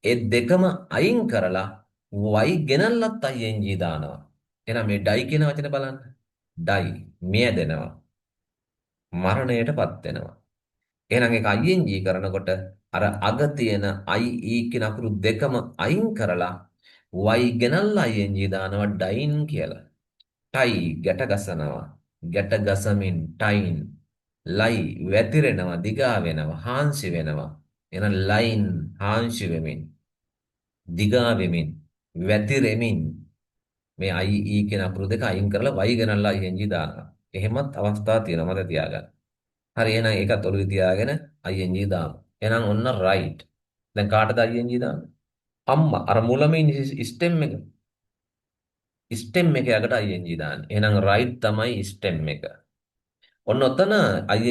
ඒ දෙකම අයින් කරලා y ගෙනල්ලත් ing දානවා. එහෙනම් මේ ඩයි කියන වචනේ බලන්න. ඩයි මියදෙනවා. මරණයටපත් වෙනවා. එහෙනම් ඒක ing කරනකොට අර අග තියෙන ie කියන අකුරු දෙකම අයින් කරලා y ගෙනල්ලා ing දානවා ඩයින් කියලා. ටයි ගැට ගසනවා. ගැට ගසමින් ටයින්. ලයි වැතිරෙනවා දිගා වෙනවා හාන්සි වෙනවා. එහෙනම් ලයින් හාන්සි වෙමින් දිගා වෙමින් වැතිරෙමින් මේ ie කියන අකුරු දෙක අයින් කරලා y ගණන්ලා ing දානවා. එහෙමත් අවස්ථා තියෙනවා මතක තියාගන්න. හරි එහෙනම් ඒකත් ඔළුවේ තියාගෙන ing දාමු. එහෙනම් ඔන්න right. දැන් කාටද ing දාන්නේ? අම්මා අර මුලම ඉන්නේ ස්ටෙම් එක. ස්ටෙම් එක යකට ing දාන්නේ. එහෙනම් right තමයි ස්ටෙම් එක. ඔන්න ඔතන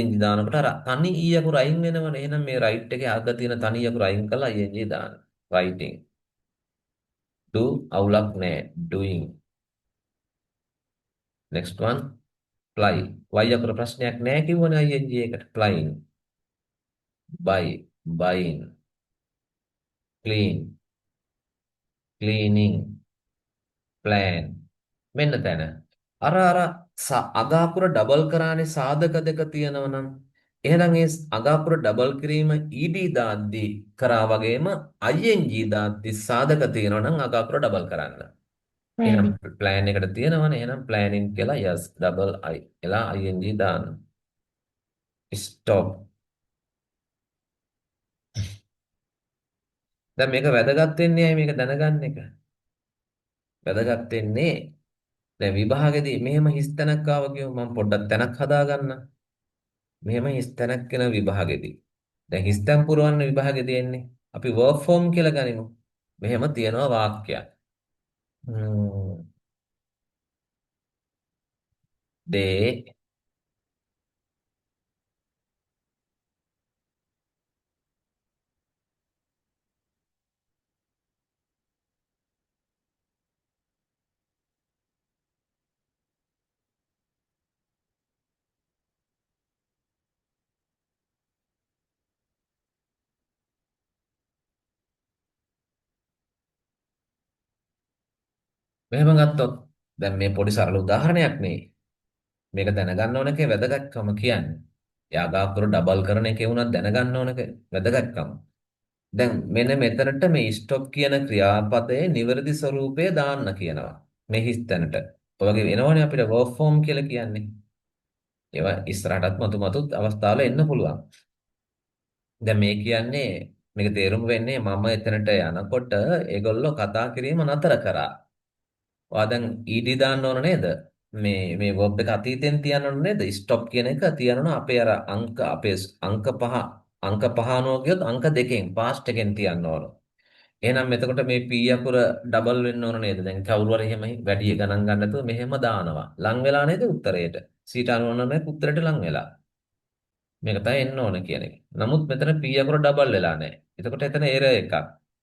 ing දානකොට අර තනි ඊ අකුර අයින් වෙනවනේ. එහෙනම් මේ right එකේ අග තියෙන තනි අකුර අයින් කරලා ing දාන්න. writing. do අවුලක් නැහැ. doing. next one fly. y අකුර ප්‍රශ්නයක් නැහැ කිව්වනේ ing එකට. flying. buy. buying. clean. cleaning. plan. මෙන්න තැන. අර අගාපුර ඩබල් කරානේ සාධක දෙක තියෙනවා නම් එහෙනම් ඒ අගාපුර ඩබල් කිරීම ed දාද්දී කරා වගේම ing දාද්දී සාධක තියෙනවා නම් අගාපුර ඩබල් කරන්න. එහෙනම් planning. plan එකට තියෙනවනේ එහෙනම් planning කියලා yes double i එලා ing දාන්න. stop. දැන් මේක වැදගත් වෙන්නේ ඇයි මේක දැනගන්න එක? වැදගත් වෙන්නේ දැන් විභාගෙදී මෙහෙම හිස් තැනක් ආව කියමු මම පොඩ්ඩක් තැනක් හදාගන්න. මෙහෙම හිස් තැනක් වෙන විභාගෙදී. දැන් හිස් තැන් පුරවන්න විභාගෙදී එන්නේ. අපි verb form කියලා ගනිමු. මෙහෙම තියෙනවා වාක්‍යයක්. they මෙහෙම ගත්තොත් දැන් මේ පොඩි සරල උදාහරණයක් නේ. මේක දැනගන්න ඕන එකේ වැදගත්කම කියන්නේ. යාගාපුර ඩබල් කරන එකේ වුණත් දැනගන්න ඕන එක වැදගත්කම. දැන් මෙන්න මෙතනට මේ ස්ටොප් කියන ක්‍රියාපදයේ නිවැරදි ස්වරූපය දාන්න කියනවා. මේ හිස් තැනට. ඔය වගේ වෙනවනේ අපිට verb form කියලා කියන්නේ. ඒවා ඉස්සරහටත් මතු අවස්ථාවල එන්න පුළුවන්. දැන් මේ කියන්නේ මේක තේරුම් වෙන්නේ මම එතනට යනකොට ඒගොල්ලෝ කතා කිරීම නතර කරා. ඔයා දැන් ed දාන්න ඕන නේද? මේ verb එක අතීතෙන් තියන්න ඕන නේද? stop කියන එක තියනවා අපේ අර අපේ අංක පහ අනුව ගියොත් අංක දෙකෙන් past එකෙන් තියන්න ඕන. එහෙනම් එතකොට මේ p අකුර ඩබල් වෙන්න ඕන නේද? දැන් කවුරු හරි එහෙම වැඩි ගණන් ගන්න නැතුව මෙහෙම දානවා. ලං වෙලා නේද උත්තරේට? සීට 99 උත්තරේට ලං වෙලා. මේක තමයි එන්න ඕන කියන එක. නමුත් මෙතන p අකුර ඩබල් වෙලා නැහැ. එතකොට එතන එරර් එකක්.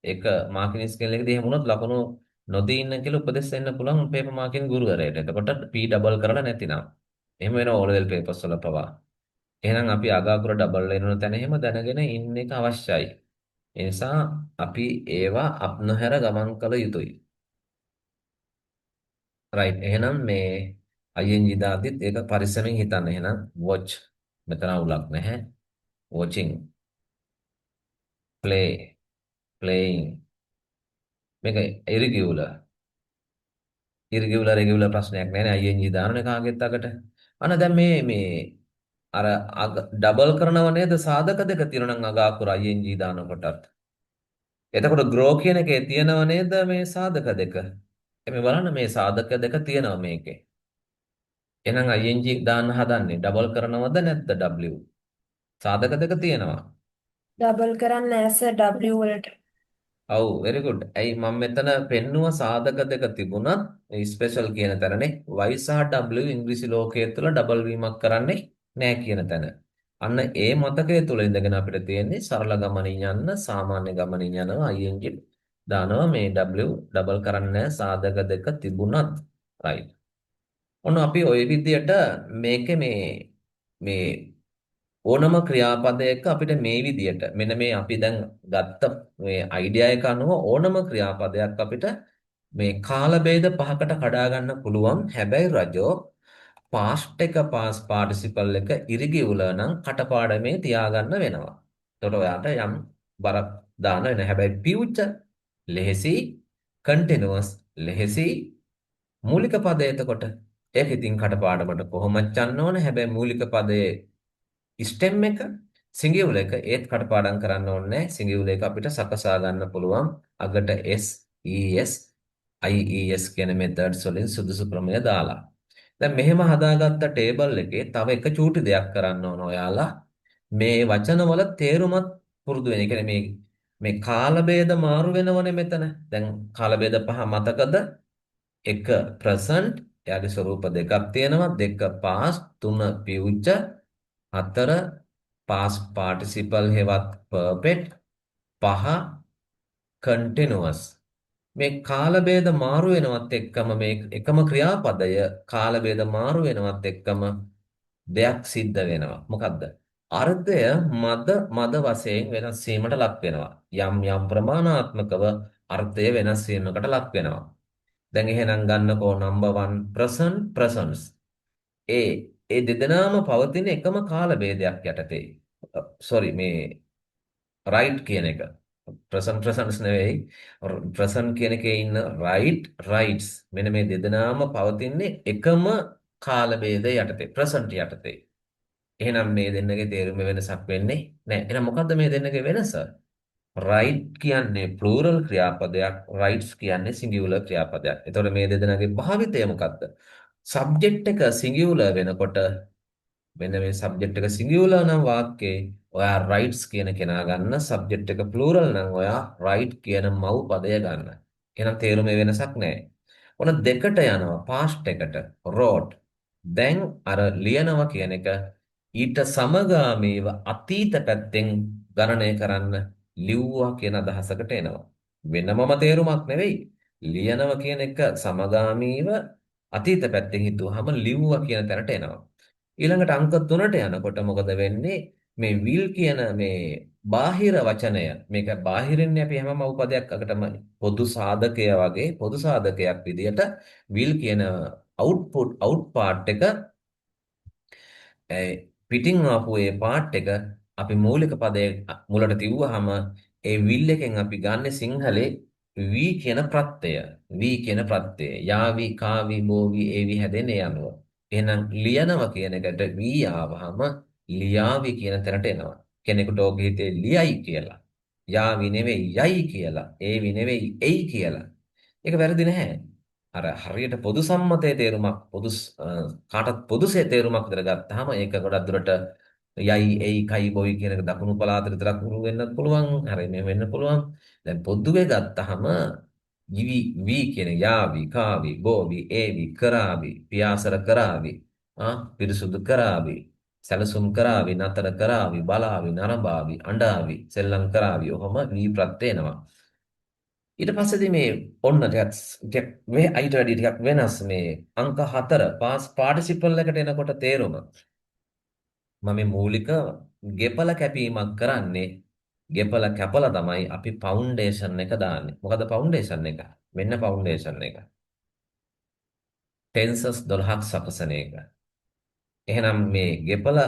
ඒක මාකින් ස්කේල් එකේදී එහෙම වුණොත් ලකුණු නොදී ඉන්න කියලා උපදෙස් දෙන්න පුළුවන් පේපර් මාකින් ගුරුවරයාට. එතකොට p ඩබල් කරලා නැතිනම්. එහෙම වෙනවා ඕ ලෙවල් පේපර්ස් වල පවා. එහෙනම් අපි අග අකුර ඩබල් වෙන තැන එහෙම දැනගෙන ඉන්න එක අවශ්‍යයි. ඒ නිසා අපි ඒවා අප නොහැර ගමන් කළ යුතුයි. right එහෙනම් මේ ing දාද්දිත් ඒක පරිස්සමෙන් හිතන්න. එහෙනම් watch මෙතන අවුලක් නැහැ. watching play playing මේක irregular regular ප්‍රශ්නයක් නෑ නේ ing දානනේ කාගෙත් අකට. අන්න දැන් මේ අර ඩබල් කරනව නේද සාධක දෙක තියෙනවා නම් අග අකුර ing දානකොටත්. එතකොට grow කියන එකේ තියෙනව නේද මේ සාධක දෙක. එමෙ බලන්න මේ සාධක දෙක තියෙනවා මේකේ. එහෙනම් ing දාන්න හදන්නේ ඩබල් කරනවද නැද්ද w? සාධක දෙක තියෙනවා. ඩබල් කරන්න ඇස W වලට. ඔව් very good. ඇයි මම මෙතන පෙන්නුව සාධක දෙක තිබුණත් ස්පෙෂල් කියන තැනනේ y සහ w ඉංග්‍රීසි ලෝකයේ තුල ඩබල් වීමක් කරන්නේ නැහැ කියන තැන. අන්න ඒ මතකයේ තුල ඉඳගෙන අපිට තියෙන්නේ සරල ගමනින් යන්න සාමාන්‍ය ගමනින් යනවා ing දානවා මේ w ඩබල් කරන්නේ සාධක දෙක තිබුණත් right. ඔන්න අපි ওই විදියට මේකේ මේ ඕනම ක්‍රියාපදයක අපිට මේ විදියට මෙන්න මේ අපි දැන් ගත්ත මේ අයිඩියා එක අනුව ඕනම ක්‍රියාපදයක් අපිට මේ කාල භේද පහකට කඩා ගන්න පුළුවන්. හැබැයි රජෝ past එක past participle එක irregular නම් කටපාඩමේ තියාගන්න වෙනවා. එතකොට ඔයාට යම් බරක් දාන්න වෙනවා. හැබැයි future ලෙහෙසි continuous ලෙහෙසි මූලික පදය එතකොට ඒක ඉතින් කටපාඩමට කොහොමද යන්න ඕන. හැබැයි මූලික පදයේ ස්ටෙම් එක සිංගියුලර් එක ඒත් කටපාඩම් කරන්න ඕනේ නැහැ. සිංගියුලර් එක අපිට සකසා ගන්න පුළුවන් අගට s es ies කියන මෙතඩ්ස් වලින් සුදුසු ක්‍රමය දාලා. දැන් මෙහෙම හදාගත්ත ටේබල් එකේ තව එක චූටි දෙයක් කරන්න ඕන ඔයාලා. මේ වචනවල තේරුමත් පුරුදු වෙන. ඒ කියන්නේ මේ කාල භේද මාරු වෙනවනේ මෙතන. දැන් කාල භේද පහ මතකද? එක present, එයාගේ ස්වරූප දෙකක් තියෙනවා. දෙක past, තුන future, හතර past participle හෙවත් perfect, පහ continuous. මේ කාල භේද මාරු වෙනවත් එක්කම මේ එකම ක්‍රියාපදය කාල භේද මාරු වෙනවත් එක්කම දෙයක් සිද්ධ වෙනවා. මොකද්ද? අර්ථය මද වශයෙන් වෙනස් වීමට ලක් වෙනවා. යම් යම් ප්‍රමාණාත්මකව අර්ථය වෙනස් වීමකට ලක් වෙනවා. දැන් එහෙනම් ගන්නකෝ number 1 present presence. ඒ ඒ දෙදෙනාම පවතින එකම කාල භේදයක් යටතේ. sorry මේ right කියන එක. presence නෙවෙයි. present කියන එකේ ඉන්න rights මෙන්න මේ දෙදෙනාම පවතින්නේ එකම කාල භේදය යටතේ present යටතේ. එහෙනම් මේ දෙන්නගේ තේරුම වෙනසක් වෙන්නේ නැහැ. එහෙනම් මොකද්ද මේ දෙන්නගේ වෙනස? right කියන්නේ plural ක්‍රියාපදයක්, rights කියන්නේ singular ක්‍රියාපදයක්. එතකොට මේ දෙදෙනාගේ භාවිතය මොකද්ද? subject එක singular වෙනකොට මෙන්න මේ subject එක singular නම් වාක්‍යේ ඔයා rights කියන කෙනා ගන්න, subject එක plural නම් ඔයා right කියන මව් පදය ගන්න. එහෙනම් තේරුමේ වෙනසක් නැහැ. ඔන්න දෙකට යනවා past එකට wrote. දැන් අර ලියනවා කියන එක ඊට සමගාමීව අතීත පැත්තෙන් ගණනය කරන්න ලිව්වා කියන අදහසකට එනවා. වෙනමම තේරුමක් නෙවෙයි. ලියනවා කියන එක සමගාමීව අතීත පැත්තෙන් හිතුවාම ලිව්වා කියන තැනට එනවා. ඊළඟට අංක 3ට යනකොට මොකද වෙන්නේ? මේ will කියන මේ බාහිර වචනය මේක බාහිරින් අපි හැමම උපදයක් අකටම පොදු සාධකය වගේ පොදු සාධකයක් විදිහට will කියන out part එක පිටින් ආපු ඒ පාර්ට් එක අපි මූලික පදයේ මුලට තියුවාම ඒ will එකෙන් අපි ගන්න සිංහලේ වී කියන ප්‍රත්‍යය. වී කියන ප්‍රත්‍යය. යාවි, කාවි, බෝවි, ඒවි හැදෙන්නේ යනවා. එහෙනම් ලියනවා කියන එකට වී ආවහම ලියාවි කියන තැනට එනවා. කෙනෙකුට ඕකේ හිතේ ලියයි කියලා. යාවි නෙවෙයි යයි කියලා. ඒවි නෙවෙයි එයි කියලා. ඒක වැරදි නැහැ. අර හරියට පොදු සම්මතයේ තේරුමක් කාටත් පොදුසේ තේරුමක් විතර ගත්තාම ඒක ගොඩක් දුරට යයි එයි කයි බොයි කියන එක දකුණු පළාත විතරක් උරු වෙන්නත් පුළුවන්. හරි මේ වෙන්න පුළුවන්. දැන් පොදුවේ ගත්තාම වි කියන යාවි කාවි බෝවි ඒවි කරාවි පියාසර කරාවි පිරිසුදු කරාවි සැලසුම් කරාවි නතර කරාවි බලාවි නරඹාවි අඬාවි සෙල්ලම් කරාවි ඔහොම වී ප්‍රත්‍ය එනවා. ඊට පස්සේදී මේ ඔන්න ටිකක් මේ අයිට වැඩි ටිකක් වෙනස් මේ අංක 4 past participle එකට එනකොට තේරුම මම මේ මූලික ගෙපල කැපීමක් කරන්නේ ගෙපල කැපලා තමයි අපි ෆවුන්ඩේෂන් එක දාන්නේ. මොකද ෆවුන්ඩේෂන් එක? මෙන්න ෆවුන්ඩේෂන් එක. ටෙන්සස් 12ක් සකසන එක. එහෙනම් මේ ගෙපල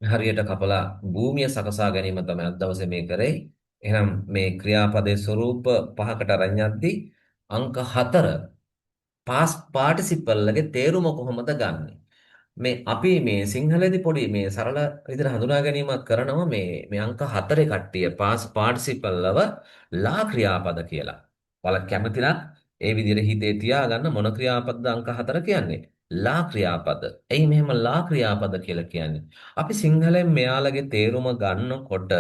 හරියට කපලා භූමිය සකසා ගැනීම තමයි අද දවසේ මේ කරේ. එහෙනම් මේ ක්‍රියාපදයේ ස්වරූප පහකට අරන් යද්දී අංක 4 past participle එකේ තේරුම කොහොමද ගන්නෙ? මේ අපි මේ සිංහලේදී පොඩි මේ සරල විදිහට හඳුනා ගැනීමක් කරනවා මේ අංක 4 කට්ටිය past participle ලව ලා ක්‍රියාපද කියලා. ඔයාලා කැමති නම් ඒ විදිහට හිතේ තියාගන්න මොන ක්‍රියාපදද අංක 4 කියන්නේ? ලා ක්‍රියාපද. එයි මෙහෙම ලා ක්‍රියාපද කියලා කියන්නේ. අපි සිංහලෙන් මෙයාලගේ තේරුම ගන්නකොට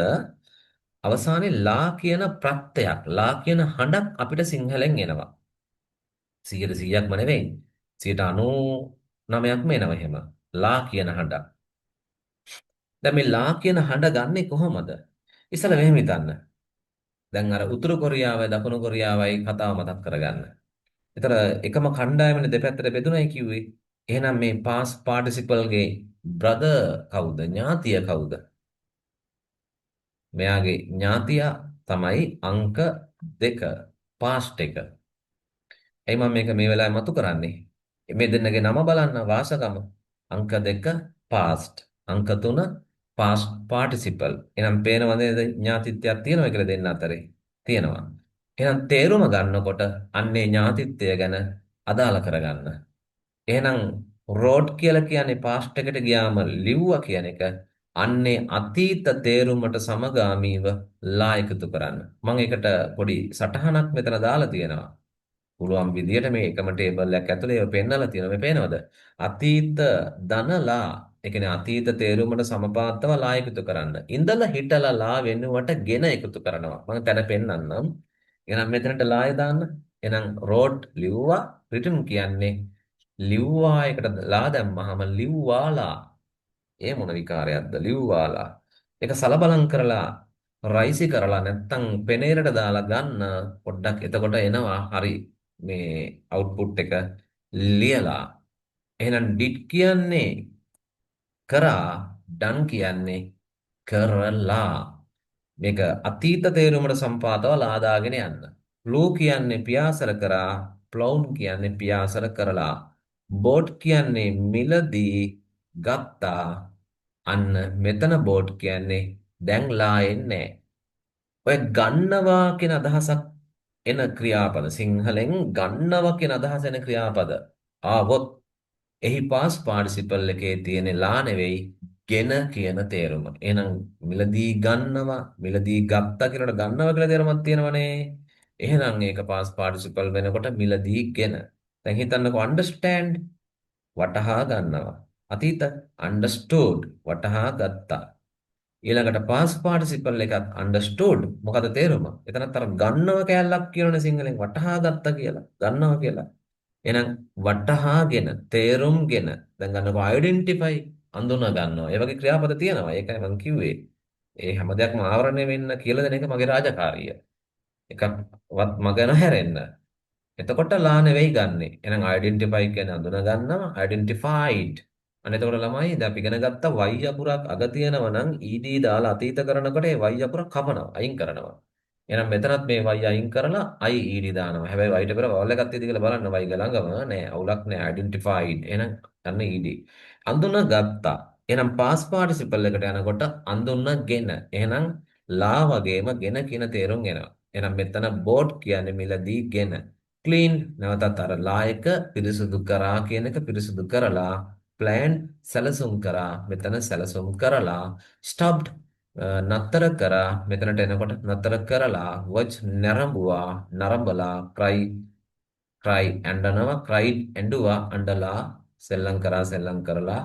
අවසානයේ ලා කියන ප්‍රත්‍යයක් ලා කියන හඬක් අපිට සිංහලෙන් එනවා. 100%ක්ම නෙවෙයි. 99%ක්ම එනවා එහෙම. ලා කියන හඬ. දැන් මේ ලා කියන හඬ ගන්නෙ කොහොමද? ඉස්සෙල්ලා මෙහෙම හිතන්න. දැන් අර උතුරු කොරියාවයි දකුණු කොරියාවයි කතාව මතක් කරගන්න. ඒතර එකම කණ්ඩායමනේ දෙපැත්තට බෙදුනයි කිව්වේ. එහෙනම් මේ past participle ගේ brother කවුද? ඥාතිය කවුද? මෙයාගේ ඥාතියා තමයි අංක 2 past එක. එයි මම මේක මේ වෙලාවේ මතු කරන්නේ. මේ දෙන්නගේ නම බලන්න වාසගම. අංක 2 past. අංක 3 past participle. එහෙනම් පේනවද ඥාතිත්වයක් තියෙනවා කියලා දෙන්න අතරේ? තියෙනවා. එහෙනම් තේරුම ගන්නකොට අන්නේ ඥාතිත්වය ගැන අදාළ කරගන්න. එහෙනම් road කියලා කියන්නේ past එකට ගියාම ලිව්වා කියන එක අන්නේ අතීත තේරුමට සමගාමීව ලා එකතු කරන්න. මම ඒකට පොඩි සටහනක් මෙතන දාලා තියෙනවා. පුළුවන් විදියට මේ එකම ටේබල් එකක් ඇතුලේ ඒව පෙන්නලා තියෙනවා. මේ පේනවද? අතීත ධනලා. ඒ කියන්නේ අතීත තේරුමට සමපාතව ලා එකතු කරන්න. ඉඳලා හිටලා ලා වෙනුවට ගෙන එකතු කරනවා. මම තැන පෙන්නන්නම්. එහෙනම් මෙතනට ලාය දාන්න. එහෙනම් රෝඩ් ලිව්වා. රිටන් කියන්නේ ලිව්වා එකට ලා දැම්මහම ලිව්වාලා. ඒ මොන විකාරයක්ද? ලිව්වාලා. ඒක සලබලම් කරලා රයිසි කරලා නැත්තම් පෙනේරට දාලා ගන්න පොඩ්ඩක් එතකොට එනවා හරි මේ අවුට්පුට් එක ලියලා. එහෙනම් ඩිඩ් කියන්නේ කරා, ඩන් කියන්නේ කරලා. මේක අතීත තේරුමට සම්පාතව ලාදාගෙන යන්න. ප්ලූ කියන්නේ පියාසර කරා, ප්ලවුන් කියන්නේ පියාසර කරලා. බෝට් කියන්නේ මිලදී ගත්තා. අන්න මෙතන බෝට් කියන්නේ දැන් ලා එන්නේ. ඔය ගන්නවා කියන අදහසක් එන ක්‍රියාපද සිංහලෙන් ගන්නවා කියන අදහස එන ක්‍රියාපද ආවොත් එහි past participle එකේ තියෙන ලා නෙවෙයි ගෙන කියන තේරුම. එහෙනම් මිලදී ගන්නවා මිලදී ගත්තා කියනකොට ගන්නවා කියලා තේරුමක් තියෙනවනේ. එහෙනම් ඒක past participle වෙනකොට මිලදී ගෙන. දැන් හිතන්නකෝ understand වටහා ගන්නවා. අතීත understood වටහා ගත්තා. ඊළඟට past participle එකත් understood මොකද තේරුම? එතනත් අර ගන්නව කැලලක් කියනනේ සිංහලෙන් වටහා ගත්තා කියලා. ගන්නවා කියලා. එහෙනම් වටහාගෙන තේරුම්ගෙන දැන් ගන්නකො identify අඳුන ගන්නවා. ඒ වගේ ක්‍රියාපද තියෙනවා. ඒකයි මම කිව්වේ. ඒ හැම දෙයක්ම ආවරණය වෙන්න කියලා දෙන එක මගේ රාජකාරිය. එකක්වත් මග නොහැරෙන්න. එතකොට ලා නෙවෙයි ගන්නෙ. එහෙනම් identify කියන්නේ අඳුන ගන්නවා identified. අන්න එතකොට ළමයි දැන් අපි ඉගෙන ගත්ත y අකුරක් අග තියෙනවා නම් ed දාලා අතීත කරනකොට ඒ y අකුර කපනවා අයින් කරනවා. එහෙනම් මෙතනත් මේ y අයින් කරලා i ed දානවා. හැබැයි y ට පෙර වවල් එකක් තියෙද කියලා බලන්න y ළඟම නෑ අවුලක් නෑ identified. එහෙනම් අන්න ed. අඳුන ගත්තා. එහෙනම් past participle එකට යනකොට අඳුනගෙන. එහෙනම් ලා වගේම ගෙන කියන තේරුම් එනවා. එහෙනම් මෙතන bought කියන්නේ මිලදී ගෙන. clean නැවතත් අර ලා එක පිරිසුදු කරා කියන එක පිරිසුදු කරලා plan සැලසුම් කරා මෙතන සැලසුම් කරලා stopped නතර කරා මෙතනට එනකොට නතර කරලා watch නරඹුවා නරඹලා cry ඇඬනවා cried ඇඬුවා අඬලා සෙල්ලම් කරා සෙල්ලම් කරලා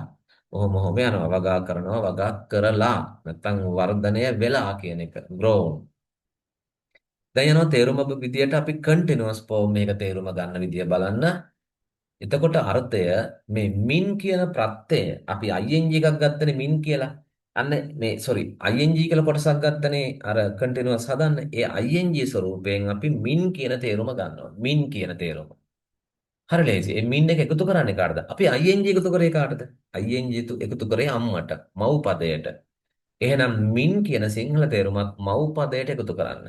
ඔහොම යනවා වගා කරනවා වගා කරලා නැත්තම් වර්ධනය වෙලා කියන එක grown. දැන් යනවා තේරුම විදියට අපි continuous form එක තේරුම ගන්න විදිය බලන්න. එතකොට අර්ථය මේ මින් කියන ප්‍රත්‍යය අපි ing එකක් ගත්තනේ මින් කියලා. අන්න මේ ing කියලා කොටසක් ගත්තනේ අර continuous හදන්න. ඒ ing ස්වරූපයෙන් අපි මින් කියන තේරුම ගන්නවා. මින් කියන තේරුම. හරි ලේසි. මේ මින් එක එකතු කරන්නේ කාටද? අපි ing එකතු කරේ කාටද? ing එකතු කරේ අම්මට, මව් පදයට. එහෙනම් මින් කියන සිංහල තේරුමත් මව් පදයට එකතු කරන්න.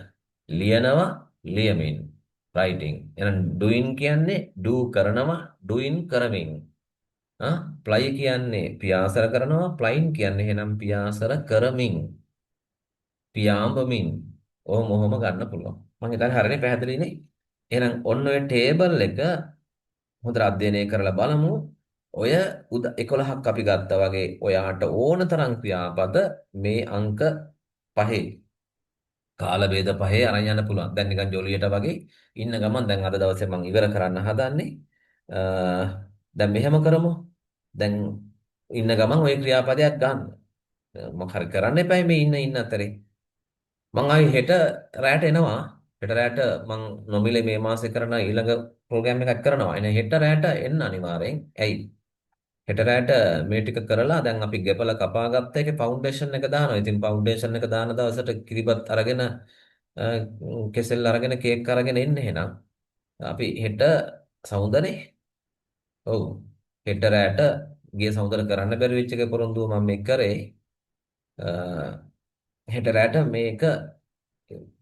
ලියනවා ලියමින් writing. එහෙනම් doing කියන්නේ do කරනවා doing කරමින්. play කියන්නේ පියාසර කරනවා playing කියන්නේ එහෙනම් පියාසර කරමින්. පියාඹමින්. ඔහොම ගන්න පුළුවන්. මම හිතන්නේ හරියනේ පැහැදිලිනේ. එහෙනම් ඔන්න ඔය ටේබල් එක හොඳට අධ්‍යයනය කරලා බලමු. ඔය 11ක් අපි ගත්තා වගේ ඔයාට ඕන තරම් ක්‍රියාපද මේ අංක 5 කාල ભેද පහේ අරන් යන්න පුළුවන්. දැන් නිකන් ජොලියට වගේ ඉන්න ගමන් දැන් අද දවසේ මම ඉවර කරන්න හදන්නේ. අ දැන් මෙහෙම කරමු. දැන් ඉන්න ගමන් ওই ක්‍රියාපදයක් ගන්න. මොකක් හරි කරන්න එපා මේ ඉන්න අතරේ. මං ආයි හෙට රැට එනවා. හෙට රැට මං නොමිලේ මේ මාසේ කරන ඊළඟ ප්‍රෝග්‍රෑම් එකක් කරනවා. එන හෙට රැට එන්න අනිවාර්යෙන්. ඇයි? හෙට රැට මේ ටික කරලා දැන් අපි ගෙපල කපා ගත්ත එකේ ෆවුන්ඩේෂන් එක දානවා. ඉතින් ෆවුන්ඩේෂන් එක දාන දවසට කිරිබත් අරගෙන කෙසෙල් අරගෙන කේක් අරගෙන එන්න එහෙනම්. අපි හෙට සමුදනේ. ඔව්. හෙට රැට ගිය සමුදන කරන්න බැරි වෙච්ච එක පොරොන්දුව මම මේ කරේ. හෙට රැට මේක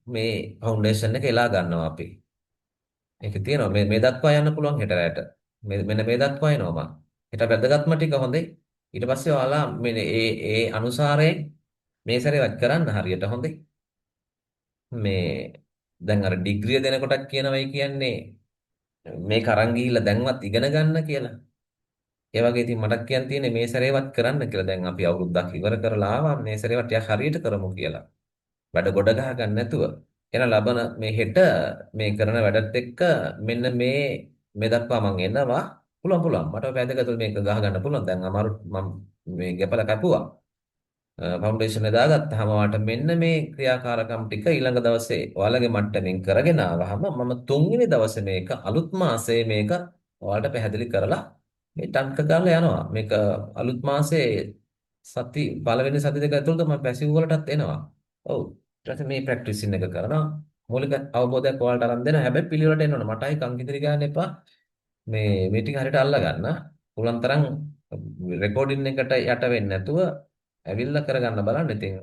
මේ ෆවුන්ඩේෂන් එක එලා ගන්නවා අපි. ඒක තියෙනවා මේ දක්වා යන්න පුළුවන් හෙට රැට. මෙන්න මේ දක්වා එනවා මම. හෙට වැදගත්ම ටික හොඳේ. ඊට පස්සේ ඔයාලා මේ ඒ අනුසාරයෙන් මේ සැරේවත් කරන්න හරියට හොඳේ. මේ දැන් අර ඩිග්‍රිය දෙන කොටක් කියනවයි කියන්නේ මේක අරන් ගිහිල්ලා දැන්වත් ඉගෙන ගන්න කියලා. ඒ වගේ ඉතින් මටත් කියන්න තියෙන්නේ මේ සැරේවත් කරන්න කියලා. දැන් අපි අවුරුද්දක් ඉවර කරලා ආවා මේ සැරේවත් ටිකක් හරියට කරමු කියලා. වැඩ ගොඩ ගහ ගන්න නැතුව. එන ලබන මේ හෙට මේ කරන වැඩත් එක්ක මෙන්න මේ දක්වා මම එනවා. පුළුවන් මට පැය දෙක තුන මේක ගහ ගන්න පුළුවන්. දැන් අමාරු මම මේ ගැපල කැපුවා. ෆවුන්ඩේෂන් එක දාගත්තාම වාට මෙන්න මේ ක්‍රියාකාරකම් ටික ඊළඟ දවසේ ඔයාලගේ මට්ටමින් කරගෙන ආවහම මම තුන්වෙනි දවසේ මේක අලුත් මාසයේ මේක ඔයාලට පැහැදිලි කරලා මේ ටංක ගාලා යනවා. මේක අලුත් මාසයේ පළවෙනි සති දෙක ඇතුළත මම පැසිව් වලටත් එනවා. ඔව්. ඊට පස්සේ මේ ප්‍රැක්ටිසින් එක කරනවා. මූලික අවබෝධයක් ඔයාලට අරන් දෙනවා. හැබැයි පිළිවෙලට එන්න ඕන. මටයි කංකිතිරි ගන්න එපා. මේ ටික හරියට අල්ල ගන්න. පුළුවන් තරම් රෙකෝඩින් එකට යට වෙන්නේ නැතුව ඇවිල්ලා කරගන්න බලන්න. ඉතින්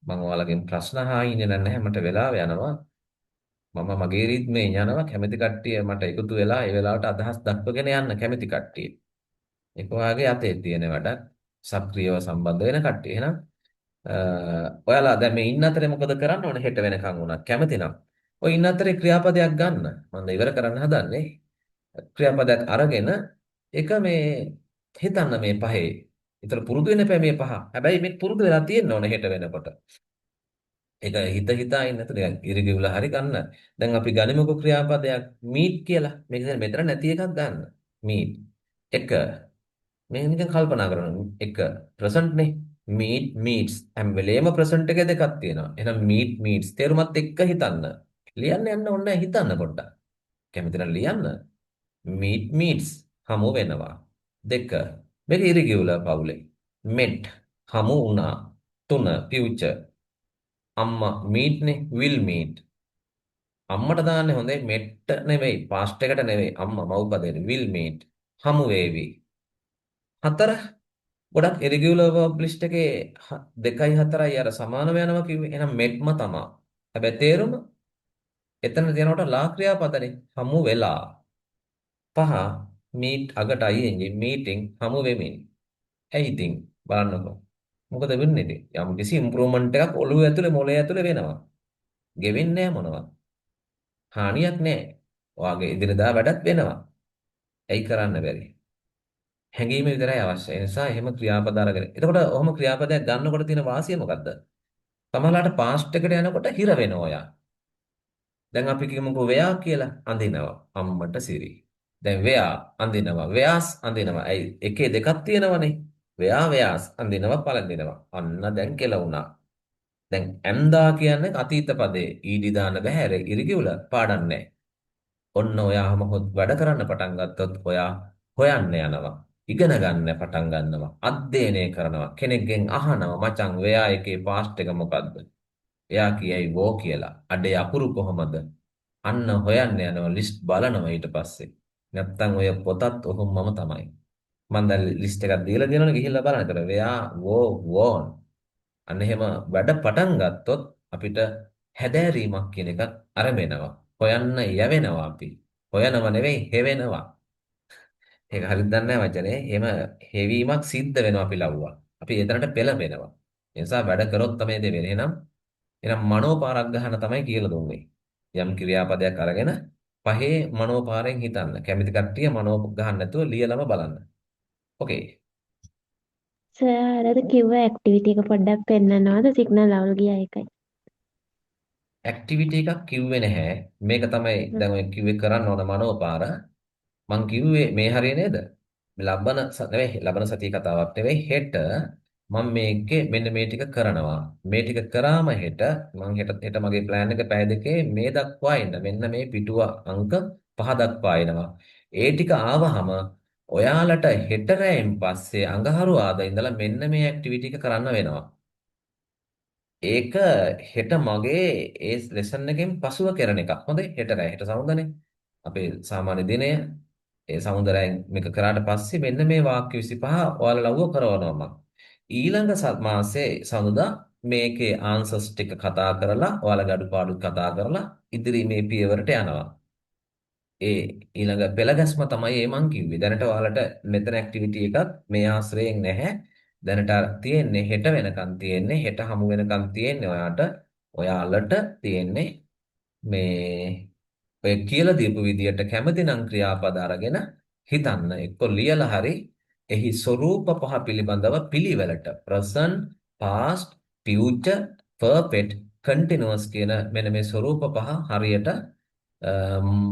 මම ඔයාලගෙන් ප්‍රශ්න අහා ඉන්නේ නැහැ. මට වෙලාව යනවා. මම මගේ රීත්මේ යනවා. කැමැති කට්ටිය මට එකතු වෙලා ඒ වෙලාවට අදහස් දක්වගෙන යන්න කැමැති කට්ටිය. ඒක ඔයාගේ අතේ තියෙන වැඩක්. සක්‍රියව සම්බන්ධ වෙන කට්ටිය. එහෙනම් ඔයාලා දැන් මේ ඉන්න අතරේ මොකද කරන්න ඕනේ හෙට වෙනකන් උනත් කැමති නම් ඔය ඉන්න අතරේ ක්‍රියාපදයක් ගන්න මම ඉවර කරන්න හදන්නේ ක්‍රියාපදයක් අරගෙන ඒක මේ හිතන්න මේ පහේ විතර පුරුදු වෙන්න එපා මේ පහ හැබැයි මේ පුරුදු වෙලා තියෙන්න ඕනේ හෙට වෙනකොට ඒක හිතා ඉන්න තු නිකන් ඉරිගිවුල හරි ගන්න දැන් අපි ගනිමුකෝ ක්‍රියාපදයක් මීට් කියලා මේක දැන් මෙතන නැති එකක් ගන්න මීට් එක මේ නිකන් කල්පනා කරනවා එක ප්‍රසන්ට් නේ meet meets හැම වෙලේම ප්‍රසන්ට් එකේ දෙකක් තියෙනවා. එහෙනම් meet meets තේරුමත් එක්ක හිතන්න. ලියන්න යන්න ඕනේ නැහැ හිතන්න පොඩ්ඩක්. කැමති නම් ලියන්න. meet meets හමු වෙනවා. දෙක මේක ඉරිගියුලර් පවුලේ. met හමු වුණා. තුන future අම්මා meet නේ will meet. අම්මට දාන්නේ හොඳේ met නෙවෙයි past එකට නෙවෙයි අම්මා මව්පදේට will meet හමු වේවි. හතර ගොඩක් ඉරිගියුලර් verb list එකේ 2යි 4යි අර සමානව යනවා කිව්වේ. එහෙනම් මෙත්ම තමයි. හැබැයි තේරුම එතන තියෙනකොට ලා ක්‍රියාපදනේ හමු වෙලා. 5 meet අගට අයියෙන් meeting හමු වෙමින්. ඇයි ඉතින් බලන්නකෝ. මොකද වෙන්නේ ඉතින්? යම් කිසි ඉම්ප්‍රූව්මන්ට් එකක් ඔළුව ඇතුලේ මොළය ඇතුලේ වෙනවා. ගෙවෙන්නේ නැහැ මොනවත්. හානියක් නැහැ. ඔයාගේ ඉදිරියදා වැඩක් වෙනවා. ඇයි කරන්න බැරි? හැඟීම විතරයි අවශ්‍ය. ඒ නිසා එහෙම ක්‍රියාපද අරගෙන. එතකොට ඔහොම ක්‍රියාපදයක් ගන්නකොට තියෙන වාසිය මොකද්ද? සමහරවිට පාස්ට් එකට යනකොට හිර වෙනවා ඔයා. දැන් අපි කියමුකෝ වෙයා කියලා අඳිනවා අම්මට සිරි. දැන් වෙයා අඳිනවා වෙයාස් අඳිනවා. ඇයි එකේ දෙකක් තියෙනවනේ. වෙයා වෙයාස් අඳිනවා පළඳිනවා. අන්න දැන් කෙලවුණා. දැන් ඇම්දා කියන්නේ අතීත පදේ ඊඩි දාන්න බෑ ඉරිගිවුල පාඩම් නැහැ. ඔන්න ඔයාම වැඩ කරන්න පටන් ගත්තොත් ඔයා හොයන්න යනවා. ඉගෙන ගන්න පටන් ගන්නවා අධ්‍යයනය කරනවා කෙනෙක්ගෙන් අහනවා මචං වෙයා එකේ පාස්ට් එක මොකද්ද එයා කියයි වෝ කියලා අඩේ අකුරු කොහමද අන්න හොයන්න යනවා ලිස්ට් බලනවා ඊට පස්සේ නැත්තම් ඔය පොතත් ඔහොමම තමයි මම දැන් ලිස්ට් එකක් දීලා දෙනවනේ ගිහිල්ලා බලන්න. ඒතර වෙයා වෝ වෝන් අන්න එහෙම වැඩ පටන් ගත්තොත් අපිට හැදෑරීමක් කියන එක අරඹෙනවා හොයන්න යවෙනවා අපි හොයනව නෙවෙයි හෙවෙනවා ඒක හරියට දන්නේ නැහැ මචනේ. එහෙම හෙවීමක් සිද්ධ වෙනවා අපි ලව්වා. අපි එතනට පෙළඹෙනවා. ඒ නිසා වැඩ කරොත් තමයි දෙ වෙන්නේ. එහෙනම් මනෝපාරක් ගන්න තමයි කියලා දුන්නේ. යම් ක්‍රියාපදයක් අරගෙන පහේ මනෝපාරෙන් හිතන්න. කැමති කට්ටිය මනෝ ගහන්න නැතුව ලියලම බලන්න. ඕකේ. සර් අර කිව්ව ඇක්ටිවිටි එක පොඩ්ඩක් පෙන්නනවාද සිග්නල් අවුල් ගියා ඒකයි. ඇක්ටිවිටි එකක් කිව්වේ නැහැ. මේක තමයි දැන් ඔය කිව්වේ කරන්න ඕන මනෝපාර. මං කිව්වේ මේ හරිය නේද? ලබන සතිය කතාවක් නෙවෙයි හෙට මම මේකේ මෙන්න මේ ටික කරනවා. මේ ටික කරාම හෙට මං හෙට මගේ ප්ලෑන් එක පැය දෙකේ මේ දක්වා එන්න. මෙන්න මේ පිටුව අංක 5 දක්වා එනවා. ඒ ටික ආවහම ඔයාලට හෙට රැයෙන් පස්සේ අඟහරුවාදා ඉඳලා මෙන්න මේ ඇක්ටිවිටි එක කරන්න වෙනවා. ඒක හෙට මගේ ඒ ලෙසන් එකෙන් පසුව කරන එකක්. හොඳේ හෙට රැ හෙට සමුදනේ. අපේ සාමාන්‍ය දිනය ඒ සමුදරයෙන් මේක කරාට පස්සේ මෙන්න මේ වාක්‍ය 25 ඔයාලා ලව්ව කරවනවා මම. ඊළඟ මාසේ සඳුදා මේකේ ආන්සර්ස් ටික කතා කරලා ඔයාලගේ අඩුපාඩු කතා කරලා ඉදිරි මේ පියවරට යනවා. ඒ ඊළඟ පෙළ ගැස්ම තමයි මේ මං කිව්වේ. දැනට ඔයාලට මෙතන ඇක්ටිවිටි එකක් මේ ආශ්‍රයෙන් නැහැ. දැනට තියෙන්නේ හෙට වෙනකන් තියෙන්නේ හෙට හමු වෙනකන් තියෙන්නේ ඔයාලට තියෙන්නේ මේ ඔය කියලා දීපු විදියට කැමති නම් ක්‍රියාපද අරගෙන හිතන්න එක්ක ලියලා හරි එහි ස්වરૂප පහ පිළිබඳව පිළිවෙලට present past future perfect continuous කියන මෙන්න මේ ස්වරූප පහ හරියට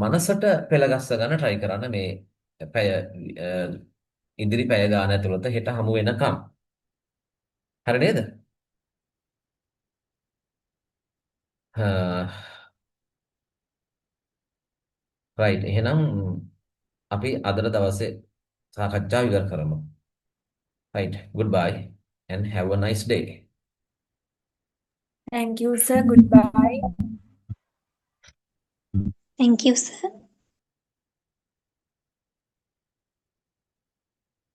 මනසට පෙළගස්ස ගන්න try කරන්න මේ පැය ඉදිරි පැය ගාන ඇතුළත හෙට හමු වෙනකම්. හරි නේද? right. එහෙනම් අපි අද දවසේ සාකච්ඡාව ඉවර කරමු. right. Goodbye and have a nice day. Thank you, sir. Goodbye. Thank you, sir.